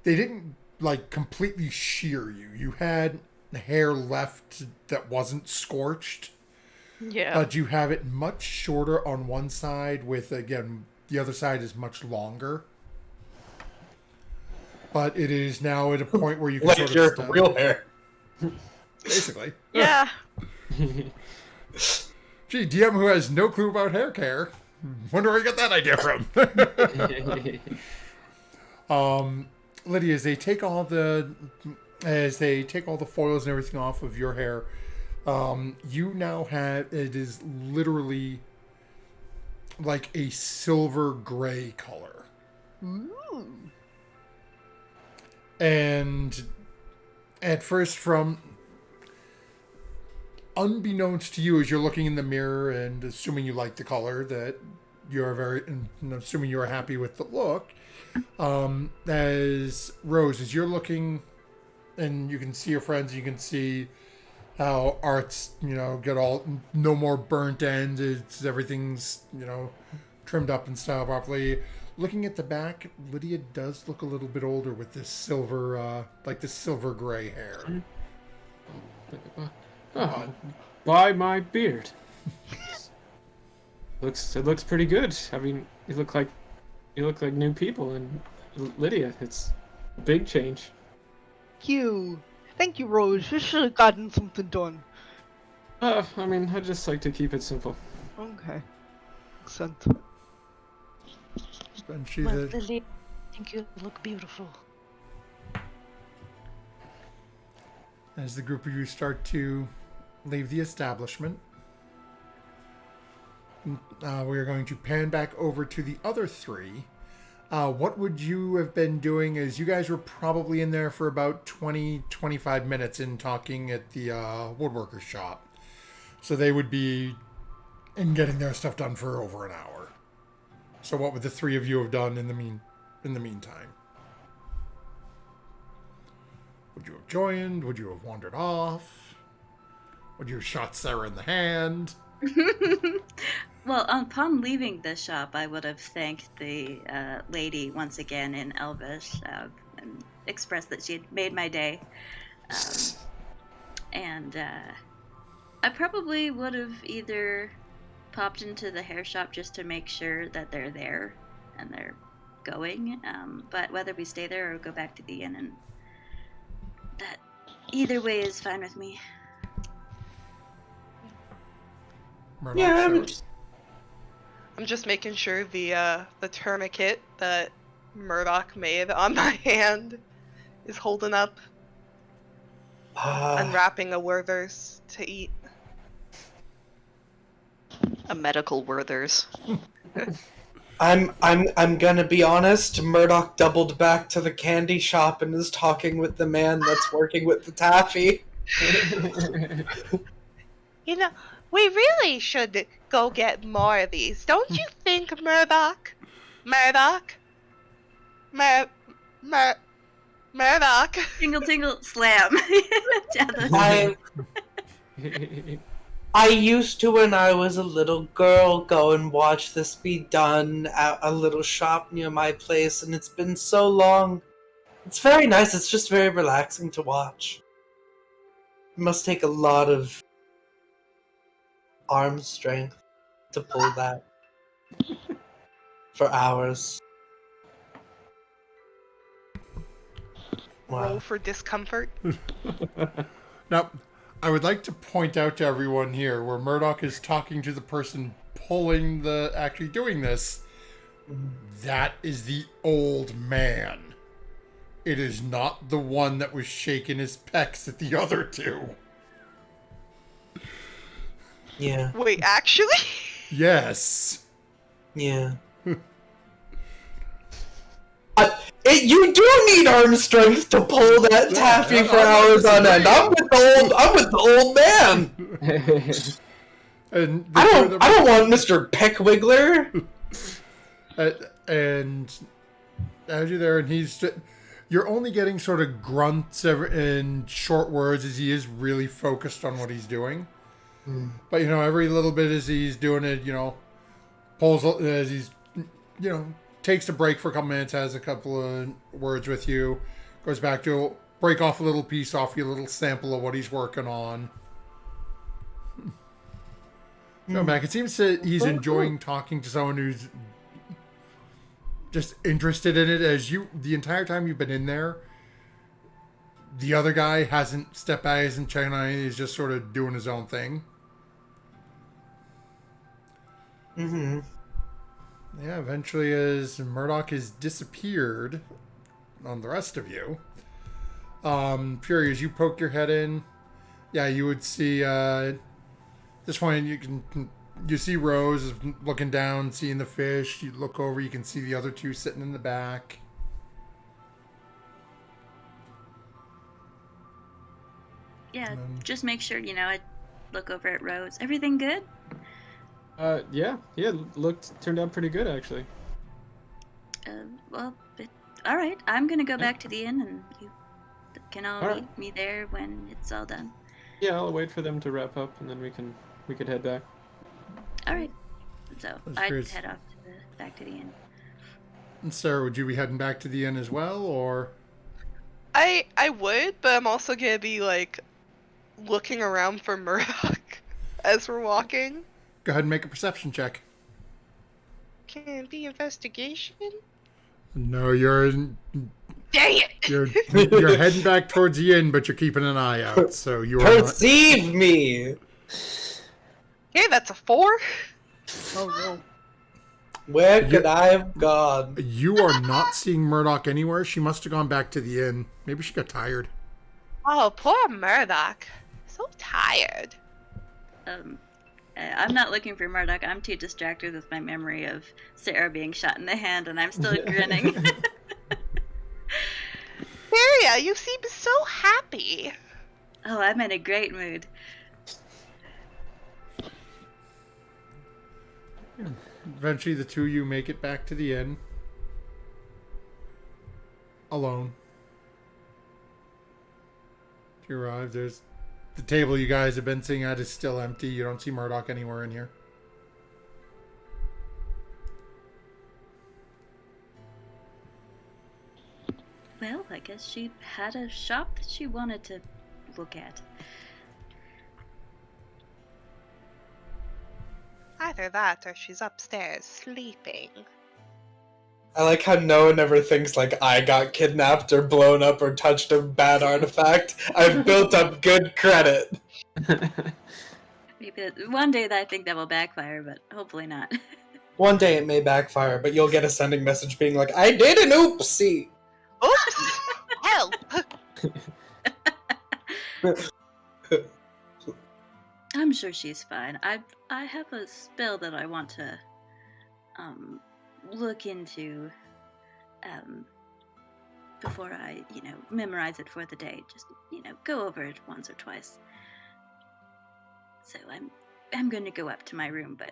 didn't like completely shear you. You had hair left that wasn't scorched. Yeah. But you have it much shorter on one side, with, again, the other side is much longer. But it is now at a point where you can Like sort your of style. real hair. Basically. Yeah. Gee, DM who has no clue about hair care. Wonder where you got that idea from. Lydia, as they take all the foils and everything off of your hair, you now have, it is literally like a silver gray color. Ooh. And at first, from unbeknownst to you, as you're looking in the mirror and assuming you like the color, that you're and assuming you're happy with the look, as Rose, as you're looking and you can see your friends, you can see how Art's, get all, no more burnt ends, everything's, trimmed up and styled properly. Looking at the back, Lydia does look a little bit older with this silver, this silver gray hair. Oh, by my beard. It looks pretty good. I mean, you look like new people, and Lydia, it's a big change. Thank you, Rose. You should have gotten something done. I mean, I just like to keep it simple. Okay. Excellent. And she Well, said, Lily, I think you look beautiful. as the group of you start to leave the establishment, we are going to pan back over to the other three. What would you have been doing, as you guys were probably in there for about 20-25 minutes in talking at the woodworker's shop. So they would be in getting their stuff done for over an hour. So what would the three of you have done in the meantime? Would you have joined? Would you have wandered off? Would you have shot Sarah in the hand? Well, upon leaving the shop, I would have thanked the lady once again in Elvish and expressed that she had made my day. And I probably would have either popped into the hair shop just to make sure that they're there and they're going. But whether we stay there or go back to the inn, and that either way is fine with me. Murdoch Yeah, shows. I'm just making sure the tourniquet that Murdoch made on my hand is holding up. Unwrapping a Werther's to eat. A medical Werther's. I'm gonna be honest. Murdoch doubled back to the candy shop and is talking with the man that's working with the taffy. You know, we really should go get more of these. Don't you think, Murdoch? Murdoch? Murdoch? Tingle, tingle, slam. I used to, when I was a little girl, go and watch this be done at a little shop near my place, and it's been so long. It's very nice. It's just very relaxing to watch. It must take a lot of arm strength to pull that for hours. Roll for discomfort. Now, I would like to point out to everyone here where Murdoch is talking to the person actually doing this. That is the old man. It is not the one that was shaking his pecs at the other two. Yeah. Wait, actually? Yes. Yeah. You do need arm strength to pull that taffy for hours on end. I'm with the old man. And I don't want Mr. Peckwiggler. And as you're there, and you're only getting sort of grunts and short words as he is really focused on what he's doing. But every little bit as he's doing it, pulls as he's, takes a break for a couple minutes, has a couple of words with you, goes back to break off a little piece off you, a little sample of what he's working on. So Mac, it seems that he's enjoying talking to someone who's just interested in it. As the entire time you've been in there, the other guy hasn't stepped by, hasn't checked on anything. He's just sort of doing his own thing. Mm-hmm. Yeah, eventually as Murdoch has disappeared on the rest of you, Fury, as you poke your head in, yeah, you would see, this point you see Rose looking down, seeing the fish. You look over, you can see the other two sitting in the back. Yeah, just make sure, I look over at Rose. Everything good? Yeah, turned out pretty good actually. All right. I'm gonna go back to the inn, and you can all All meet me there when it's all done. Yeah, I'll wait for them to wrap up, and then we could head back. All right. So I'd curious. head off back to the inn. And Sarah, would you be heading back to the inn as well, or? I would, but I'm also gonna be looking around for Murdoch as we're walking. Go ahead and make a perception check. Can it be investigation? No, you're Dang it! you're heading back towards the inn, but you're keeping an eye out. So you are Perceive me. Okay, that's a 4. Oh no. Where could I have gone? You are not seeing Murdoch anywhere. She must have gone back to the inn. Maybe she got tired. Oh, poor Murdoch. So tired. I'm not looking for Murdoch. I'm too distracted with my memory of Sarah being shot in the hand, and I'm still grinning. Maria, you seem so happy. Oh, I'm in a great mood. Eventually, the two of you make it back to the inn. Alone. You arrive. There's the table you guys have been sitting at is still empty. You don't see Murdoch anywhere in here. guess she had a shop that she wanted to look at. Either that or she's upstairs sleeping. I like how no one ever thinks like I got kidnapped or blown up or touched a bad artifact. I've built up good credit. Maybe one day I think that will backfire, but hopefully not. One day it may backfire, but you'll get a sending message being like, I did an oopsie! Oops! Help! I'm sure she's fine. I have a spell that I want to look into before I, memorize it for the day. Just, go over it once or twice. So I'm going to go up to my room, but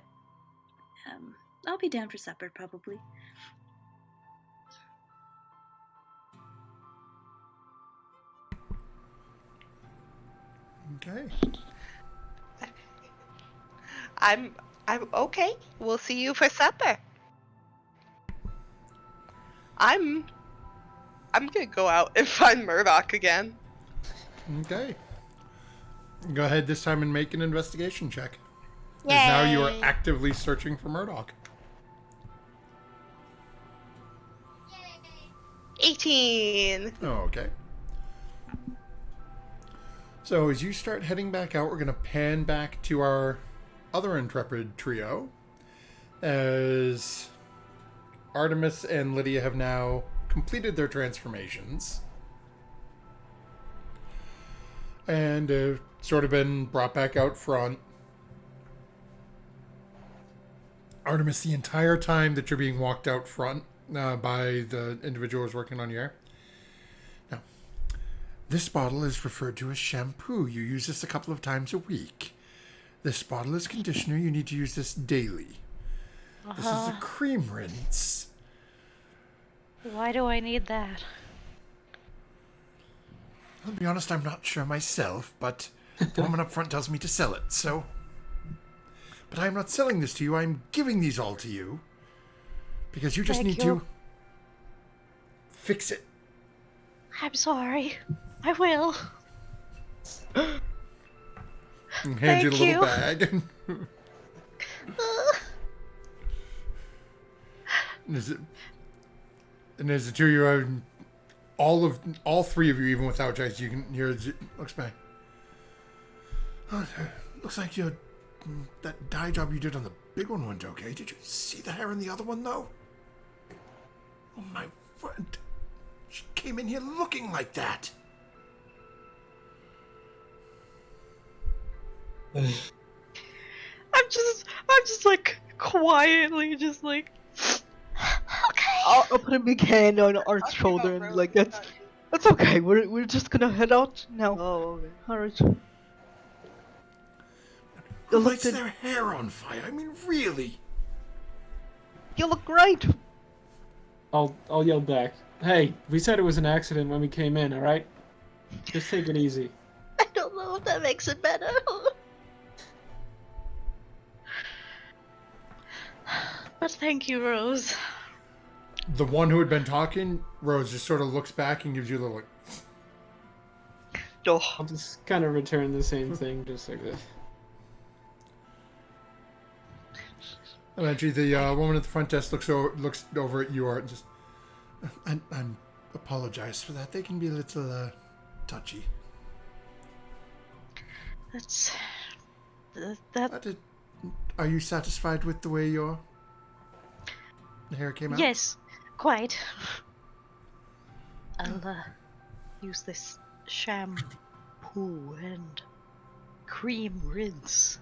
I'll be down for supper probably. Okay. I'm okay. We'll see you for supper. I'm gonna go out and find Murdoch again. Okay. Go ahead this time and make an investigation check. Because now you are actively searching for Murdoch. 18. Oh, okay. So as you start heading back out, we're going to pan back to our other intrepid trio. As Artemis and Lydia have now completed their transformations. And sort of been brought back out front. Artemis, the entire time that you're being walked out front by the individuals working on your hair. Now, this bottle is referred to as shampoo. You use this a couple of times a week. This bottle is conditioner. You need to use this daily. This is a cream rinse. Why do I need that? I'll be honest, I'm not sure myself, but the woman up front tells me to sell it, so... But I'm not selling this to you, I'm giving these all to you. Because you just Thank need you. to... fix it. I'm sorry. I will. And hand you the Thank little you. bag. And as the two of you are... all three of you, even without Jace, you can hear it looks back. Oh, looks like that dye job you did on the big one went okay. Did you see the hair in the other one, though? Oh, my word. She came in here looking like that. I'm just like quietly just like Okay. I'll put a big hand on Art's shoulder and like that's okay. We're just gonna head out now. Oh, okay. Alright. Who Look lights at- their hair on fire? I mean, really? You look great. I'll yell back. Hey, we said it was an accident when we came in, alright? Just take it easy. I don't know if that makes it better. But thank you, Rose. The one who had been talking, Rose, just sort of looks back and gives you a little... Oh, I'll just kind of return the same thing, just like this. Eventually, the woman at the front desk looks over at you, Art, and just... I'm apologize for that. They can be a little touchy. That's... that... Are you satisfied with the way your hair came out? Yes, quite. I'll use this shampoo and cream rinse.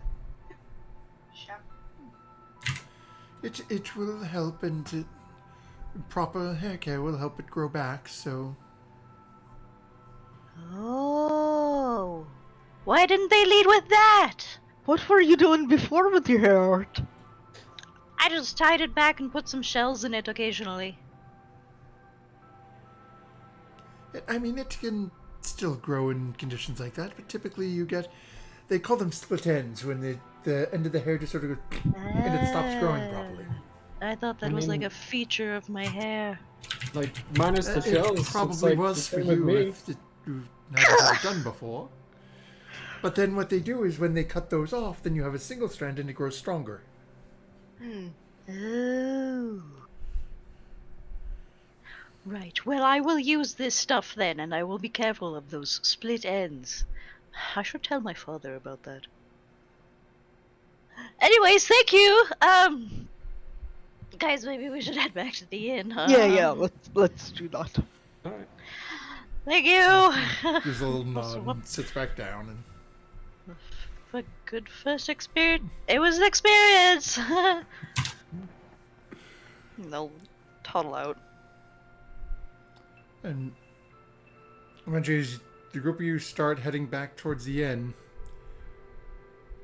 It will help, and proper hair care will help it grow back, so... Oh, why didn't they lead with that? what were you doing before with your hair, Art? I just tied it back and put some shells in it occasionally. I mean, it can still grow in conditions like that, but typically you get... They call them split ends, when the end of the hair just sort of goes... and it stops growing properly. I thought that I was like mean- a feature of my hair. Like, minus the It shells, probably it's like was the for same with you me. if you've never had it done before. But then what they do is when they cut those off, then you have a single strand and it grows stronger. Oh. Right. Well, I will use this stuff then, and I will be careful of those split ends. I should tell my father about that. Anyways, thank you. Guys, maybe we should head back to the inn. Yeah, let's do that. Alright. Thank you. Gives a little nod Also, and sits back down. And a good first experience. It was an experience. They'll toddle out. And eventually, as the group of you start heading back towards the inn,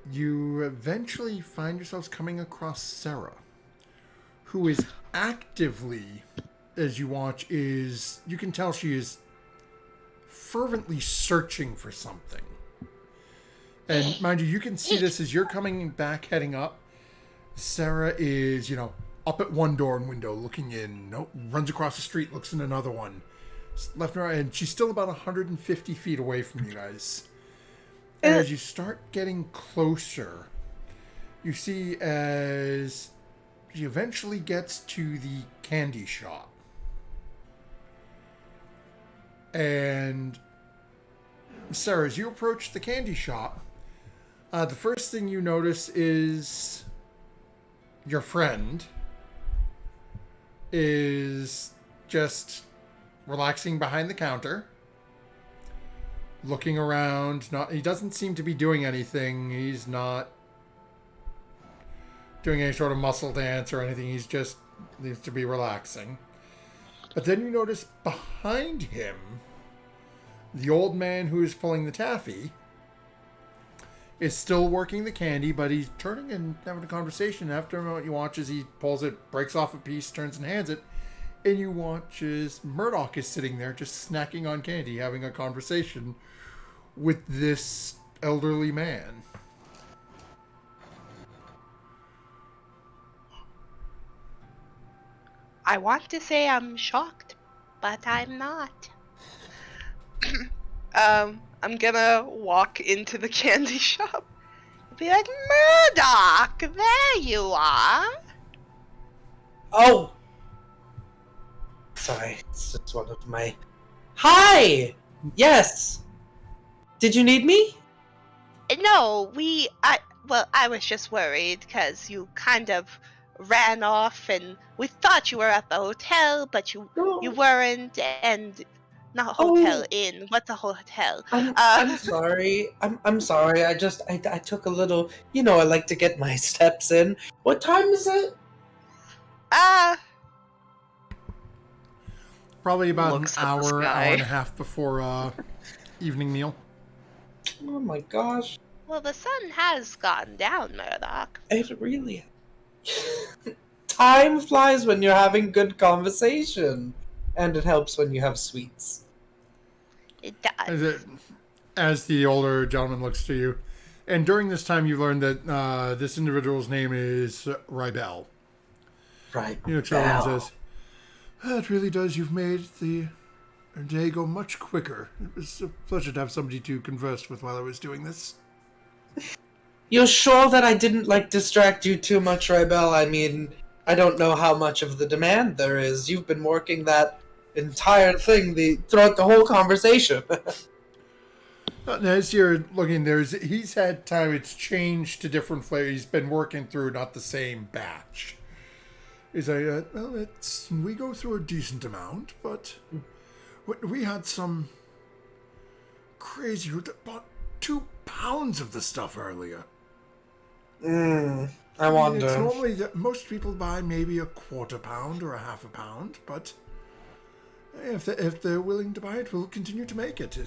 you eventually find yourselves coming across Sarah, who is actively, as you watch, you can tell she is fervently searching for something. And mind you can see this as you're coming back, heading up. Sarah is, up at one door and window, looking in. Nope, runs across the street, looks in another one. Left and right, and she's still about 150 feet away from you guys. And as you start getting closer, you see as she eventually gets to the candy shop. And Sarah, as you approach the candy shop, the first thing you notice is your friend is just relaxing behind the counter, looking around. He doesn't seem to be doing anything. He's not doing any sort of muscle dance or anything. He's just needs to be relaxing. But then you notice behind him, the old man who is pulling the taffy is still working the candy, but he's turning and having a conversation. After a moment, you watch as he pulls it, breaks off a piece, turns and hands it. And you watch as Murdoch is sitting there just snacking on candy, having a conversation with this elderly man. I want to say I'm shocked, but I'm not. I'm gonna walk into the candy shop. Be like, Murdoch, there you are. Oh! Sorry, it's just one of my... Hi! Yes! Did you need me? No, I was just worried because you kind of ran off and we thought you were at the hotel, but you weren't, and not hotel inn. What's a hotel? I'm sorry. I'm sorry. I took a little. I like to get my steps in. What time is it? Probably about an Looks at the hour sky. and a half before evening meal. Oh my gosh! Well, the sun has gone down, Murdoch. It really. Time flies when you're having good conversation, and it helps when you have sweets. It does. As the older gentleman looks to you, and during this time you learn that this individual's name is Rybel. Right. Charlene says, "That really does. You've made the day go much quicker. It was a pleasure to have somebody to converse with while I was doing this." You're sure that I didn't distract you too much, Rybel? I mean, I don't know how much of the demand there is. You've been working that entire thing throughout the whole conversation. As you're looking, he's had time. It's changed to different flavors. He's been working through not the same batch. He's like, we go through a decent amount, but we had some crazy who bought 2 pounds of the stuff earlier. I wonder. It's normally that most people buy maybe a 1/4 pound or a 1/2 pound, but if they're willing to buy it, we'll continue to make it.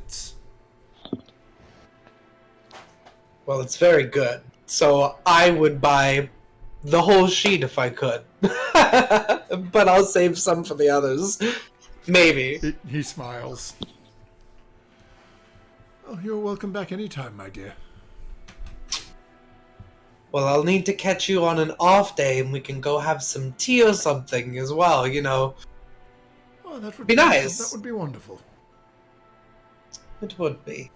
Well, it's very good. So I would buy the whole sheet if I could. But I'll save some for the others. Maybe. He smiles. Oh, you're welcome back anytime, my dear. Well, I'll need to catch you on an off day and we can go have some tea or something as well, you know. Oh, that would Be nice. That would be wonderful. It would be.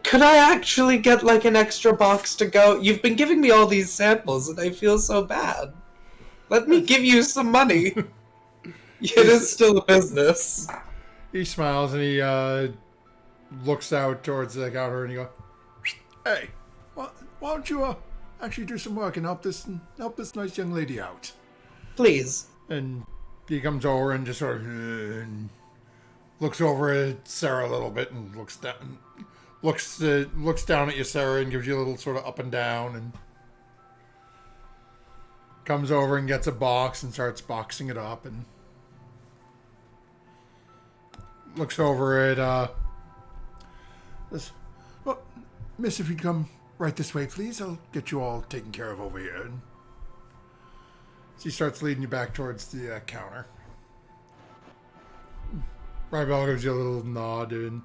Could I actually get like an extra box to go? You've been giving me all these samples and I feel so bad. Let me give you some money. It is still a business. He smiles and he looks out towards the counter and he goes, "Hey, why don't you actually do some work and help this nice young lady out?" Please. And he comes over and just sort of looks over at Sarah a little bit and looks down at you, Sarah, and gives you a little sort of up and down, and comes over and gets a box and starts boxing it up, and looks over at this. Well, miss, if you'd come right this way, please, I'll get you all taken care of over here. And she starts leading you back towards the counter. Rybell gives you a little nod, and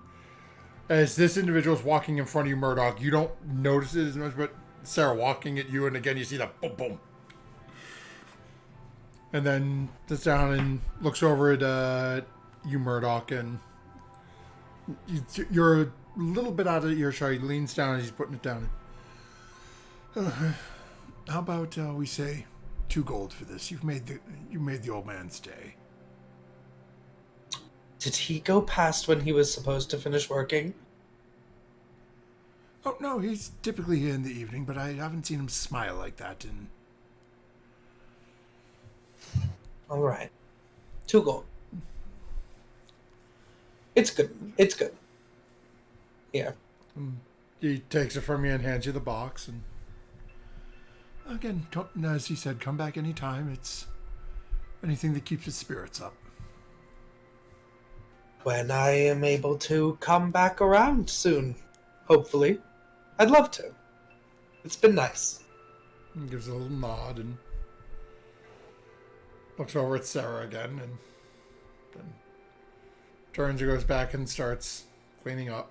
as this individual's walking in front of you, Murdoch, you don't notice it as much, but Sarah walking at you, and again you see the boom boom. And then sits down and looks over at you, Murdoch, and you're a little bit out of earshot. He leans down and he's putting it down. How about we say 2 gold for this? You made the old man's day. Did he go past when he was supposed to finish working? Oh, no, he's typically here in the evening, but I haven't seen him smile like that in... Alright. 2 gold. It's good. It's good. Yeah. He takes it from you and hands you the box, and... Again, as he said, come back anytime. It's anything that keeps his spirits up. When I am able to come back around soon, hopefully. I'd love to. It's been nice. He gives a little nod and looks over at Sarah again, and then turns and goes back and starts cleaning up.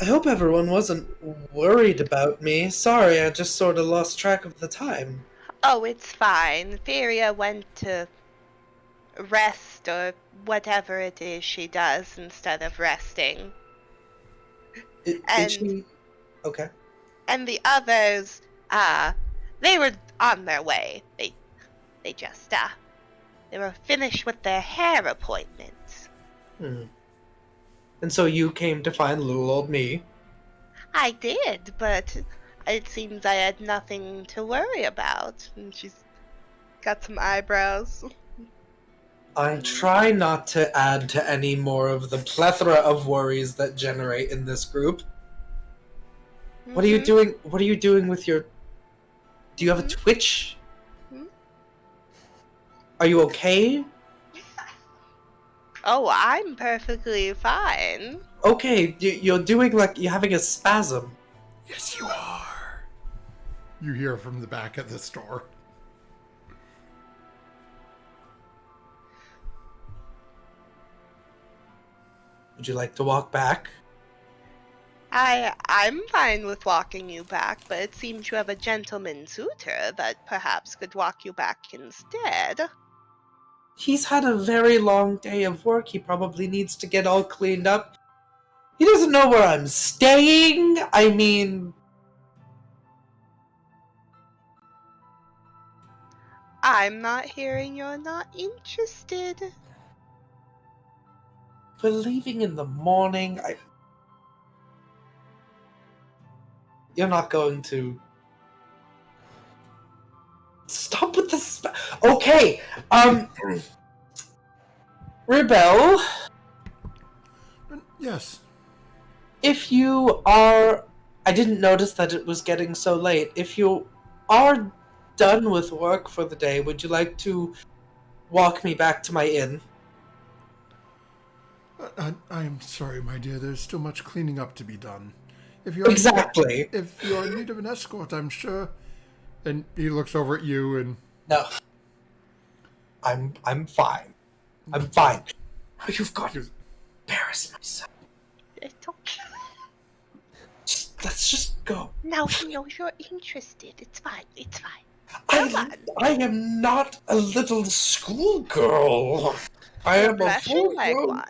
I hope everyone wasn't worried about me. Sorry, I just sort of lost track of the time. Oh, it's fine. Feria went to rest or whatever it is she does instead of resting. Did she? Okay. And the others, they were on their way. They just, they were finished with their hair appointments. And so you came to find little old me? I did, but it seems I had nothing to worry about. And she's got some eyebrows. I try not to add to any more of the plethora of worries that generate in this group. Mm-hmm. What are you doing? What are you doing with your... Do you have a twitch? Mm-hmm. Are you okay? Oh, I'm perfectly fine. Okay, you're doing like you're having a spasm. Yes, you are. You hear from the back of the store. Would you like to walk back? I'm fine with walking you back, but it seems you have a gentleman suitor that perhaps could walk you back instead. He's had a very long day of work. He probably needs to get all cleaned up. He doesn't know where I'm staying. I mean... I'm not hearing you're not interested. We're leaving in the morning. You're not going to... Stop with this... Okay, Rebel? Yes. If you are... I didn't notice that it was getting so late. If you are done with work for the day, would you like to walk me back to my inn? I am sorry, my dear. There's still much cleaning up to be done. If Exactly. If you're in need of an escort, I'm sure... And he looks over at you and... No. I'm fine. I'm fine. Oh, you've got to embarrass myself. Let's just go. Now he knows you're interested. It's fine. It's fine. I am not a little schoolgirl. I You're am a blushing like full-grown.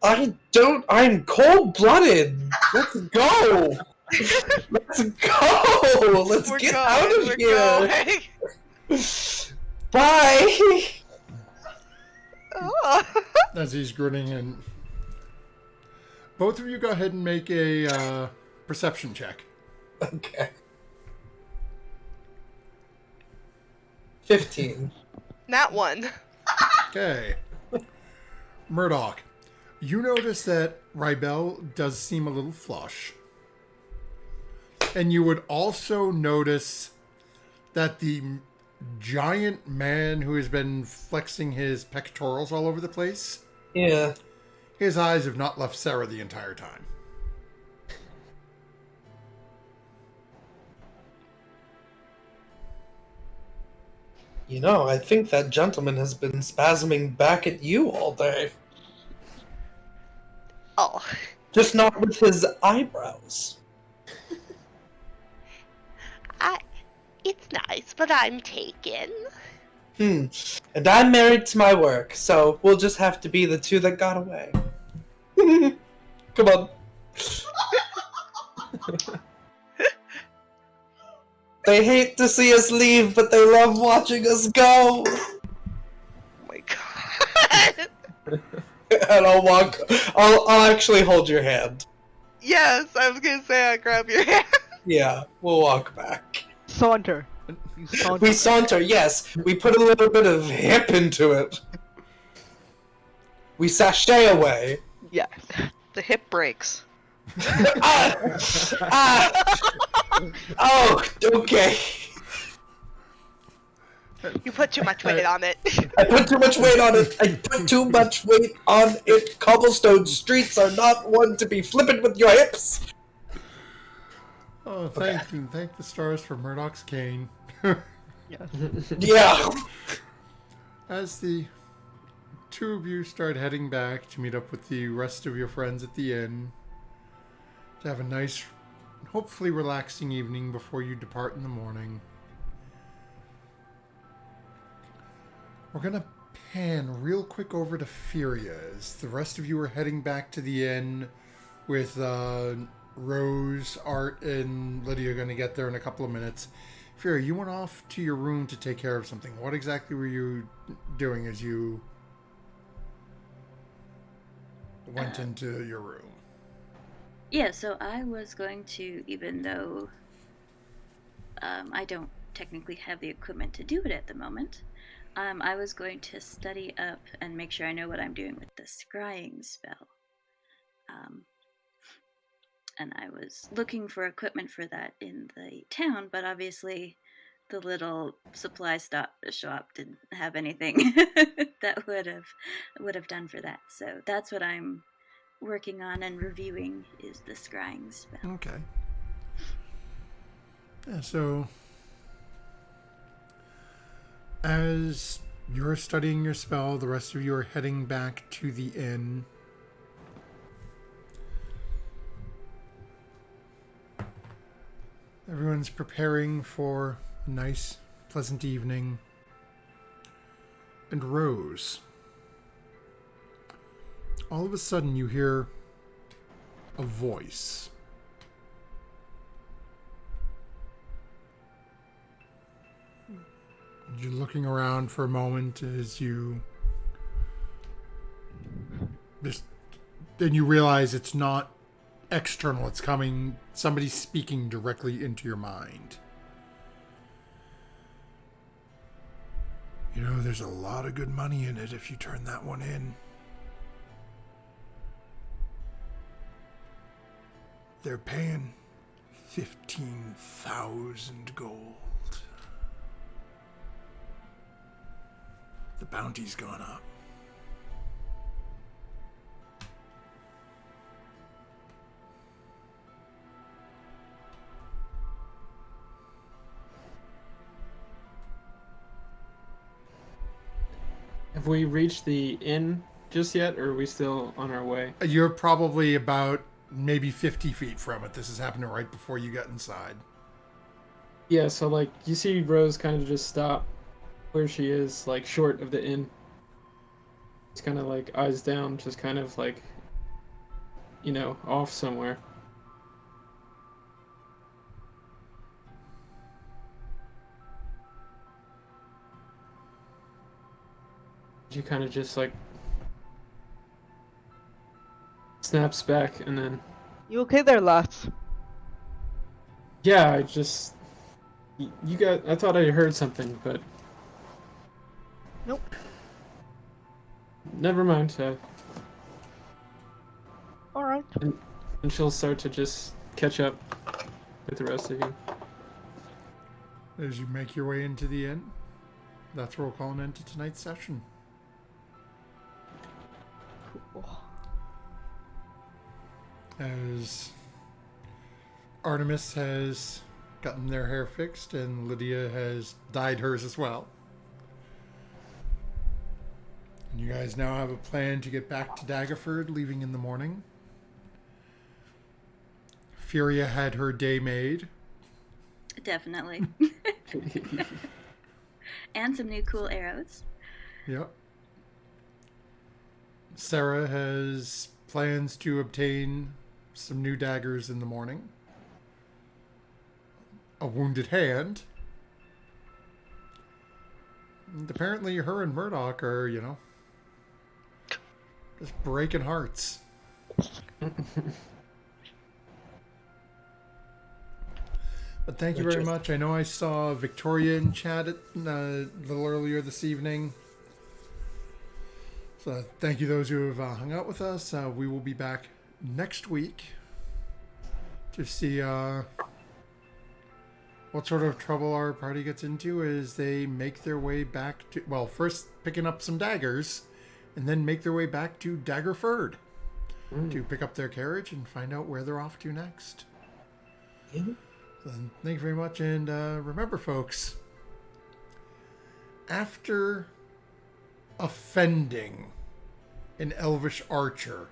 one. I'm cold-blooded. Let's go. Let's go. Let's We're get going, out of we're here. going. Bye. Oh. As he's grinning, and both of you go ahead and make a perception check. Okay. 15. Not one. Okay. Murdoch, you notice that Rybel does seem a little flush. And you would also notice that the giant man who has been flexing his pectorals all over the place, Yeah. his eyes have not left Sarah the entire time. You know, I think that gentleman has been spasming back at you all day. Oh. Just not with his eyebrows. It's nice, but I'm taken. And I'm married to my work, so we'll just have to be the two that got away. Come on. They hate to see us leave, but they love watching us go. Oh my god. And I'll actually hold your hand. Yes, I was gonna say I grab your hand. Yeah, we'll walk back. Saunter. You saunter. We saunter, yes. We put a little bit of hip into it. We sashay away. Yes. The hip breaks. Oh, okay. You put too much weight on it. I put too much weight on it. I put too much weight on it. Cobblestone streets are not one to be flippant with your hips. Oh, thank you. Thank the stars for Murdoch's cane. Yes. Yeah. As the two of you start heading back to meet up with the rest of your friends at the inn, to have a nice, hopefully relaxing evening before you depart in the morning, we're going to pan real quick over to Furia as the rest of you are heading back to the inn with Rose, Art, and Lydia going to get there in a couple of minutes. Furia, you went off to your room to take care of something. What exactly were you doing as you went into your room? Yeah, so I was going to, even though I don't technically have the equipment to do it at the moment, I was going to study up and make sure I know what I'm doing with the scrying spell. And I was looking for equipment for that in the town, but obviously the little supply shop didn't have anything that would have done for that. So that's what I'm working on and reviewing, is the scrying spell. Okay. Yeah, so as you're studying your spell, the rest of you are heading back to the inn. Everyone's preparing for a nice, pleasant evening. And Rose, all of a sudden you hear a voice. You're looking around for a moment as you then you realize it's not external, it's coming, somebody speaking directly into your mind. You know, there's a lot of good money in it if you turn that one in. They're paying 15,000 gold. The bounty's gone up. Have we reached the inn just yet, or are we still on our way? You're probably about maybe 50 feet from it. This is happening right before you get inside. Yeah, so like you see Rose kind of just stop where she is, like short of the inn. It's kind of like eyes down, just kind of like, off somewhere. She kind of just like snaps back and then, You okay there, lads? yeah, I just, I thought I heard something, but Nope. never mind. Alright. And she'll start to just catch up with the rest of you. As you make your way into the inn, that's where we'll call an end to tonight's session. Cool. As Artemis has gotten their hair fixed and Lydia has dyed hers as well. And you guys now have a plan to get back to Daggerford, leaving in the morning. Furia had her day made. Definitely. And some new cool arrows. Yep. Sarah has plans to obtain some new daggers in the morning. A wounded hand. And apparently her and Murdoch are, just breaking hearts. But thank you very much. I know I saw Victoria in chat a little earlier this evening. So thank you those who have hung out with us. We will be back next week to see what sort of trouble our party gets into as they make their way back to... Well, first picking up some daggers and then make their way back to Daggerford to pick up their carriage and find out where they're off to next. Yeah. So thank you very much. And remember, folks, after offending an elvish archer,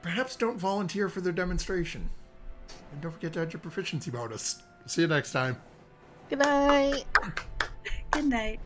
perhaps don't volunteer for their demonstration. And don't forget to add your proficiency bonus. See you next time. Good night. Good night.